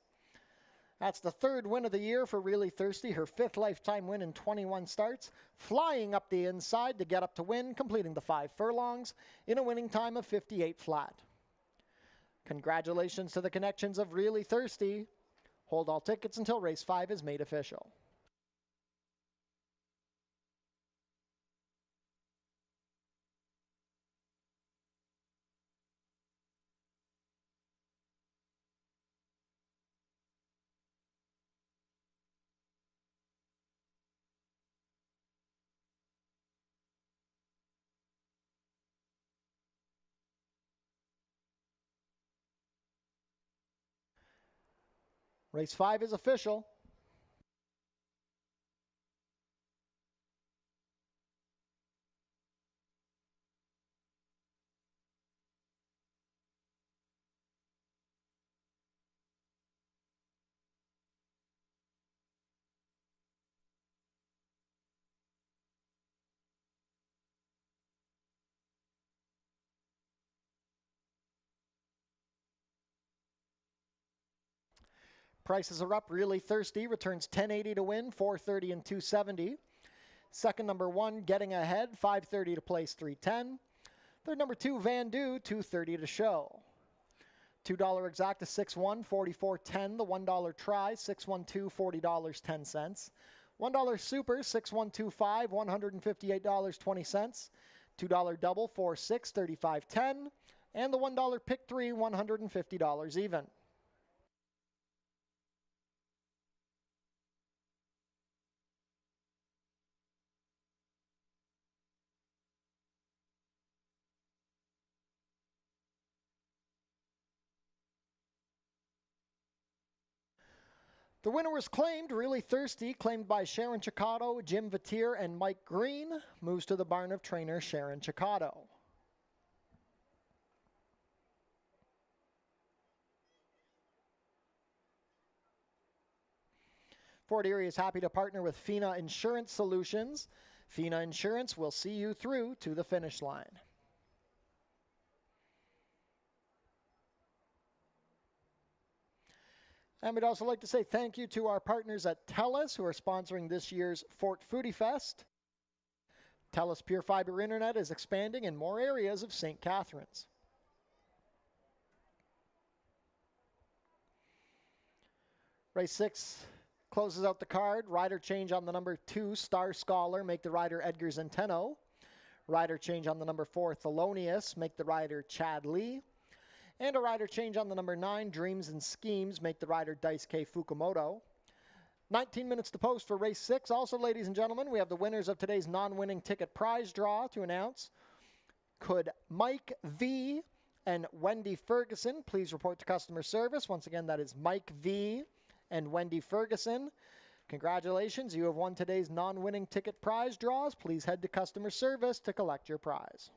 That's the 3rd win of the year for Really Thirsty, her 5th lifetime win in 21 starts, flying up the inside to get up to win, completing the 5 furlongs in a winning time of 58 flat. Congratulations to the connections of Really Thirsty. Hold all tickets until race 5 is made official. Race 5 is official. Prices are up. Really Thirsty returns $10.80 to win, $4.30 and $2.70. Second, number 1, Getting Ahead, $5.30 to place, $3.10. Third, number 2, Van Du, $2.30 to show. $2 exacta 6-1, $44.10. The $1 try, 6-1-2, $40.10. $1 super, 6-1-2-5, $158.20. $2 double, 4-6, $35.10. And the $1 pick 3, $150 even. The winner was claimed, Really Thirsty, claimed by Sharon Chicotto, Jim Vatier, and Mike Green. Moves to the barn of trainer Sharon Chicotto. Fort Erie is happy to partner with FINA Insurance Solutions. FINA Insurance will see you through to the finish line. And we'd also like to say thank you to our partners at TELUS, who are sponsoring this year's Fort Foodie Fest. TELUS Pure Fiber Internet is expanding in more areas of St. Catharines. Race 6 closes out the card. Rider change on the number 2, Star Scholar, make the rider Edgar Zenteno. Rider change on the number 4, Thelonious, make the rider Chad Lee. And a rider change on the number 9, Dreams and Schemes, make the rider Daisuke Fukumoto. 19 minutes to post for race 6. Also, ladies and gentlemen, we have the winners of today's non-winning ticket prize draw to announce. Could Mike V and Wendy Ferguson please report to customer service? Once again, that is Mike V and Wendy Ferguson. Congratulations, you have won today's non-winning ticket prize draws. Please head to customer service to collect your prize.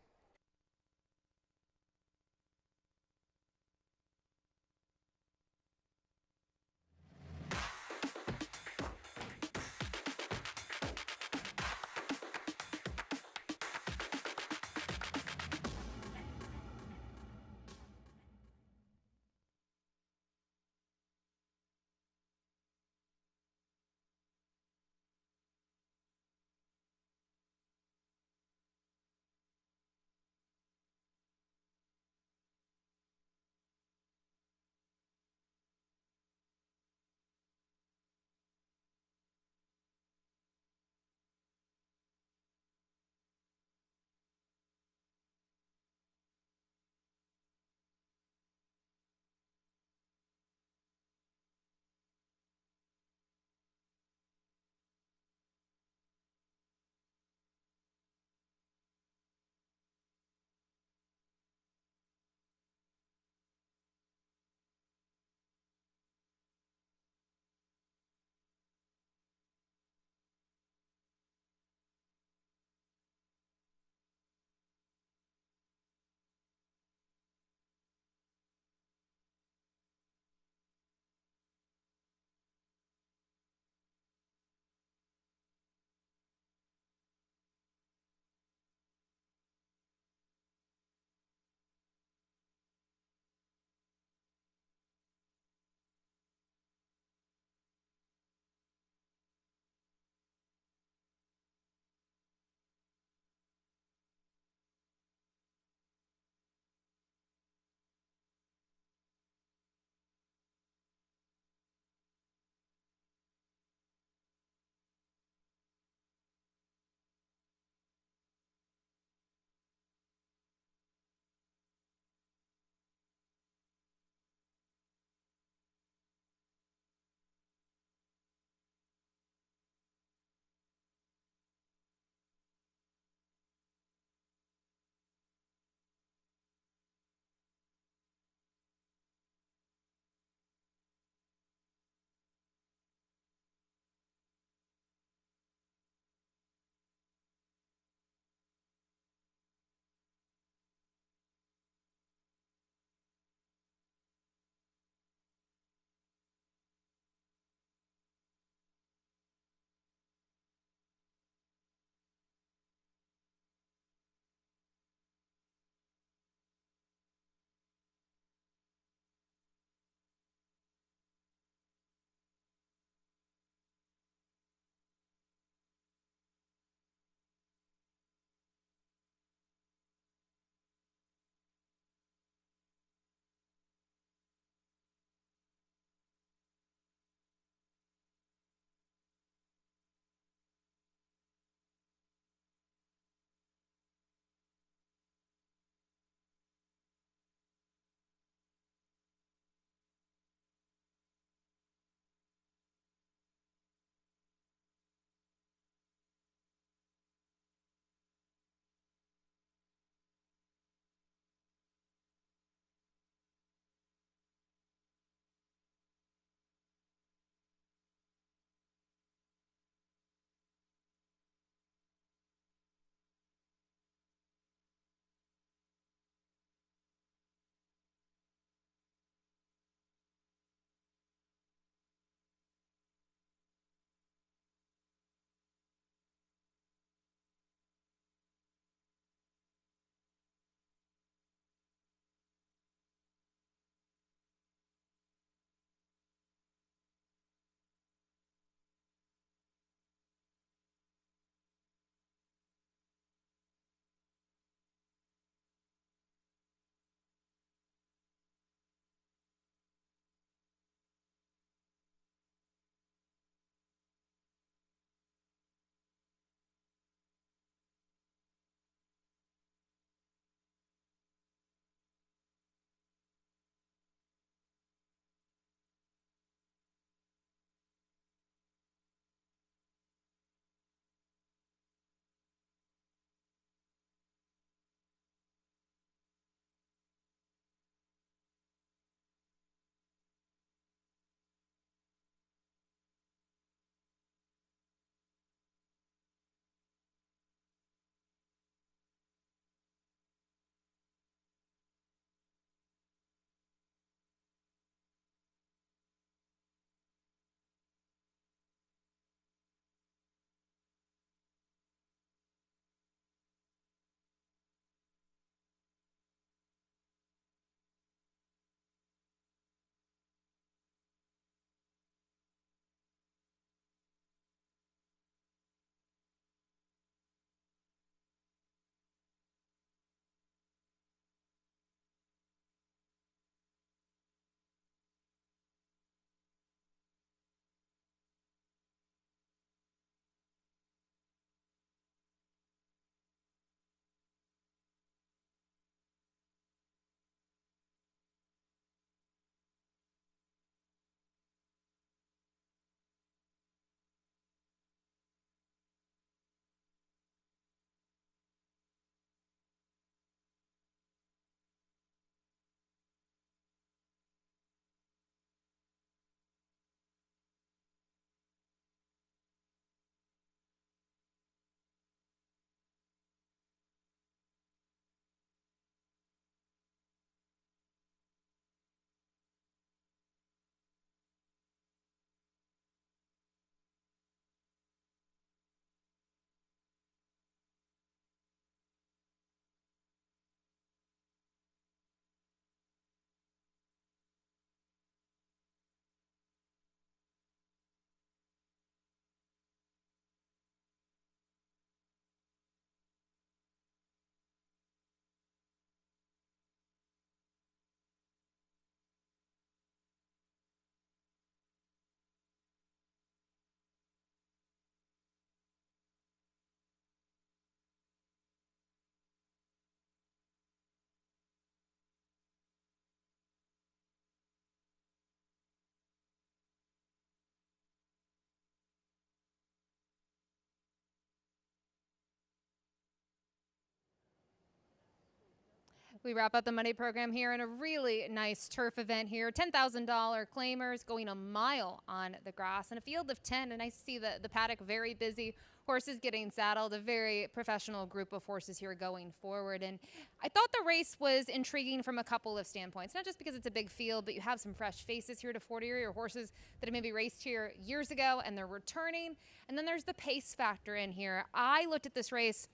We wrap up the Monday program here in a really nice turf event here. $10,000 claimers going a mile on the grass in a field of 10. And nice to see the paddock very busy. Horses getting saddled, a very professional group of horses here going forward. And I thought the race was intriguing from a couple of standpoints, not just because it's a big field, but you have some fresh faces here to Fort Erie, or horses that have maybe raced here years ago and they're returning. And then there's the pace factor in here. I looked at this race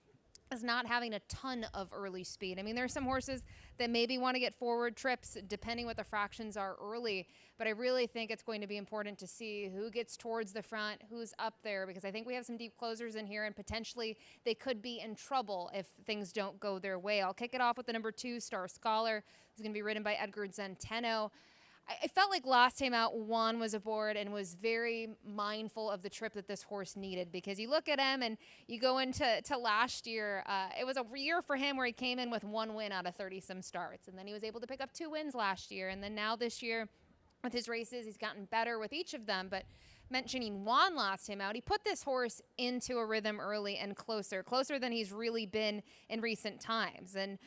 as not having a ton of early speed. I mean, there's some horses that maybe want to get forward trips depending what the fractions are early, but I really think it's going to be important to see who gets towards the front, who's up there, because I think we have some deep closers in here and potentially they could be in trouble if things don't go their way. I'll kick it off with the number 2, Star Scholar, who's going to be ridden by Edgar Zenteno. I felt like last time out, Juan was aboard and was very mindful of the trip that this horse needed, because you look at him and you go into last year, it was a year for him where he came in with 1 win out of 30-some starts, and then he was able to pick up 2 wins last year, and then now this year with his races, he's gotten better with each of them. But mentioning Juan last time out, he put this horse into a rhythm early and closer than he's really been in recent times. And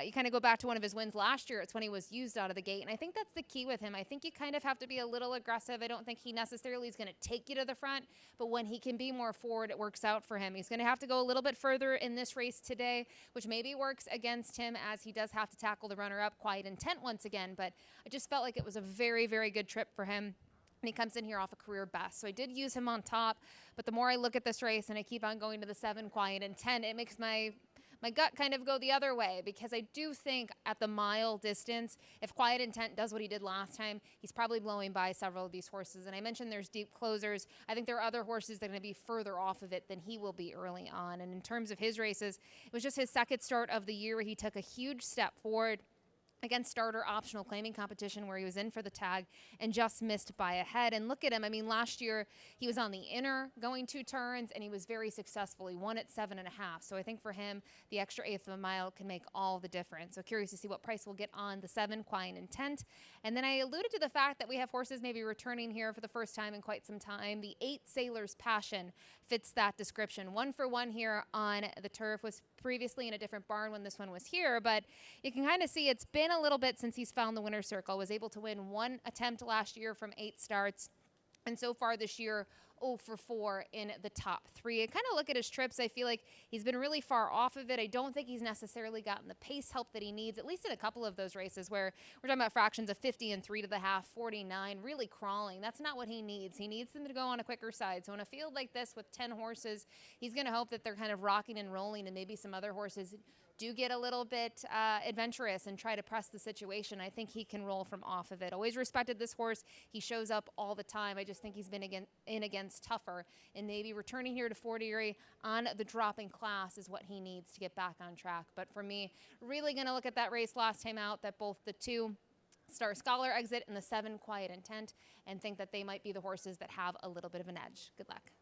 you kind of go back to one of his wins last year. It's when he was used out of the gate. And I think that's the key with him. I think you kind of have to be a little aggressive. I don't think he necessarily is going to take you to the front, but when he can be more forward, it works out for him. He's going to have to go a little bit further in this race today, which maybe works against him as he does have to tackle the runner-up, Quiet Intent, once again. But I just felt like it was a very, very good trip for him. And he comes in here off a career best. So I did use him on top, but the more I look at this race and I keep on going to the 7, Quiet Intent, it makes my gut kind of go the other way, because I do think at the mile distance, if Quiet Intent does what he did last time, he's probably blowing by several of these horses. And I mentioned there's deep closers. I think there are other horses that are going to be further off of it than he will be early on. And in terms of his races, it was just his second start of the year where he took a huge step forward against starter optional claiming competition, where he was in for the tag and just missed by a head. And look at him. I mean, last year he was on the inner going 2 turns and he was very successful. He won at 7.5. So I think for him, the extra 1/8 of a mile can make all the difference. So curious to see what price we'll get on the 7, Quiet Intent. And then I alluded to the fact that we have horses maybe returning here for the first time in quite some time. The 8, Sailor's Passion, fits that description. 1 for 1 here on the turf. Was previously in a different barn when this one was here, but you can kind of see it's been a little bit since he's found the winner's circle. Was able to win 1 attempt last year from 8 starts, and so far this year 0 for 4 in the top 3. I kind of look at his trips, I feel like he's been really far off of it. I don't think he's necessarily gotten the pace help that he needs, at least in a couple of those races where we're talking about fractions of 50 and 3 to the half, 49, really crawling. That's not what he needs. He needs them to go on a quicker side. So in a field like this with 10 horses, he's going to hope that they're kind of rocking and rolling, and maybe some other horses do get a little bit adventurous and try to press the situation. I think he can roll from off of it. Always respected this horse. He shows up all the time. I just think he's been in against tougher, and maybe returning here to Fort Erie on the dropping class is what he needs to get back on track. But for me, really going to look at that race last time out, that both the 2 Star Scholar exit and the 7, Quiet Intent, and think that they might be the horses that have a little bit of an edge. Good luck.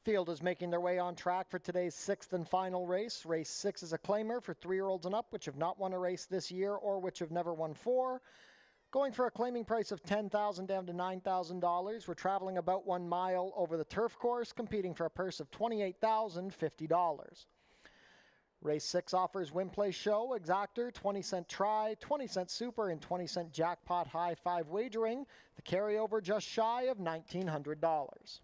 Field is making their way on track for today's sixth and final race. Race 6 is a claimer for 3-year-olds and up, which have not won a race this year or which have never won 4. Going for a claiming price of $10,000 down to $9,000. We're traveling about 1 mile over the turf course, competing for a purse of $28,050. Race 6 offers win, play, show, exactor, 20-cent try, 20-cent super, and 20-cent jackpot high 5 wagering. The carryover just shy of $1,900.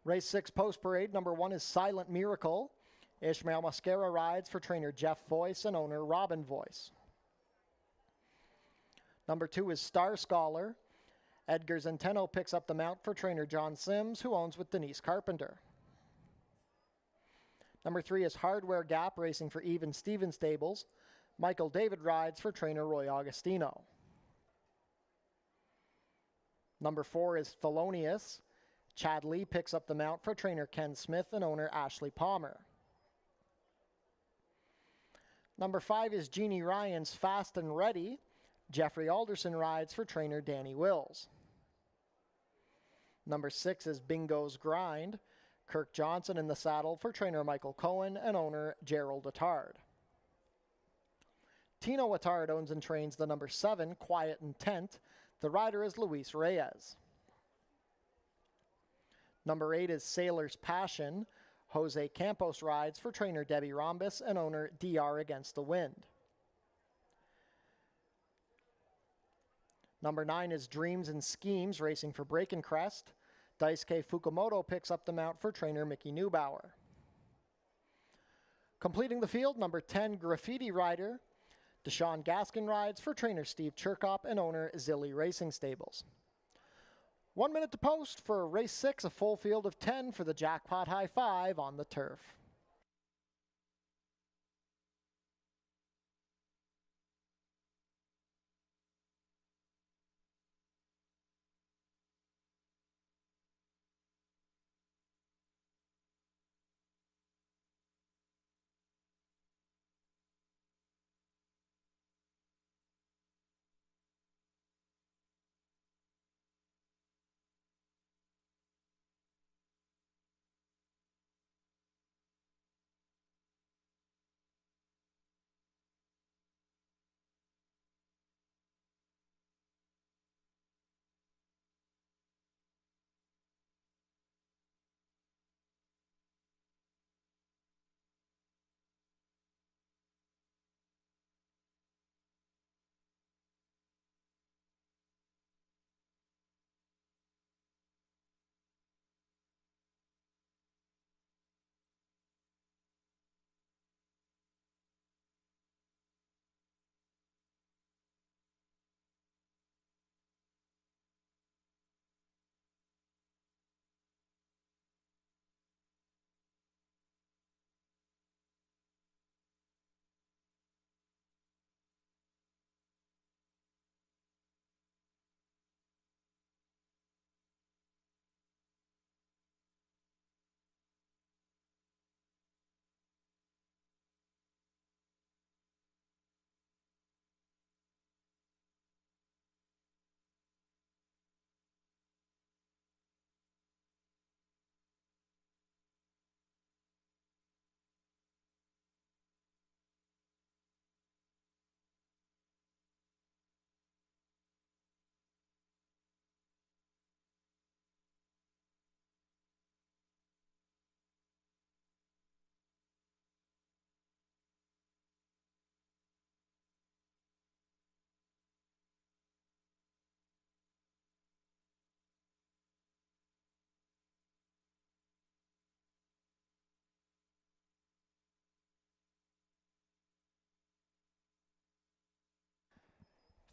Race 6 post parade, number 1 is Silent Miracle. Ishmael Mascara rides for trainer Jeff Voice and owner Robin Voice. Number 2 is Star Scholar. Edgar Zenteno picks up the mount for trainer John Sims, who owns with Denise Carpenter. Number 3 is Hardware Gap, racing for Even Steven Stables. Michael David rides for trainer Roy Augustino. Number 4 is Thelonious. Chad Lee picks up the mount for trainer Ken Smith and owner Ashley Palmer. Number 5 is Jeannie Ryan's Fast and Ready. Jeffrey Alderson rides for trainer Danny Wills. Number 6 is Bingo's Grind. Kirk Johnson in the saddle for trainer Michael Cohen and owner Gerald Attard. Tino Attard owns and trains the number 7, Quiet Intent. The rider is Luis Reyes. Number 8 is Sailor's Passion. Jose Campos rides for trainer Debbie Rhombus and owner DR Against the Wind. Number 9 is Dreams and Schemes, racing for Break and Crest. Daisuke Fukumoto picks up the mount for trainer Mickey Neubauer. Completing the field, number 10, Graffiti Rider. Deshaun Gaskin rides for trainer Steve Chirkop and owner Zilly Racing Stables. 1 minute to post for race 6, a full field of 10 for the jackpot high 5 on the turf.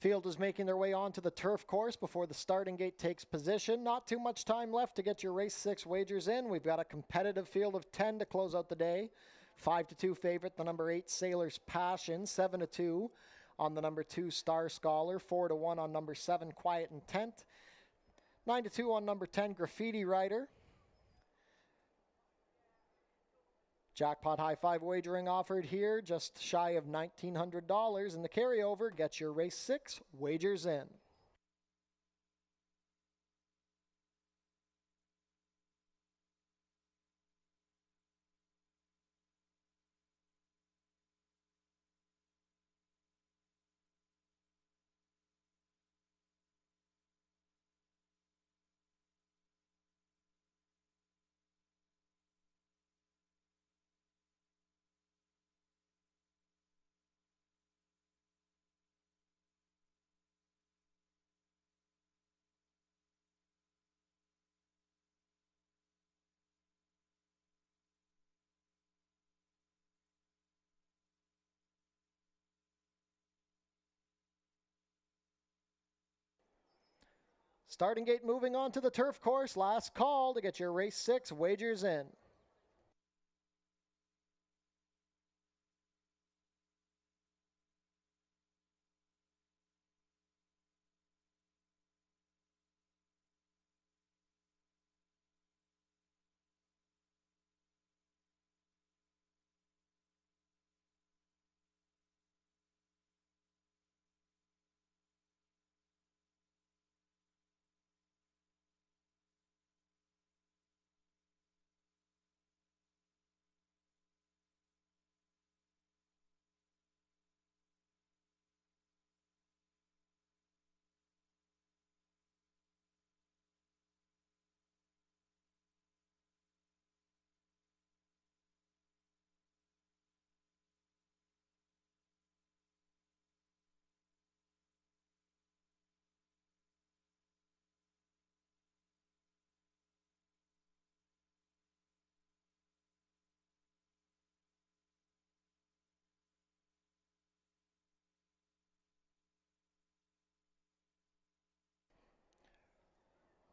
Field is making their way onto the turf course before the starting gate takes position. Not too much time left to get your race 6 wagers in. We've got a competitive field of 10 to close out the day. 5-2 favorite, the number 8 Sailor's Passion. 7-2 on the number 2 Star Scholar. 4-1 on number 7 Quiet Intent. 9-2 on number 10 Graffiti Rider. Jackpot high five wagering offered here, just shy of $1,900. And the carryover gets your race 6 wagers in. Starting gate moving on to the turf course. Last call to get your race 6 wagers in.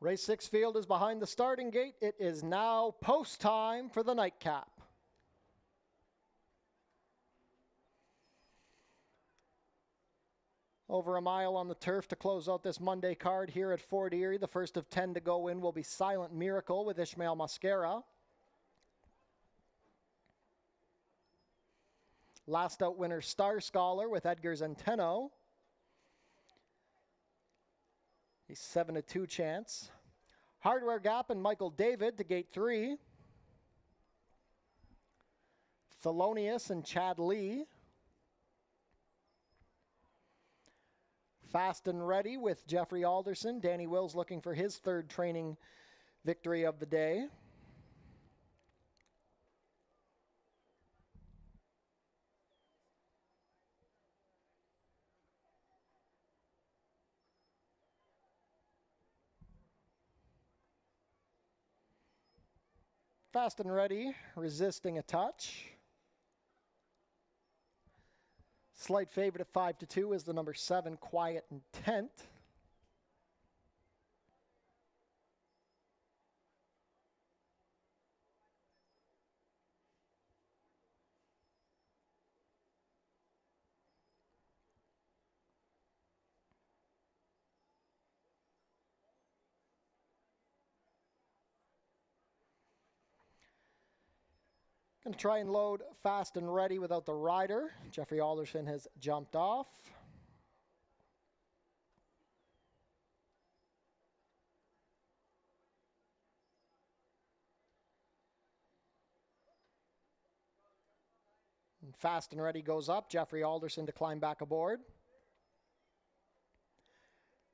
Race 6 field is behind the starting gate. It is now post time for the nightcap. Over a mile on the turf to close out this Monday card here at Fort Erie. The first of 10 to go in will be Silent Miracle with Ishmael Mascara. Last out winner Star Scholar with Edgar Zenteno. A 7-2 chance. Hardware Gap and Michael David to gate 3. Thelonious and Chad Lee. Fast and Ready with Jeffrey Alderson. Danny Wills looking for his 3rd training victory of the day. Fast and Ready, resisting a touch. Slight favorite at 5-2 is the number 7, Quiet Intent. Going to try and load Fast and Ready without the rider. Jeffrey Alderson has jumped off. And Fast and Ready goes up. Jeffrey Alderson to climb back aboard.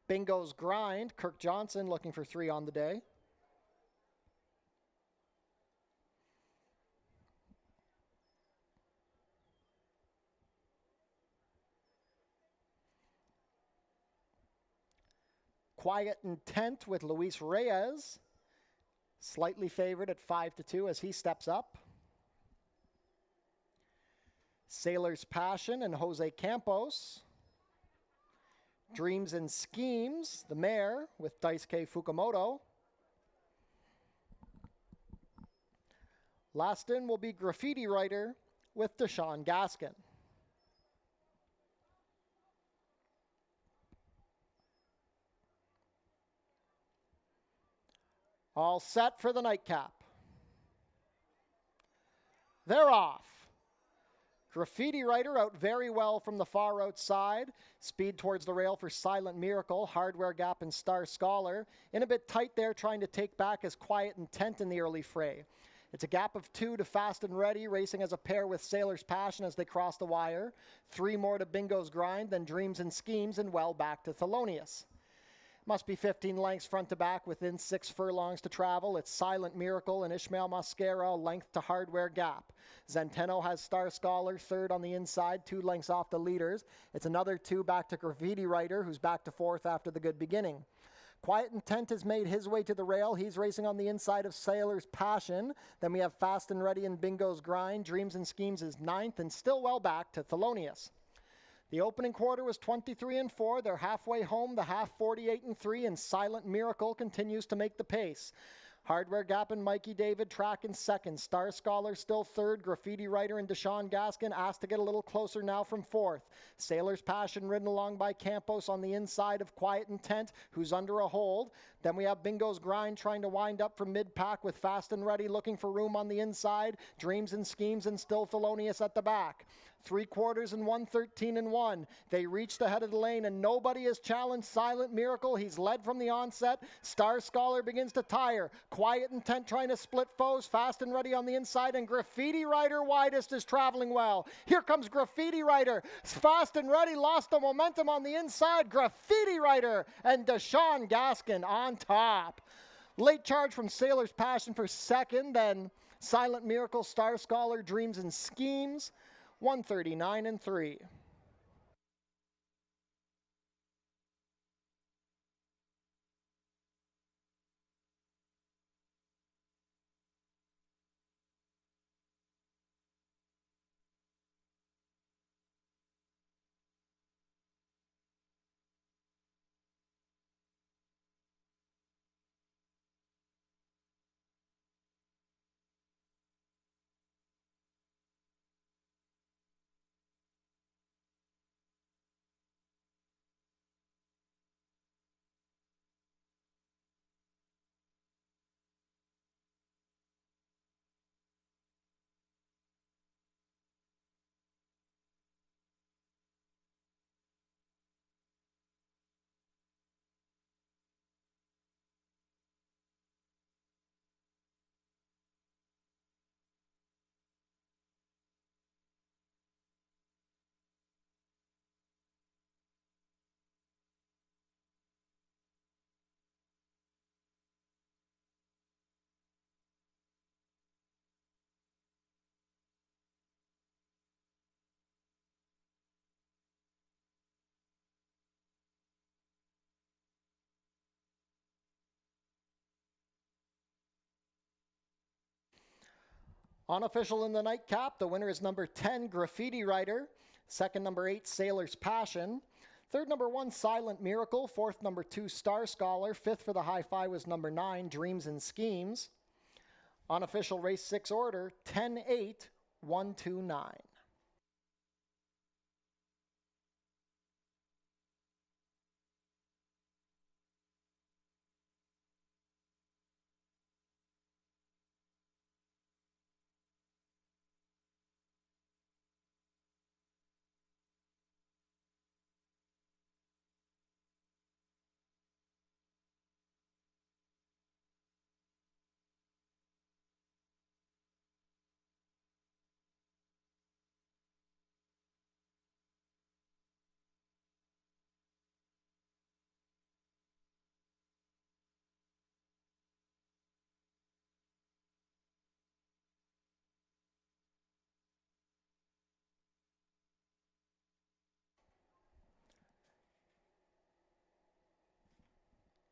Bingo's Grind. Kirk Johnson looking for 3 on the day. Quiet Intent with Luis Reyes. Slightly favored at 5-2 as he steps up. Sailor's Passion and Jose Campos. Dreams and Schemes, the mare, with Daisuke Fukumoto. Last in will be Graffiti Writer with Deshaun Gaskin. All set for the nightcap. They're off. Graffiti Writer out very well from the far outside. Speed towards the rail for Silent Miracle, Hardware Gap, and Star Scholar. In a bit tight there, trying to take back as Quiet Intent in the early fray. It's a gap of 2 to Fast and Ready, racing as a pair with Sailor's Passion as they cross the wire. 3 more to Bingo's Grind, then Dreams and Schemes, and well back to Thelonious. Must be 15 lengths front to back within 6 furlongs to travel. It's Silent Miracle and Ishmael Mascara, length to Hardware Gap. Zenteno has Star Scholar third on the inside, 2 lengths off the leaders. It's another 2 back to Graffiti Writer, who's back to 4th after the good beginning. Quiet Intent has made his way to the rail. He's racing on the inside of Sailor's Passion. Then we have Fast and Ready and Bingo's Grind. Dreams and Schemes is 9th and still well back to Thelonious. The opening quarter was 23-4. They're halfway home, the half 48-3, and Silent Miracle continues to make the pace. Hardware Gap and Mikey David track in second. Star Scholar still third. Graffiti Writer and Deshaun Gaskin asked to get a little closer now from fourth. Sailor's Passion ridden along by Campos on the inside of Quiet Intent, who's under a hold. Then we have Bingo's Grind trying to wind up from mid-pack with Fast and Ready looking for room on the inside. Dreams and Schemes and still Thelonious at the back. 3 quarters and 1:13-1. They reach the head of the lane and nobody has challenged Silent Miracle. He's led from the onset. Star Scholar begins to tire. Quiet Intent trying to split foes. Fast and Ready on the inside, and Graffiti Writer widest is traveling well. Here comes Graffiti Writer. Fast and Ready lost the momentum on the inside. Graffiti Writer and Deshaun Gaskin on top. Late charge from Sailor's Passion for second, then Silent Miracle, Star Scholar, Dreams and Schemes. 139-3. Unofficial in the nightcap, the winner is number 10, Graffiti Writer. Second, number 8, Sailor's Passion. Third, number 1, Silent Miracle. Fourth, number 2, Star Scholar. Fifth for the high-five was number 9, Dreams and Schemes. Unofficial race 6 order, 10-8, 1-2-9.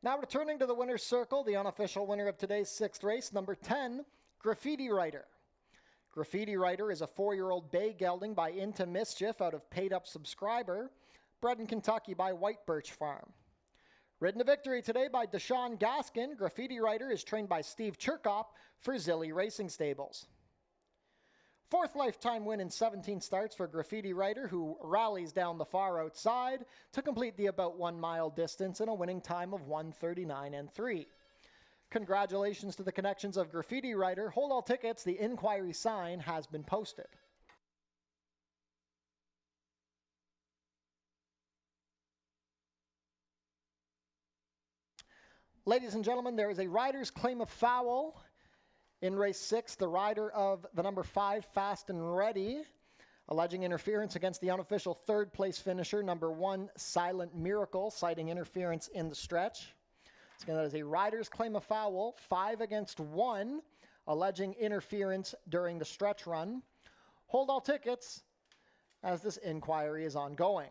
Now returning to the winner's circle, the unofficial winner of today's 6th race, number 10, Graffiti Writer. Graffiti Writer is a 4-year-old bay gelding by Into Mischief out of Paid Up Subscriber. bred in Kentucky by White Birch Farm. Ridden to victory today by Deshaun Gaskin. Graffiti Rider is trained by Steve Chirkop for Zilly Racing Stables. Fourth lifetime win in 17 starts for Graffiti Rider, who rallies down the far outside to complete the about 1 mile distance in a winning time of 1:39 and 3. Congratulations to the connections of Graffiti Rider. Hold all tickets. The inquiry sign has been posted. Ladies and gentlemen, there is a rider's claim of foul in race 6. The rider of the number 5, Fast and Ready, alleging interference against the unofficial third place finisher, number 1, Silent Miracle, citing interference in the stretch. So that is a rider's claim of foul, 5 against 1, alleging interference during the stretch run. Hold all tickets as this inquiry is ongoing.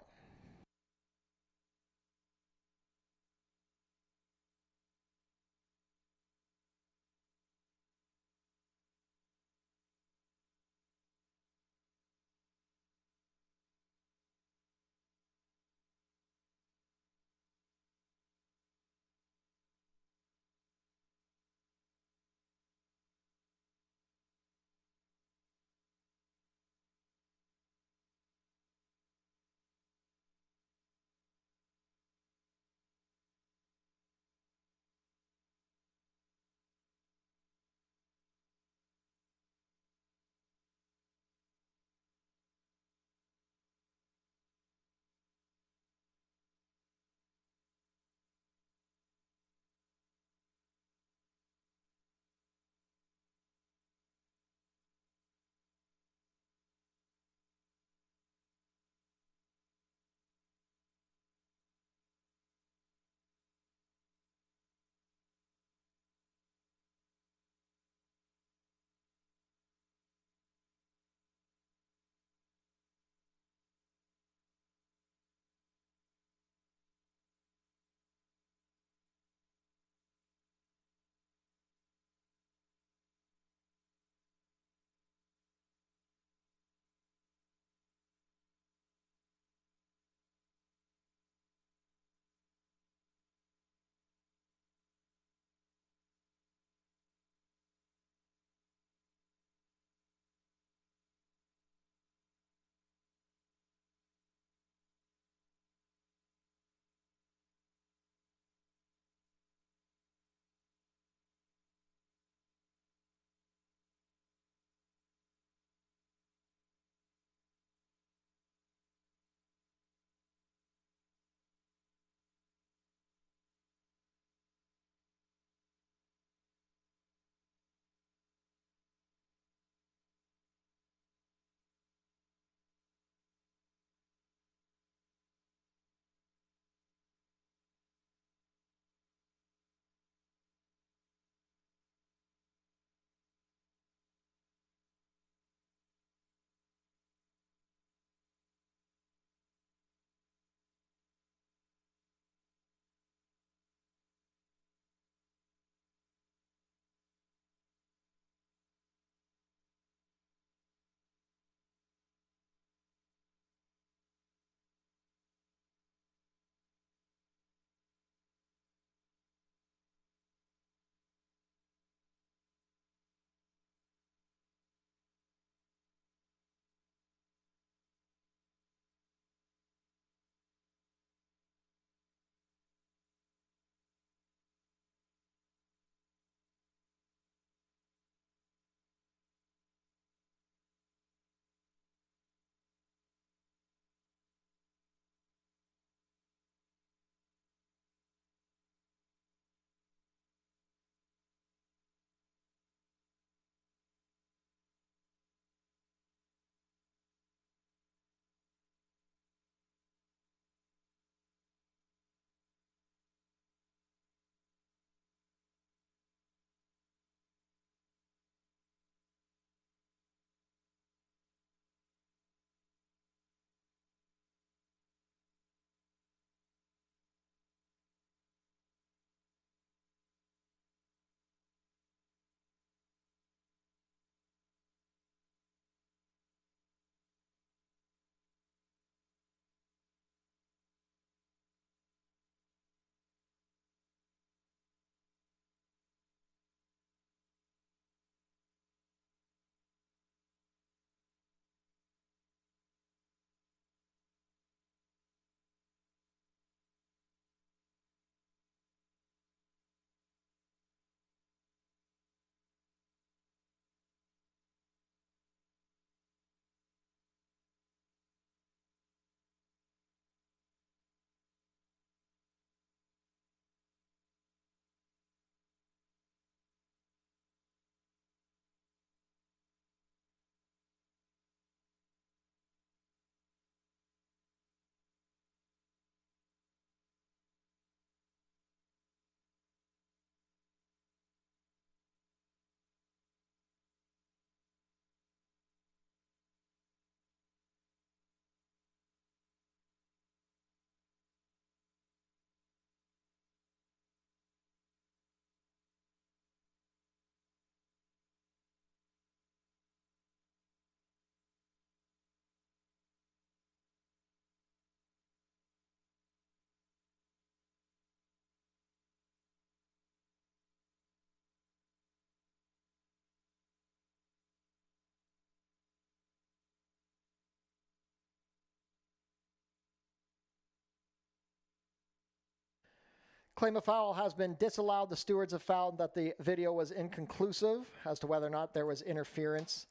Claim of foul has been disallowed. The stewards have found that the video was inconclusive as to whether or not there was interference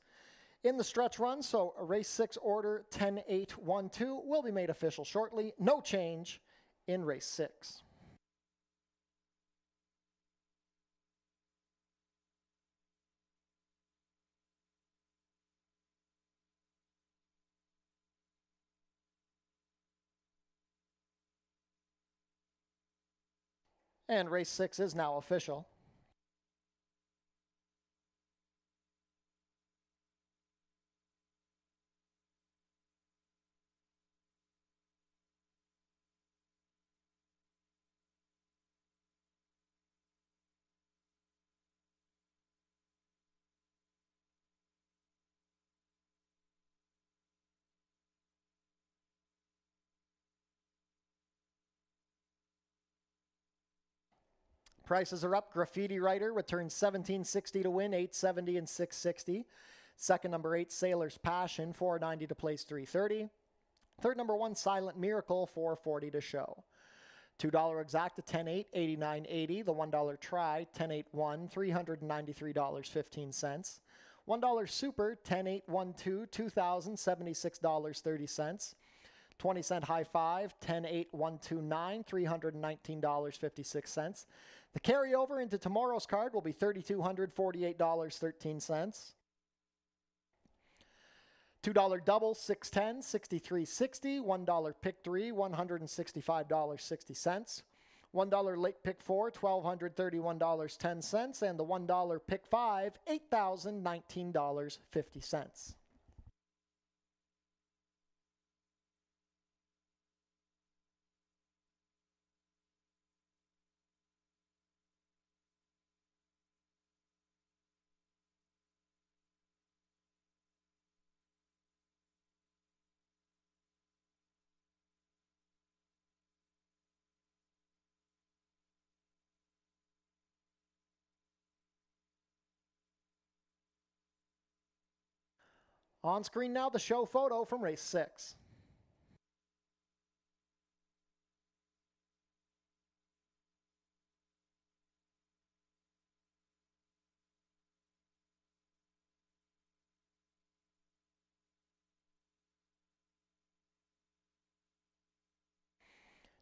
in the stretch run. So race 6 order 10-8-1-2 will be made official shortly. No change in race 6. And race 6 is now official. Prices are up. Graffiti Rider returns $17.60 to win, $8.70 and $6.60. Second, number 8, Sailor's Passion, $4.90 to place $3.30. Third, number 1, Silent Miracle, $4.40 to show. $2 Exacta, $10.8, $89.80. The $1 Try, $10.8-1, $393.15. $1 Super, $10.8-1-2, $2,076.30. 20-cent High Five, $10.8-1-2-9, $319.56. The carryover into tomorrow's card will be $3,248.13. $2 Double, $6.10, $63.60. $1 Pick 3, $165.60. $1 Late Pick 4, $1,231.10. And the $1 Pick 5, $8,019.50. On screen now, the show photo from race 6.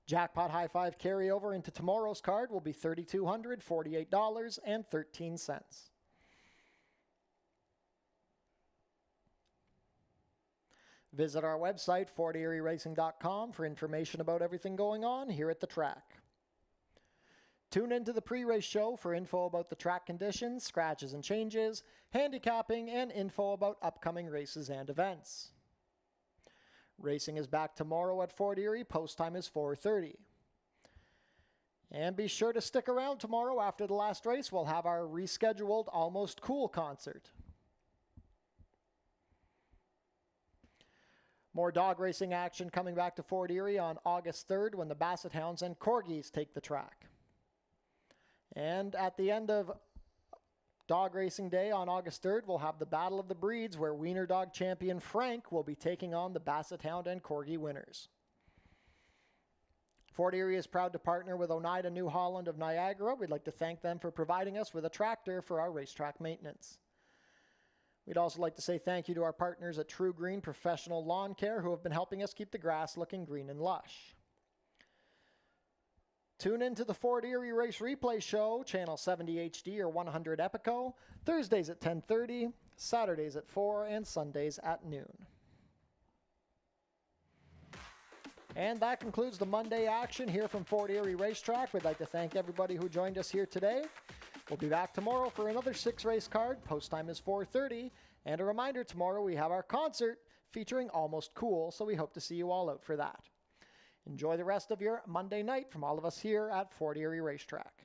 Jackpot High Five carryover into tomorrow's card will be $3,248.13. Visit our website, FortErieRacing.com, for information about everything going on here at the track. Tune into the pre-race show for info about the track conditions, scratches and changes, handicapping, and info about upcoming races and events. Racing is back tomorrow at Fort Erie. Post time is 4:30. And be sure to stick around tomorrow. After the last race, we'll have our rescheduled Almost Cool concert. More dog racing action coming back to Fort Erie on August 3rd when the Basset Hounds and Corgis take the track. And at the end of Dog Racing Day on August 3rd, we'll have the Battle of the Breeds where Wiener Dog champion Frank will be taking on the Basset Hound and Corgi winners. Fort Erie is proud to partner with Oneida New Holland of Niagara. We'd like to thank them for providing us with a tractor for our racetrack maintenance. We'd also like to say thank you to our partners at True Green Professional Lawn Care who have been helping us keep the grass looking green and lush. Tune in to the Fort Erie Race Replay Show, Channel 70 HD or 100 Epico, Thursdays at 10:30, Saturdays at 4, and Sundays at noon. And that concludes the Monday action here from Fort Erie Racetrack. We'd like to thank everybody who joined us here today. We'll be back tomorrow for another 6-race card. Post time is 4:30. And a reminder, tomorrow we have our concert featuring Almost Cool, so we hope to see you all out for that. Enjoy the rest of your Monday night from all of us here at Fort Erie Racetrack.